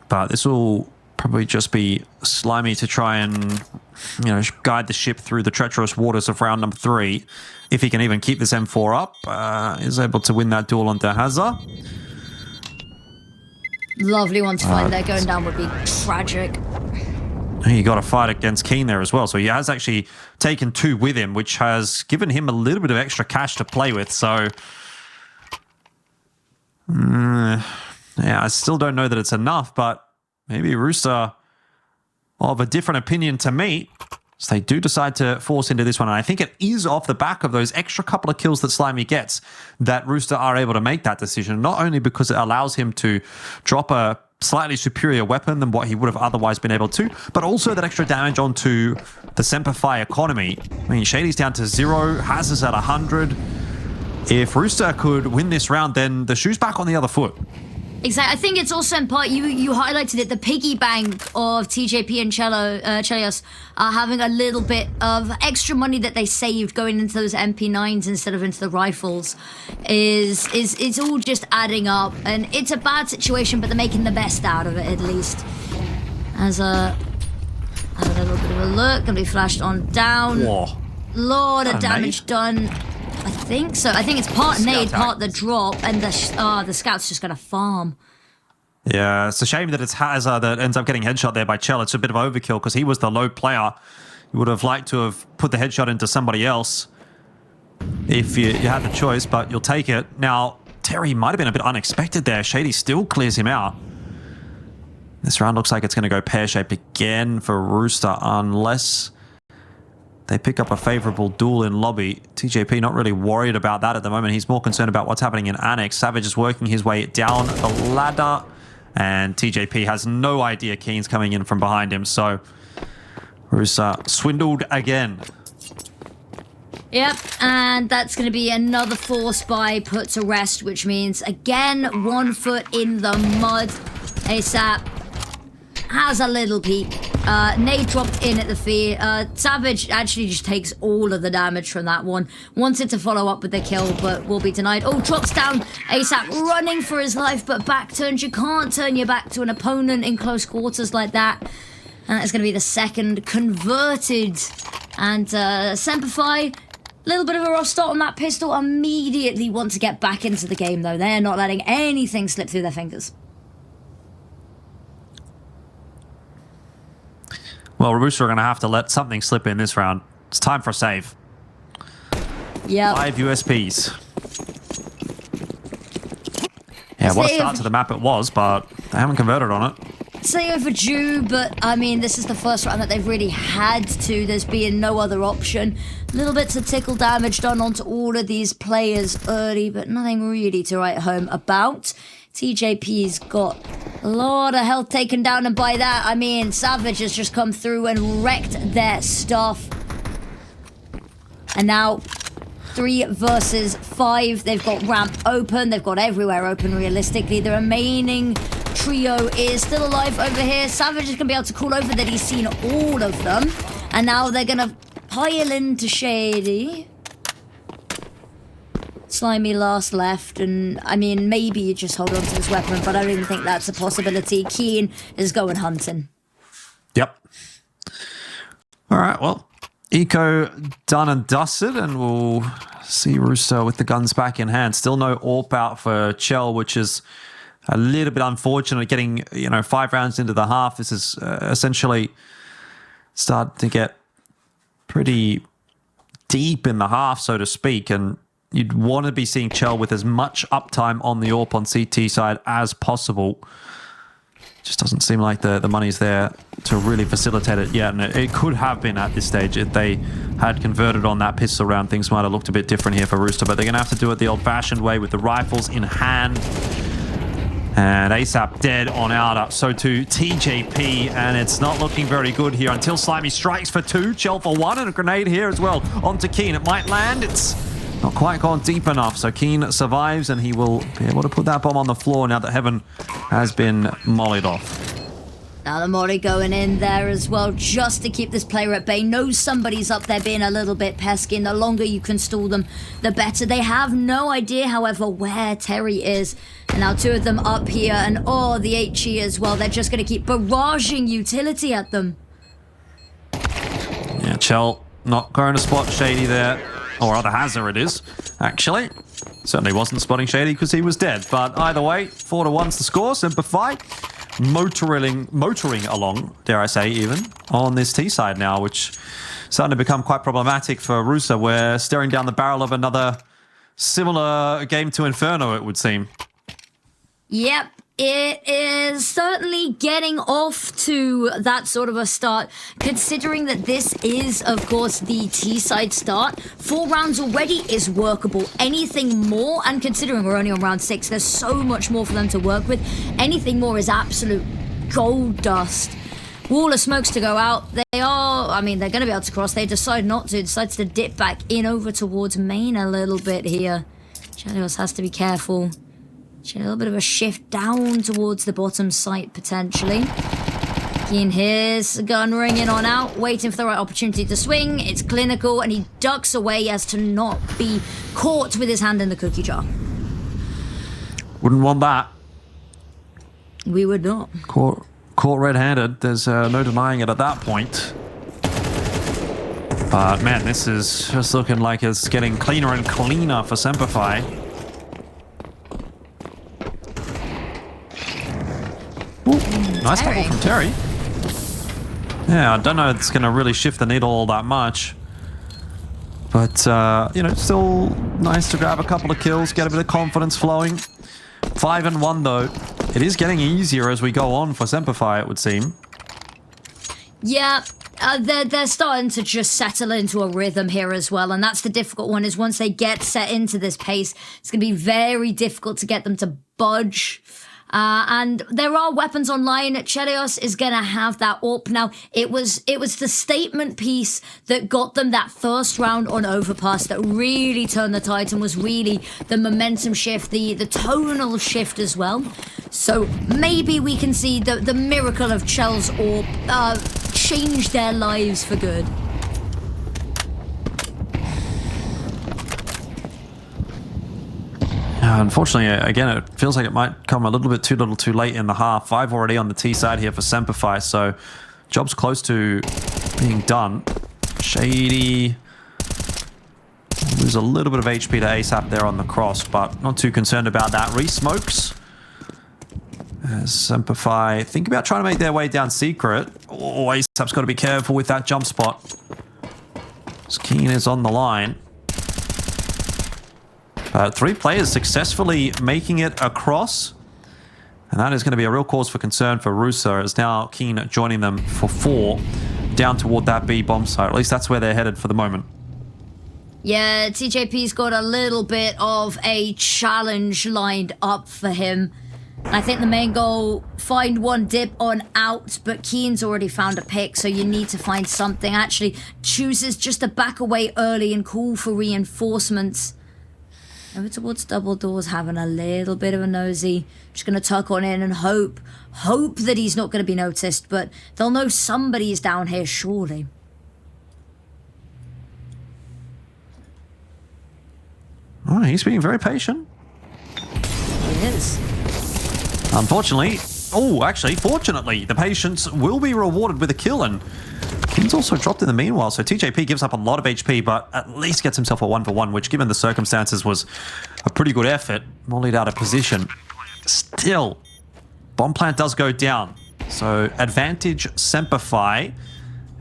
But this will probably just be Slimy to try and, you know, guide the ship through the treacherous waters of round number 3. If he can even keep this M4 up, is able to win that duel onto hazr. Lovely one to find there. Going down would be tragic. He got a fight against Keen there as well. So he has actually taken 2 with him, which has given him a little bit of extra cash to play with. So, yeah, I still don't know that it's enough, but maybe Rooster of a different opinion to me. So they do decide to force into this one. And I think it is off the back of those extra couple of kills that Slimy gets that Rooster are able to make that decision. Not only because it allows him to drop a slightly superior weapon than what he would have otherwise been able to, but also that extra damage onto the SemperFi economy. I mean, Shady's down to 0, Hazard's at 100. If Rooster could win this round, then the shoe's back on the other foot. Exactly. I think it's also in part, you highlighted it, the piggy bank of TJP and Chelios having a little bit of extra money that they saved going into those MP9s instead of into the rifles is it's all just adding up, and it's a bad situation, but they're making the best out of it at least. As have a little bit of a look, gonna be flashed on down. Whoa. Lot of damage done. I think so. I think it's part nade, part the drop, and the scout's just gonna farm. Yeah, it's a shame that it's Hazard that ends up getting headshot there by Chell. It's a bit of overkill because he was the low player. You would have liked to have put the headshot into somebody else if you had the choice, but you'll take it. Now, Terryyy might have been a bit unexpected there. Shady still clears him out. This round looks like it's going to go pear-shaped again for Rooster unless they pick up a favorable duel in lobby. TJP not really worried about that at the moment. He's more concerned about what's happening in Annex. Savage is working his way down the ladder, and TJP has no idea Keen's coming in from behind him, so Rooster swindled again. Yep, and that's going to be another 4 spy put to rest, which means, again, 1 foot in the mud. ASAP has a little peek. Nade dropped in at the fear. Savage actually just takes all of the damage from that one. Wanted to follow up with the kill, but will be denied. Oh, drops down. ASAP running for his life, but back turns. You can't turn your back to an opponent in close quarters like that. And that's going to be the second converted. And SemperFi, a little bit of a rough start on that pistol. Immediately want to get back into the game, though. They're not letting anything slip through their fingers. Well, Rooster are going to have to let something slip in this round. It's time for a save. Yeah. 5 USPs. Yeah, what a start to the map it was, but they haven't converted on it. Say overdue, but I mean, this is the first round that they've really had to. There's been no other option. Little bits of tickle damage done onto all of these players early, but nothing really to write home about. TJP's got a lot of health taken down, and by that, I mean Savage has just come through and wrecked their stuff. And now, 3 versus 5. They've got ramp open. They've got everywhere open, realistically. The remaining trio is still alive over here. Savage is going to be able to call over that he's seen all of them. And now they're going to pile into Shady. Slimy last left, and I mean, maybe you just hold on to this weapon, but I don't even think that's a possibility. Keen is going hunting. Yep. All right, well, Eco done and dusted, and we'll see Rooster with the guns back in hand. Still no AWP out for Chell, which is a little bit unfortunate. Getting, 5 rounds into the half, this is essentially starting to get pretty deep in the half, so to speak, and you'd want to be seeing Chell with as much uptime on the AWP on CT side as possible. Just doesn't seem like the money's there to really facilitate it yet. And it could have been at this stage. If they had converted on that pistol round, things might have looked a bit different here for Rooster. But they're going to have to do it the old-fashioned way with the rifles in hand. And ASAP dead on out. So too TJP. And it's not looking very good here until Slimy strikes for 2. Chell for 1. And a grenade here as well. Onto Keen. It might land. It's not quite gone deep enough, so Keen survives, and he will be able to put that bomb on the floor now that Heaven has been mollied off. Now the molly going in there as well, just to keep this player at bay. Knows somebody's up there being a little bit pesky, and the longer you can stall them, the better. They have no idea, however, where Terryyy is. And now 2 of them up here, and the HE as well. They're just going to keep barraging utility at them. Yeah, Chell not going to spot Shady there. Or rather, Hazr it is, actually. Certainly wasn't spotting Shady because he was dead. But either way, 4-1's the score. SemperFi motoring along, dare I say, even, on this T side now, which starting to become quite problematic for Rooster. We're staring down the barrel of another similar game to Inferno, it would seem. Yep. It is certainly getting off to that sort of a start, considering that this is, of course, the T-side start. 4 rounds already is workable. Anything more, and considering we're only on round 6, there's so much more for them to work with. Anything more is absolute gold dust. Wall of smokes to go out. They are, I mean, they're going to be able to cross. They decide not to. Decides to dip back in over towards main a little bit here. Chelios has to be careful. A little bit of a shift down towards the bottom site, potentially. Keen hears the gun ringing on out, waiting for the right opportunity to swing. It's clinical, and he ducks away as to not be caught with his hand in the cookie jar. Wouldn't want that. We would not. Caught red-handed. There's no denying it at that point. But man, this is just looking like it's getting cleaner and cleaner for SemperFi. Nice double from Terryyy. Yeah, I don't know if it's going to really shift the needle all that much. But, you know, still nice to grab a couple of kills, get a bit of confidence flowing. 5-1 though. It is getting easier as we go on for SemperFi, it would seem. Yeah, they're starting to just settle into a rhythm here as well. And that's the difficult one, is once they get set into this pace, it's going to be very difficult to get them to budge. And there are weapons online. Chelios is going to have that up now. It was the statement piece that got them that first round on Overpass that really turned the tide and was really the momentum shift, the tonal shift as well. So maybe we can see the miracle of Chel's orb change their lives for good. Unfortunately, again, it feels like it might come a little bit too little too late in the half. 5 already on the T side here for SemperFi, so job's close to being done. Shady lose a little bit of HP to ASAP there on the cross, but not too concerned about that. Re-smokes as SemperFi think about trying to make their way down secret. Oh, ASAP's got to be careful with that jump spot. Keen is on the line. 3 players successfully making it across. And that is going to be a real cause for concern for Rooster, as now Keen joining them for 4 down toward that B bomb site. At least that's where they're headed for the moment. Yeah, TJP's got a little bit of a challenge lined up for him. I think the main goal, find one dip on out, but Keen's already found a pick, so you need to find something. Actually chooses just to back away early and call for reinforcements. Over towards double doors, having a little bit of a nosy. Just going to tuck on in and hope that he's not going to be noticed, but they'll know somebody's down here, surely. Oh, he's being very patient. He is. Unfortunately, fortunately, the patience will be rewarded with a kill, and Keen's also dropped in the meanwhile, so TJP gives up a lot of HP, but at least gets himself a 1-for-1, which, given the circumstances, was a pretty good effort. Mollied out of position. Still, bomb plant does go down, so advantage SemperFi,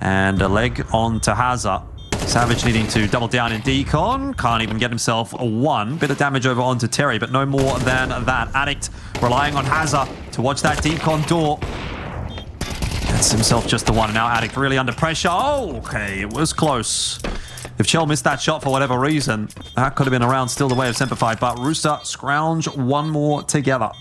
and a leg on to hazr. Savage needing to double down in decon. Can't even get himself a 1. Bit of damage over onto Terryyy, but no more than that. Addict relying on hazr to watch that decon door. Gets himself just the 1. Now Addict really under pressure. Oh, okay, it was close. If Chell missed that shot for whatever reason, that could have been around still the way of SemperFi, but Rooster scrounge 1 more together.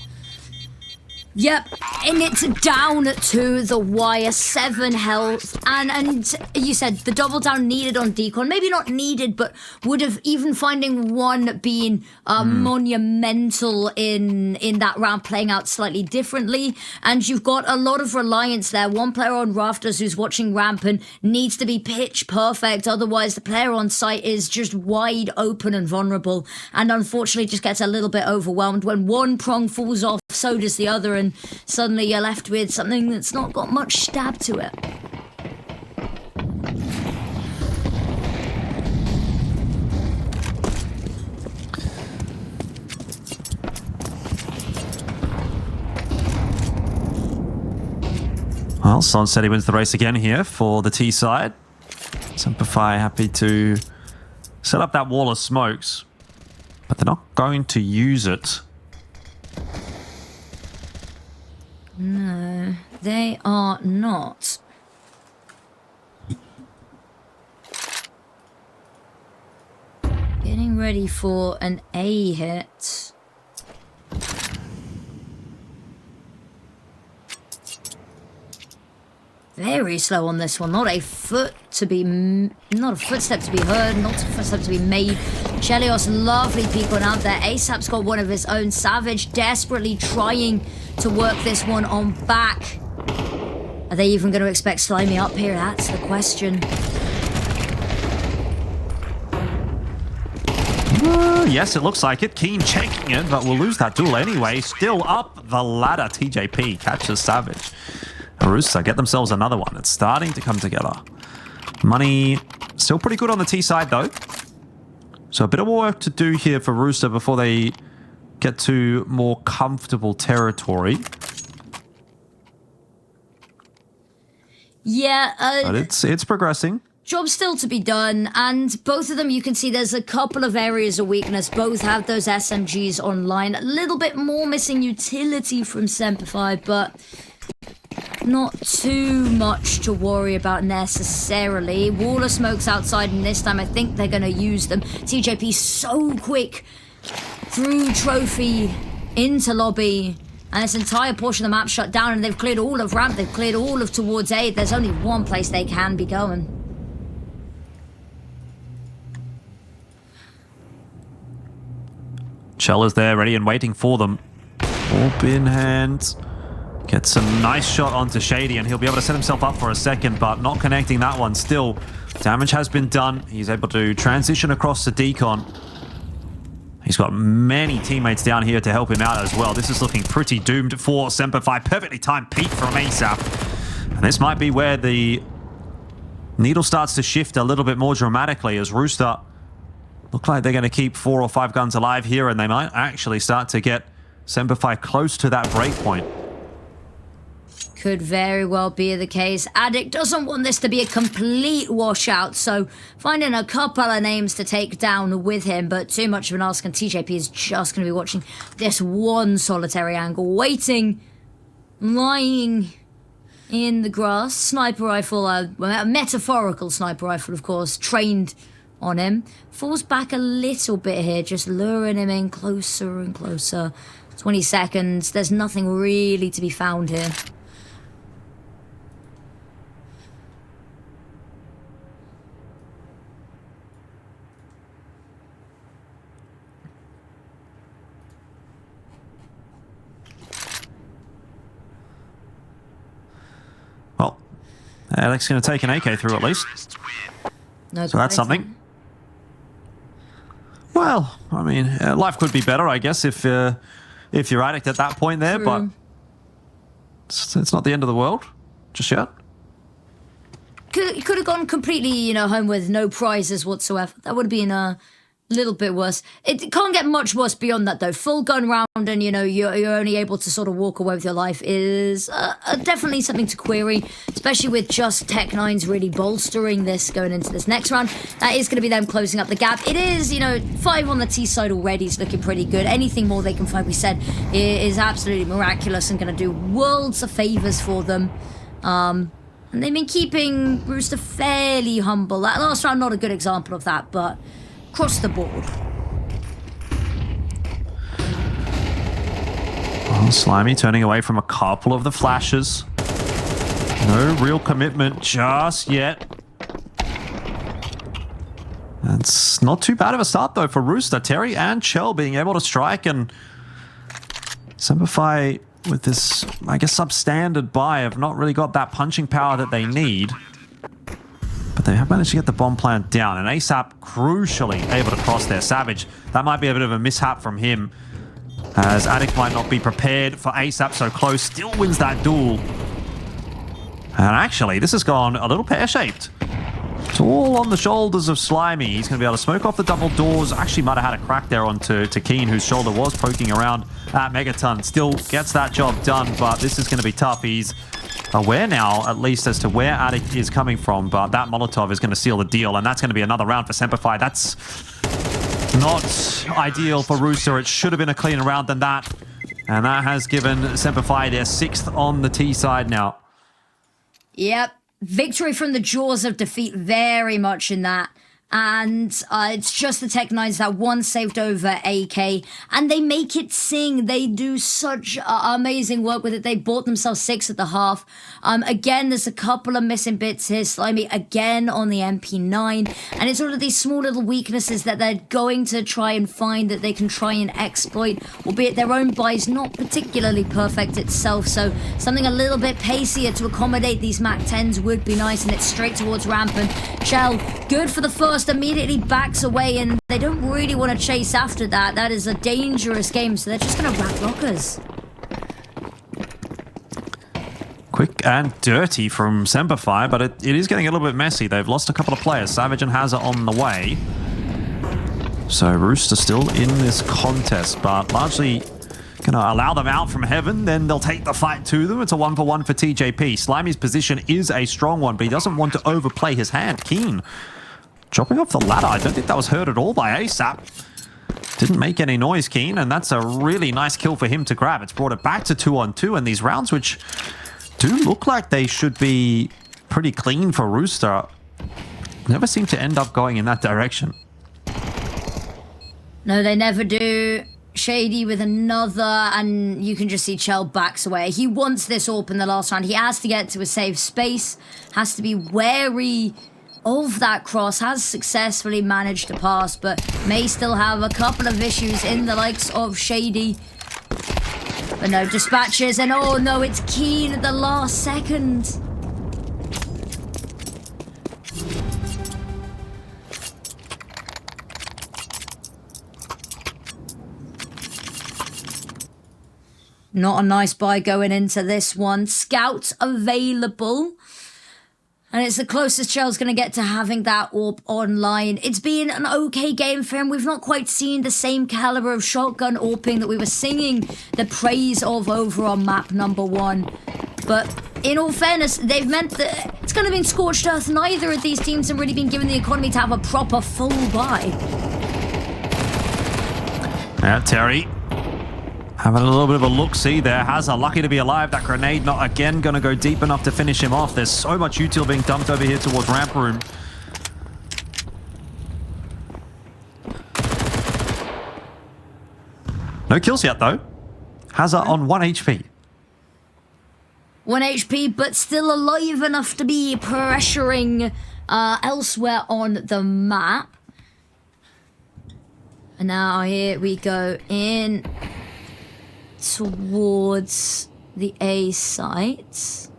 Yep, and it's down to the wire, 7 health, and you said the double down needed on decon, maybe not needed, but would have even finding 1 been monumental in that round, playing out slightly differently, and you've got a lot of reliance there. 1 player on rafters who's watching ramp and needs to be pitch perfect, otherwise the player on site is just wide open and vulnerable, and unfortunately just gets a little bit overwhelmed. When 1 prong falls off, so does the other, and suddenly you're left with something that's not got much stab to it. Well, Sunset wins the race again here for the T side. SemperFi happy to set up that wall of smokes, but they're not going to use it. They are not. Getting ready for an A hit. Very slow on this one. Not a footstep to be heard. Not a footstep to be made. Chelios, lovely peeking out there. ASAP's got one of his own. Savage desperately trying to work this one on back. Are they even going to expect Slimy up here? That's the question. Yes, it looks like it. Keen checking it, but we'll lose that duel anyway. Still up the ladder. TJP catches Savage. Rooster get themselves another one. It's starting to come together. Money still pretty good on the T side, though. So a bit of work to do here for Rooster before they get to more comfortable territory. Yeah, but it's progressing. Job still to be done, and both of them, you can see there's a couple of areas of weakness. Both have those SMGs online. A little bit more missing utility from SemperFi, but not too much to worry about necessarily. Wall of smokes outside, and this time I think they're going to use them. TJP so quick through trophy into lobby. And this entire portion of the map shut down, and they've cleared all of ramp, they've cleared all of towards A. There's only one place they can be going. Shell is there, ready and waiting for them. Orb in hand. Gets a nice shot onto Shady, and he'll be able to set himself up for a second, but not connecting that one still. Damage has been done. He's able to transition across the decon. He's got many teammates down here to help him out as well. This is looking pretty doomed for SemperFi. Perfectly timed peek from ASAP. And this might be where the needle starts to shift a little bit more dramatically as Rooster look like they're going to keep 4 or 5 guns alive here, and they might actually start to get SemperFi close to that break point. Could very well be the case. Addict doesn't want this to be a complete washout, so finding a couple of names to take down with him, but too much of an ask, and TJP is just going to be watching this one solitary angle, waiting, lying in the grass. Sniper rifle, a metaphorical sniper rifle, of course, trained on him. Falls back a little bit here, just luring him in closer and closer. 20 seconds. There's nothing really to be found here. Well, Alex's going to take an AK through at least. No, so that's something. Well, I mean, life could be better, I guess, if you're Addict at that point there, but it's not the end of the world just yet. Could have gone completely, home with no prizes whatsoever. That would have been a little bit worse. It can't get much worse beyond that, though. Full gun round and, you're only able to sort of walk away with your life is definitely something to query, especially with just Tech9's really bolstering this going into this next round. That is going to be them closing up the gap. It is, 5 on the T side already is looking pretty good. Anything more they can find, we said, is absolutely miraculous and going to do worlds of favors for them. And they've been keeping Rooster fairly humble. That last round, not a good example of that, but across the board. Well, Slimy turning away from a couple of the flashes. No real commitment just yet. It's not too bad of a start, though, for Rooster. Terryyy and Chell being able to strike, and SemperFi with this, I guess, substandard buy have not really got that punching power that they need. But they have managed to get the bomb plant down, and ASAP crucially able to cross there. Savage, that might be a bit of a mishap from him, as Addict might not be prepared for ASAP so close. Still wins that duel. And actually, this has gone a little pear-shaped. It's all on the shoulders of Slimy. He's going to be able to smoke off the double doors. Actually might have had a crack there onto Keen, whose shoulder was poking around at Megaton. Still gets that job done, but this is going to be tough. He's aware now, at least, as to where Addict is coming from, but that Molotov is going to seal the deal, and that's going to be another round for SemperFi. That's not ideal for Rooster. It should have been a cleaner round than that. And that has given SemperFi their 6th on the T side now. Yep. Victory from the jaws of defeat very much in that. And it's just the Tech9s that one saved over AK. And they make it sing. They do such amazing work with it. They bought themselves 6 at the half. Again, there's a couple of missing bits here. Slimy again on the MP9. And it's all of these small little weaknesses that they're going to try and find that they can try and exploit. Albeit their own buy is not particularly perfect itself. So something a little bit pacier to accommodate these MAC-10s would be nice. And it's straight towards ramp. And Shell, good for the first, immediately backs away, and they don't really want to chase after that. That is a dangerous game, so they're just going to rack lockers. Quick and dirty from SemperFi, but it is getting a little bit messy. They've lost a couple of players. Savage and hazr on the way. So Rooster still in this contest, but largely gonna allow them out from heaven, then they'll take the fight to them. It's a 1-for-1 for TJP. Slimy's position is a strong one, but he doesn't want to overplay his hand. Keen dropping off the ladder. I don't think that was heard at all by ASAP. Didn't make any noise, Keen, and that's a really nice kill for him to grab. It's brought it back to 2-on-2, and these rounds, which do look like they should be pretty clean for Rooster, never seem to end up going in that direction. No, they never do. Shady with another, and you can just see Chell backs away. He wants this AWP in the last round. He has to get to a safe space, has to be wary of that cross, has successfully managed to pass, but may still have a couple of issues in the likes of Shady. But no, dispatches, and oh no, it's Keen at the last second. Not a nice buy going into this one. Scouts available. And it's the closest Shell's going to get to having that AWP online. It's been an okay game for him. We've not quite seen the same caliber of shotgun AWPing that we were singing the praise of over on map number 1. But in all fairness, they've meant that it's going to be scorched earth. Neither of these teams have really been given the economy to have a proper full buy. Yeah, Terryyy having a little bit of a look-see there. hazr lucky to be alive. That grenade not again going to go deep enough to finish him off. There's so much util being dumped over here towards ramp room. No kills yet, though. hazr on 1 HP. 1 HP, but still alive enough to be pressuring elsewhere on the map. And now here we go in towards the A site.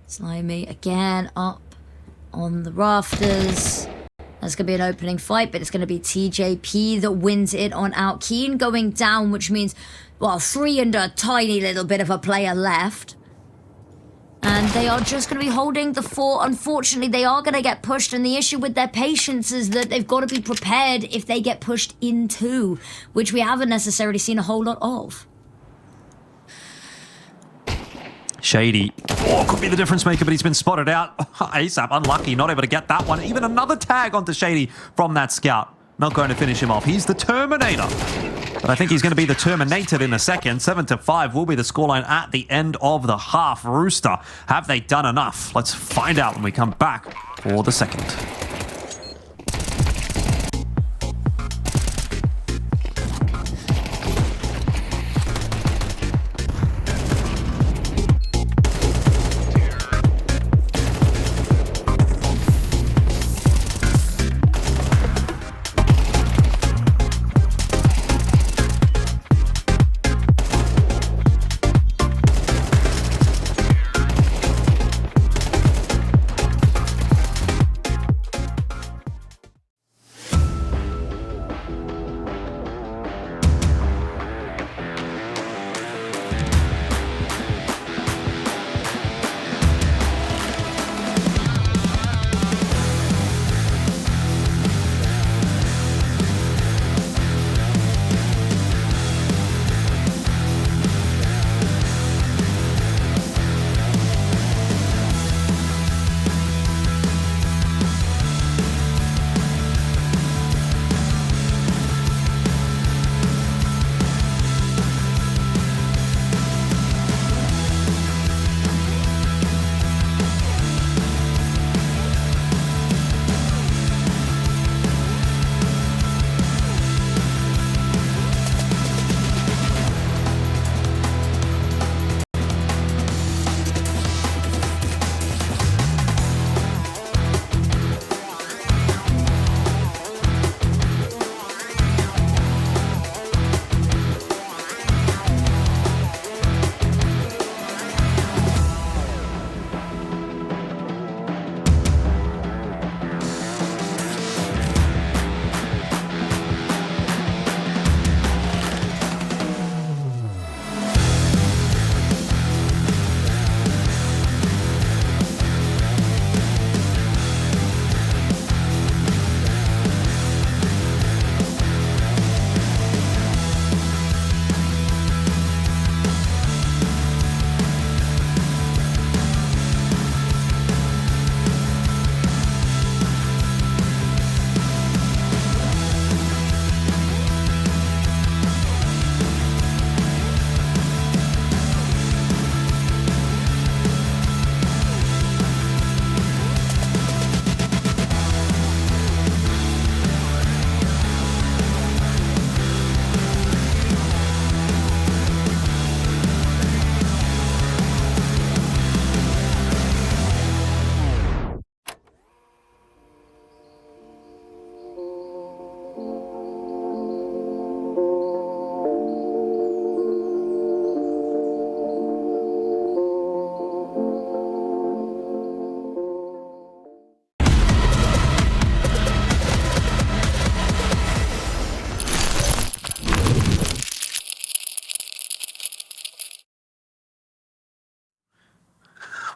Slimy again up on the rafters. There's going to be an opening fight, but it's going to be TJP that wins it on out. Keen going down, which means, well, 3 and a tiny little bit of a player left. And they are just going to be holding the fort. Unfortunately, they are going to get pushed. And the issue with their patience is that they've got to be prepared if they get pushed into, which we haven't necessarily seen a whole lot of. Shady. Oh, could be the difference maker, but he's been spotted out. ASAP, unlucky, not able to get that one. Even another tag onto Shady from that scout. Not going to finish him off. He's the Terminator. But I think he's going to be the Terminated in a second. 7-5 will be the scoreline at the end of the half. Rooster, have they done enough? Let's find out when we come back for the second.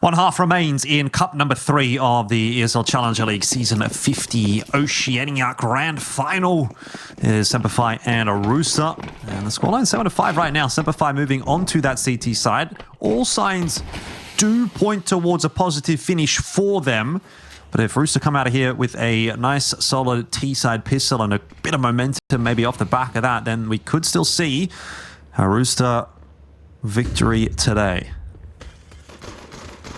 One half remains in Cup number 3 of the ESL Challenger League Season 50 Oceania Grand Final. Is SemperFi and a Rooster. And the scoreline 7-5 right now. SemperFi moving on to that CT side. All signs do point towards a positive finish for them. But if Rooster come out of here with a nice solid T-side pistol and a bit of momentum maybe off the back of that, then we could still see a Rooster victory today.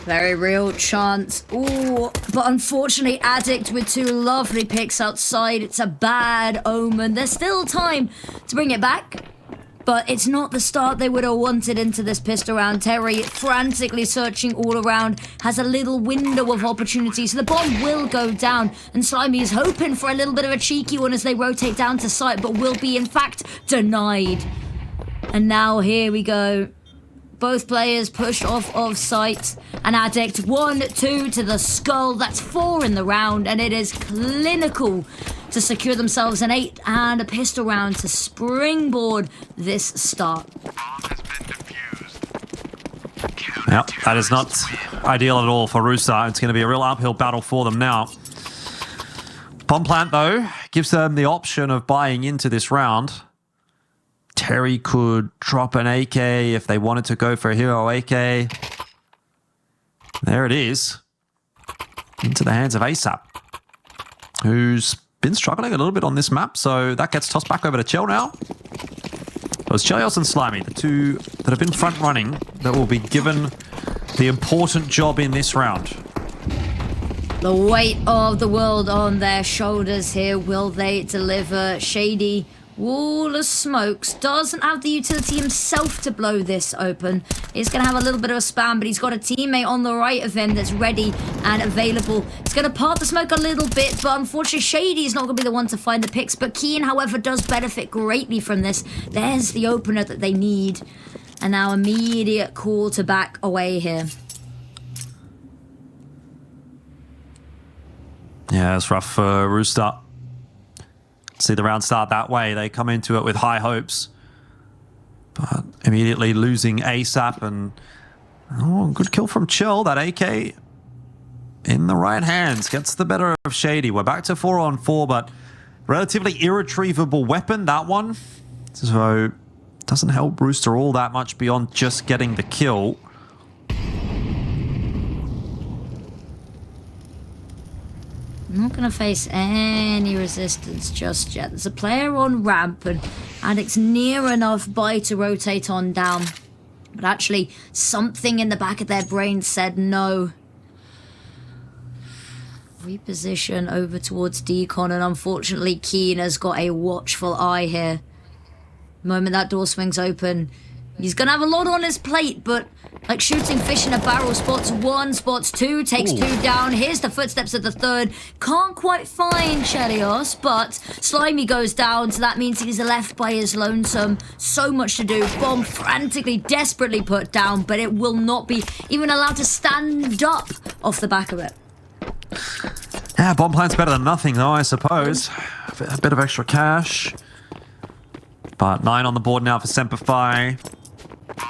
Very real chance. Ooh, but unfortunately, Addict with 2 lovely picks outside. It's a bad omen. There's still time to bring it back, but it's not the start they would have wanted into this pistol round. Terryyy frantically searching all around, has a little window of opportunity, so the bomb will go down, and Slimy is hoping for a little bit of a cheeky one as they rotate down to site, but will be, in fact, denied. And now here we go. Both players pushed off of site. An Addict 1-2 to the skull. That's 4 in the round, and it is clinical to secure themselves an 8 and a pistol round to springboard this start. Yep, that is not ideal at all for Rooster. It's going to be a real uphill battle for them now. Bomb plant, though, gives them the option of buying into this round. Terryyy could drop an AK if they wanted to go for a hero AK. There it is. Into the hands of ASAP, who's been struggling a little bit on this map, so that gets tossed back over to Chell now. So it's Chelios and Slimy, the 2 that have been front running, that will be given the important job in this round. The weight of the world on their shoulders here. Will they deliver? Shady wall of smokes doesn't have the utility himself to blow this open. He's going to have a little bit of a spam, but he's got a teammate on the right of him that's ready and available. It's going to part the smoke a little bit, but unfortunately Shady is not going to be the one to find the picks. But Keen, however, does benefit greatly from this. There's the opener that they need. And now immediate call to back away here. Yeah, it's rough for Rooster. See the round start that way. They come into it with high hopes, but immediately losing ASAP. And oh, good kill from Chill. That AK in the right hands gets the better of Shady. We're back to 4-on-4, but relatively irretrievable weapon, that one. So doesn't help Rooster all that much beyond just getting the kill. Not going to face any resistance just yet. There's a player on ramp, and Addict's near enough by to rotate on down. But actually, something in the back of their brain said no. Reposition over towards Decon, and unfortunately, Keen has got a watchful eye here. The moment that door swings open, he's going to have a lot on his plate, but like shooting fish in a barrel, spots 1, spots 2, takes 2 down. Here's the footsteps of the 3rd. Can't quite find Chelios, but Slimy goes down, so that means he's left by his lonesome. So much to do. Bomb frantically, desperately put down, but it will not be even allowed to stand up off the back of it. Yeah, bomb plant's better than nothing, though, I suppose. A bit of extra cash. But 9 on the board now for SemperFi.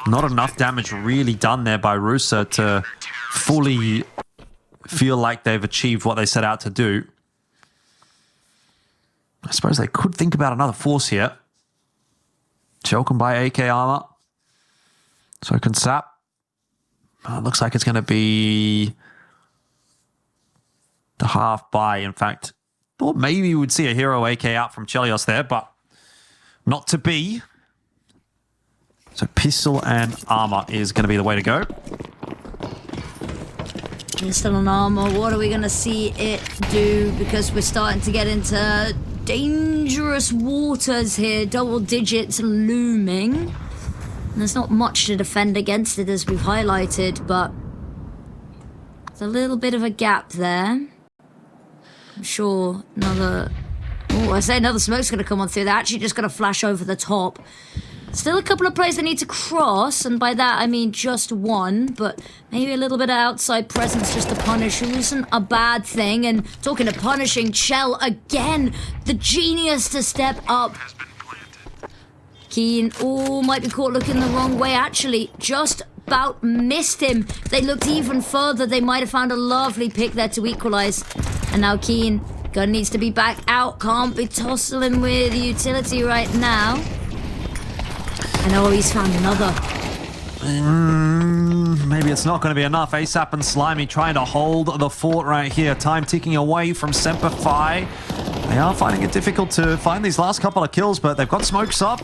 Not enough damage really done there by Rooster to fully feel like they've achieved what they set out to do. I suppose they could think about another force here. Shell can buy AK armor. So can Sap. Looks like it's going to be the half buy, in fact. Thought maybe we would see a hero AK out from Chelios there, but not to be. So pistol and armor is going to be the way to go. Pistol and armor, what are we going to see it do? Because we're starting to get into dangerous waters here. Double digits looming. And there's not much to defend against it, as we've highlighted, but there's a little bit of a gap there. I'm sure another... Oh, I say another smoke's going to come on through. They're actually just going to flash over the top. Still a couple of players that need to cross, and by that I mean just one, but maybe a little bit of outside presence just to punish, who isn't a bad thing. And talking of punishing, Chell again, the genius to step up. Keen, oh, might be caught looking the wrong way, actually. Just about missed him. If they looked even further, they might have found a lovely pick there to equalize. And now Keen, gun needs to be back out. Can't be tussling with the utility right now. And oh, he's found another. Maybe it's not going to be enough. ASAP and Slimy trying to hold the fort right here. Time ticking away from SemperFi. They are finding it difficult to find these last couple of kills, but they've got smokes up.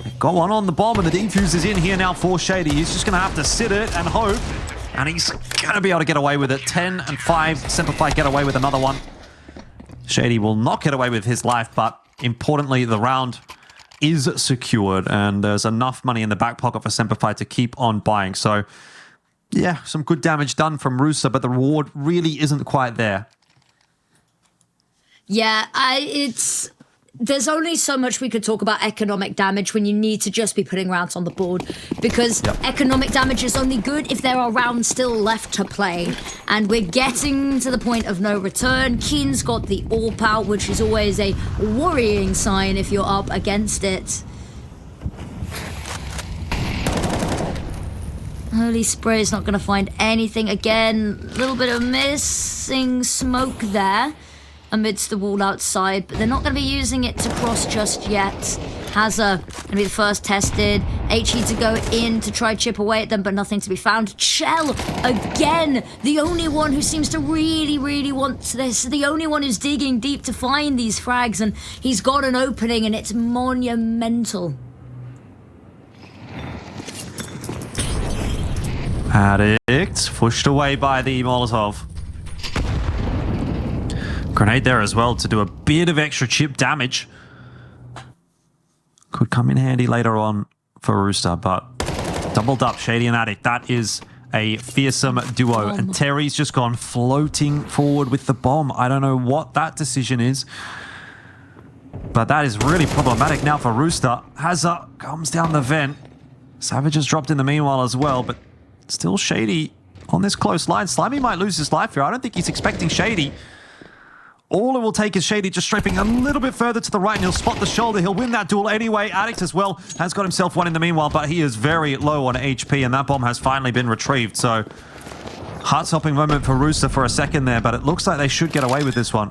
They've got one on the bomb, and the defuse is in here now for Shady. He's just going to have to sit it and hope, and he's going to be able to get away with it. 10 and 5. SemperFi get away with another one. Shady will not get away with his life, but importantly, the round is secured, and there's enough money in the back pocket for SemperFi to keep on buying. So, yeah, some good damage done from Rooster, but the reward really isn't quite there. Yeah, there's only so much we could talk about economic damage when you need to just be putting rounds on the board, because economic damage is only good if there are rounds still left to play. And we're getting to the point of no return. Keen's got the AWP out, which is always a worrying sign if you're up against it. Holy Spray is not going to find anything again. A little bit of missing smoke there amidst the wall outside, but they're not going to be using it to cross just yet. hazr going to be the first tested. HE to go in to try chip away at them, but nothing to be found. Chell, again, the only one who seems to really want this. The only one who's digging deep to find these frags, and he's got an opening, and it's monumental. Addict pushed away by the Molotov. Grenade there as well to do a bit of extra chip damage. Could come in handy later on for Rooster, but doubled up Shady and Addict. That is a fearsome duo. And Terry's just gone floating forward with the bomb. I don't know what that decision is, but that is really problematic now for Rooster. hazr comes down the vent. Savage has dropped in the meanwhile as well, but still Shady on this close line. Slimy might lose his life here. I don't think he's expecting Shady. All it will take is Shady just strafing a little bit further to the right, and he'll spot the shoulder. He'll win that duel anyway. Addict as well has got himself one in the meanwhile, but he is very low on HP, and that bomb has finally been retrieved. So, heart-stopping moment for Rooster for a second there, but it looks like they should get away with this one.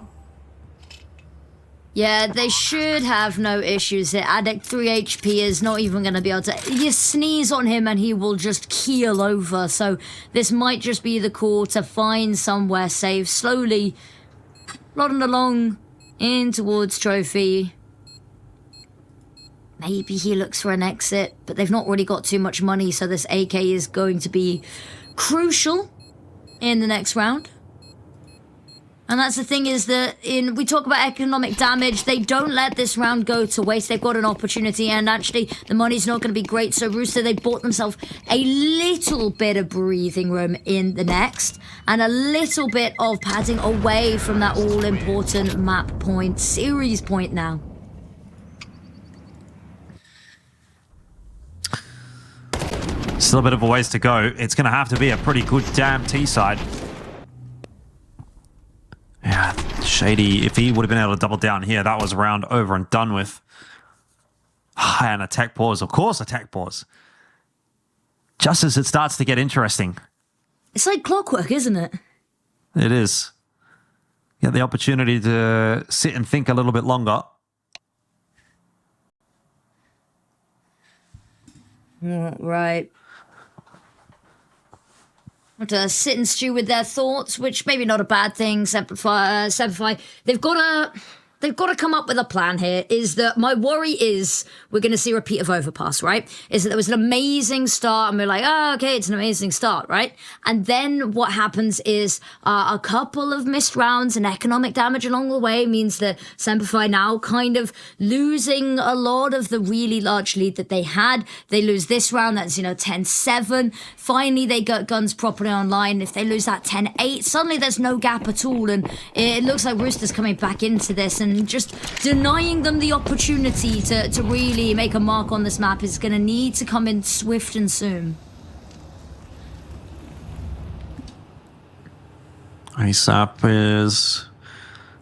Yeah, they should have no issues here. Addict 3 HP is not even going to be able to... You sneeze on him and he will just keel over. So this might just be the call to find somewhere safe. Slowly plodding along in towards Trophy. Maybe he looks for an exit, but they've not really got too much money, so this AK is going to be crucial in the next round. And that's the thing, is that we talk about economic damage, they don't let this round go to waste. They've got an opportunity, and actually the money's not going to be great. So Rooster, they bought themselves a little bit of breathing room in the next, and a little bit of padding away from that all-important map point, series point now. Still a bit of a ways to go. It's going to have to be a pretty good damn T-side. Yeah, Shady, if he would have been able to double down here, that was round over and done with. And attack pause, of course, attack pause. Just as it starts to get interesting. It's like clockwork, isn't it? It is. You get the opportunity to sit and think a little bit longer. Right. To sit and stew with their thoughts, which maybe not a bad thing. SemperFi, they've got to come up with a plan here. Is that my worry is we're going to see a repeat of Overpass, right? Is that there was an amazing start, and we're like, oh, okay, it's an amazing start, right? And then what happens is a couple of missed rounds and economic damage along the way means that SemperFi now kind of losing a lot of the really large lead that they had. They lose this round, that's 10-7. Finally, they got guns properly online. If they lose that 10-8, suddenly there's no gap at all, and it looks like Rooster's coming back into this, and just denying them the opportunity to really make a mark on this map is going to need to come in swift and soon. ASAP is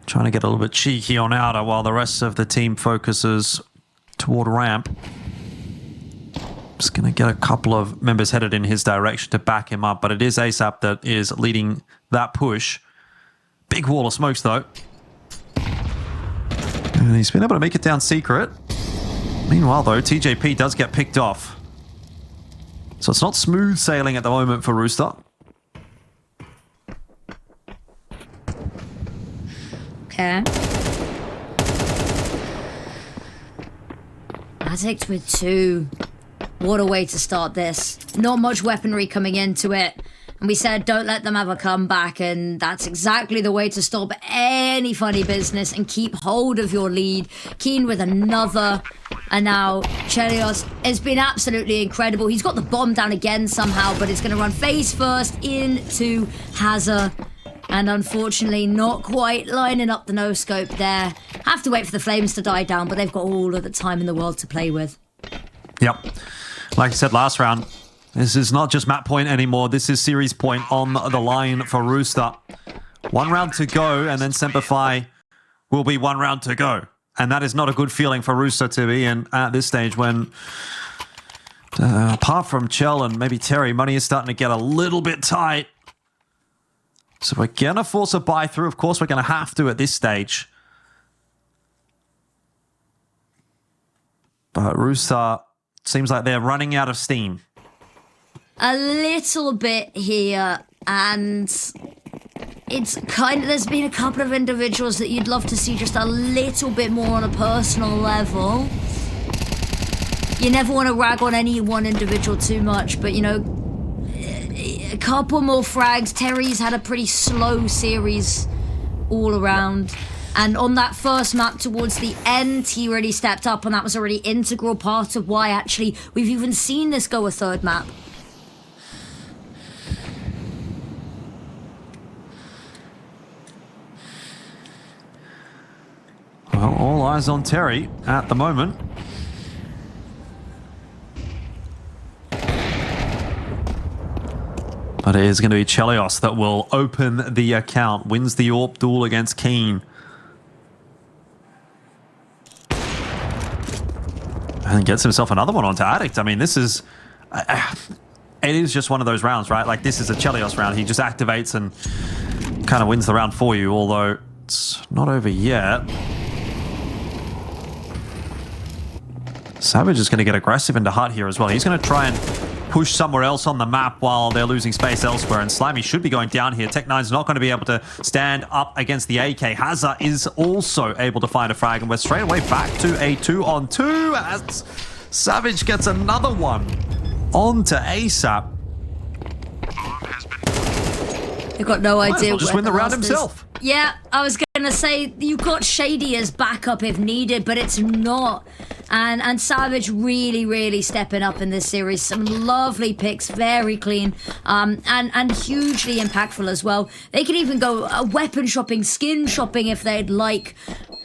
trying to get a little bit cheeky on outer while the rest of the team focuses toward ramp. Just going to get a couple of members headed in his direction to back him up, but it is ASAP that is leading that push. Big wall of smokes, though. And he's been able to make it down secret. Meanwhile, though, TJP does get picked off. So it's not smooth sailing at the moment for Rooster. Okay. Addict with 2. What a way to start this. Not much weaponry coming into it. And we said, don't let them have a comeback. And that's exactly the way to stop any funny business and keep hold of your lead. Keen with another. And now Terryyy has been absolutely incredible. He's got the bomb down again somehow, but it's going to run face first into hazr. And unfortunately, not quite lining up the no-scope there. Have to wait for the flames to die down, but they've got all of the time in the world to play with. Yep. Like I said last round, this is not just map point anymore. This is series point on the line for Rooster. 1 round to go, and then SemperFi will be 1 round to go. And that is not a good feeling for Rooster to be in at this stage when, apart from Chell and maybe Terryyy, money is starting to get a little bit tight. So we're going to force a buy through. Of course, we're going to have to at this stage. But Rooster seems like they're running out of steam. A little bit here, and it's kind of, there's been a couple of individuals that you'd love to see just a little bit more on a personal level. You never want to rag on any one individual too much, but you know, a couple more frags. Terry's had a pretty slow series all around. And on that first map towards the end, he really stepped up, and that was a really integral part of why actually we've even seen this go a 3rd map. Well, all eyes on Terryyy at the moment. But it is going to be Terryyy that will open the account, wins the AWP duel against Keen. And gets himself another one onto Addict. I mean, this is... it is just one of those rounds, right? Like, this is a Terryyy round. He just activates and kind of wins the round for you, although it's not over yet. Savage is going to get aggressive into Hut here as well. He's going to try and push somewhere else on the map while they're losing space elsewhere. And Slimy should be going down here. Tech9's not going to be able to stand up against the AK. hazr is also able to find a frag, and we're straight away back to a 2-on-2 as Savage gets another one onto ASAP. You've got no idea. Well just win the round himself. Yeah, I was going to say, you've got Shady as backup if needed, but it's not. And Savage really stepping up in this series. Some lovely picks, very clean, and hugely impactful as well. They can even go weapon shopping, skin shopping if they'd like,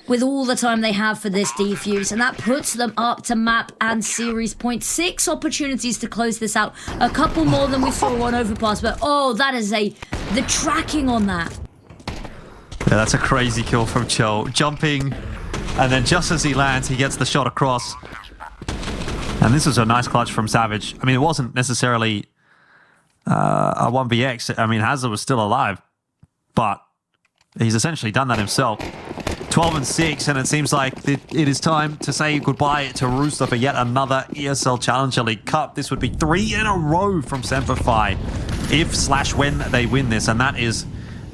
with all the time they have for this defuse, and that puts them up to map and series point. 6 opportunities to close this out. A couple more than we saw on Overpass, but oh, that is the tracking on that. Yeah, that's a crazy kill from Cho. Jumping, and then just as he lands, he gets the shot across. And this is a nice clutch from Savage. I mean, it wasn't necessarily a 1vx. I mean, hazr was still alive, but he's essentially done that himself. 12-6, and it seems like it is time to say goodbye to Rooster for yet another ESL Challenger League Cup. This would be 3 in a row from SemperFi if/when they win this, and that is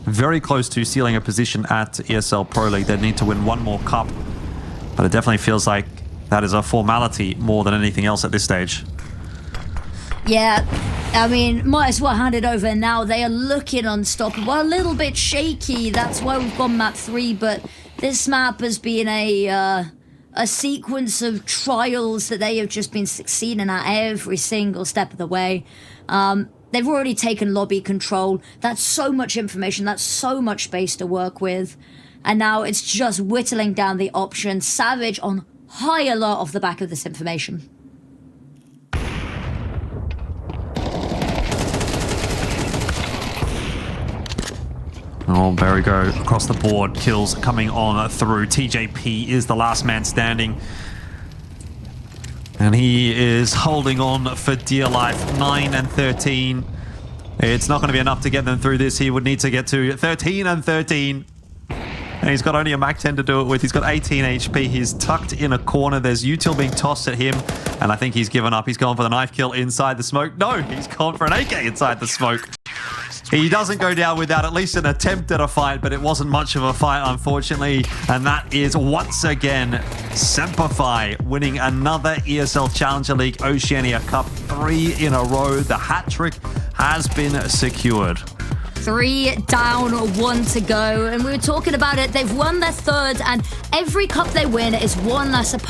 very close to sealing a position at ESL Pro League. They need to win 1 more cup, but it definitely feels like that is a formality more than anything else at this stage. Yeah, I mean, might as well hand it over now. They are looking unstoppable. A little bit shaky, that's why we've gone map 3, but this map has been a sequence of trials that they have just been succeeding at every single step of the way. They've already taken lobby control. That's so much information. That's so much space to work with. And now it's just whittling down the options. Savage on high alert off the back of this information. Oh, there we go. Across the board, kills coming on through. TJP is the last man standing. And he is holding on for dear life. 9 and 13. It's not going to be enough to get them through this. He would need to get to 13 and 13. And he's got only a Mac 10 to do it with. He's got 18 HP. He's tucked in a corner. There's util being tossed at him. And I think he's given up. He's gone for the knife kill inside the smoke. No, he's gone for an AK inside the smoke. He doesn't go down without at least an attempt at a fight, but it wasn't much of a fight, unfortunately. And that is once again SemperFi winning another ESL Challenger League Oceania Cup 3 in a row. The hat trick has been secured. 3 down, 1 to go. And we were talking about it. They've won their third, and every cup they win is one less opponent.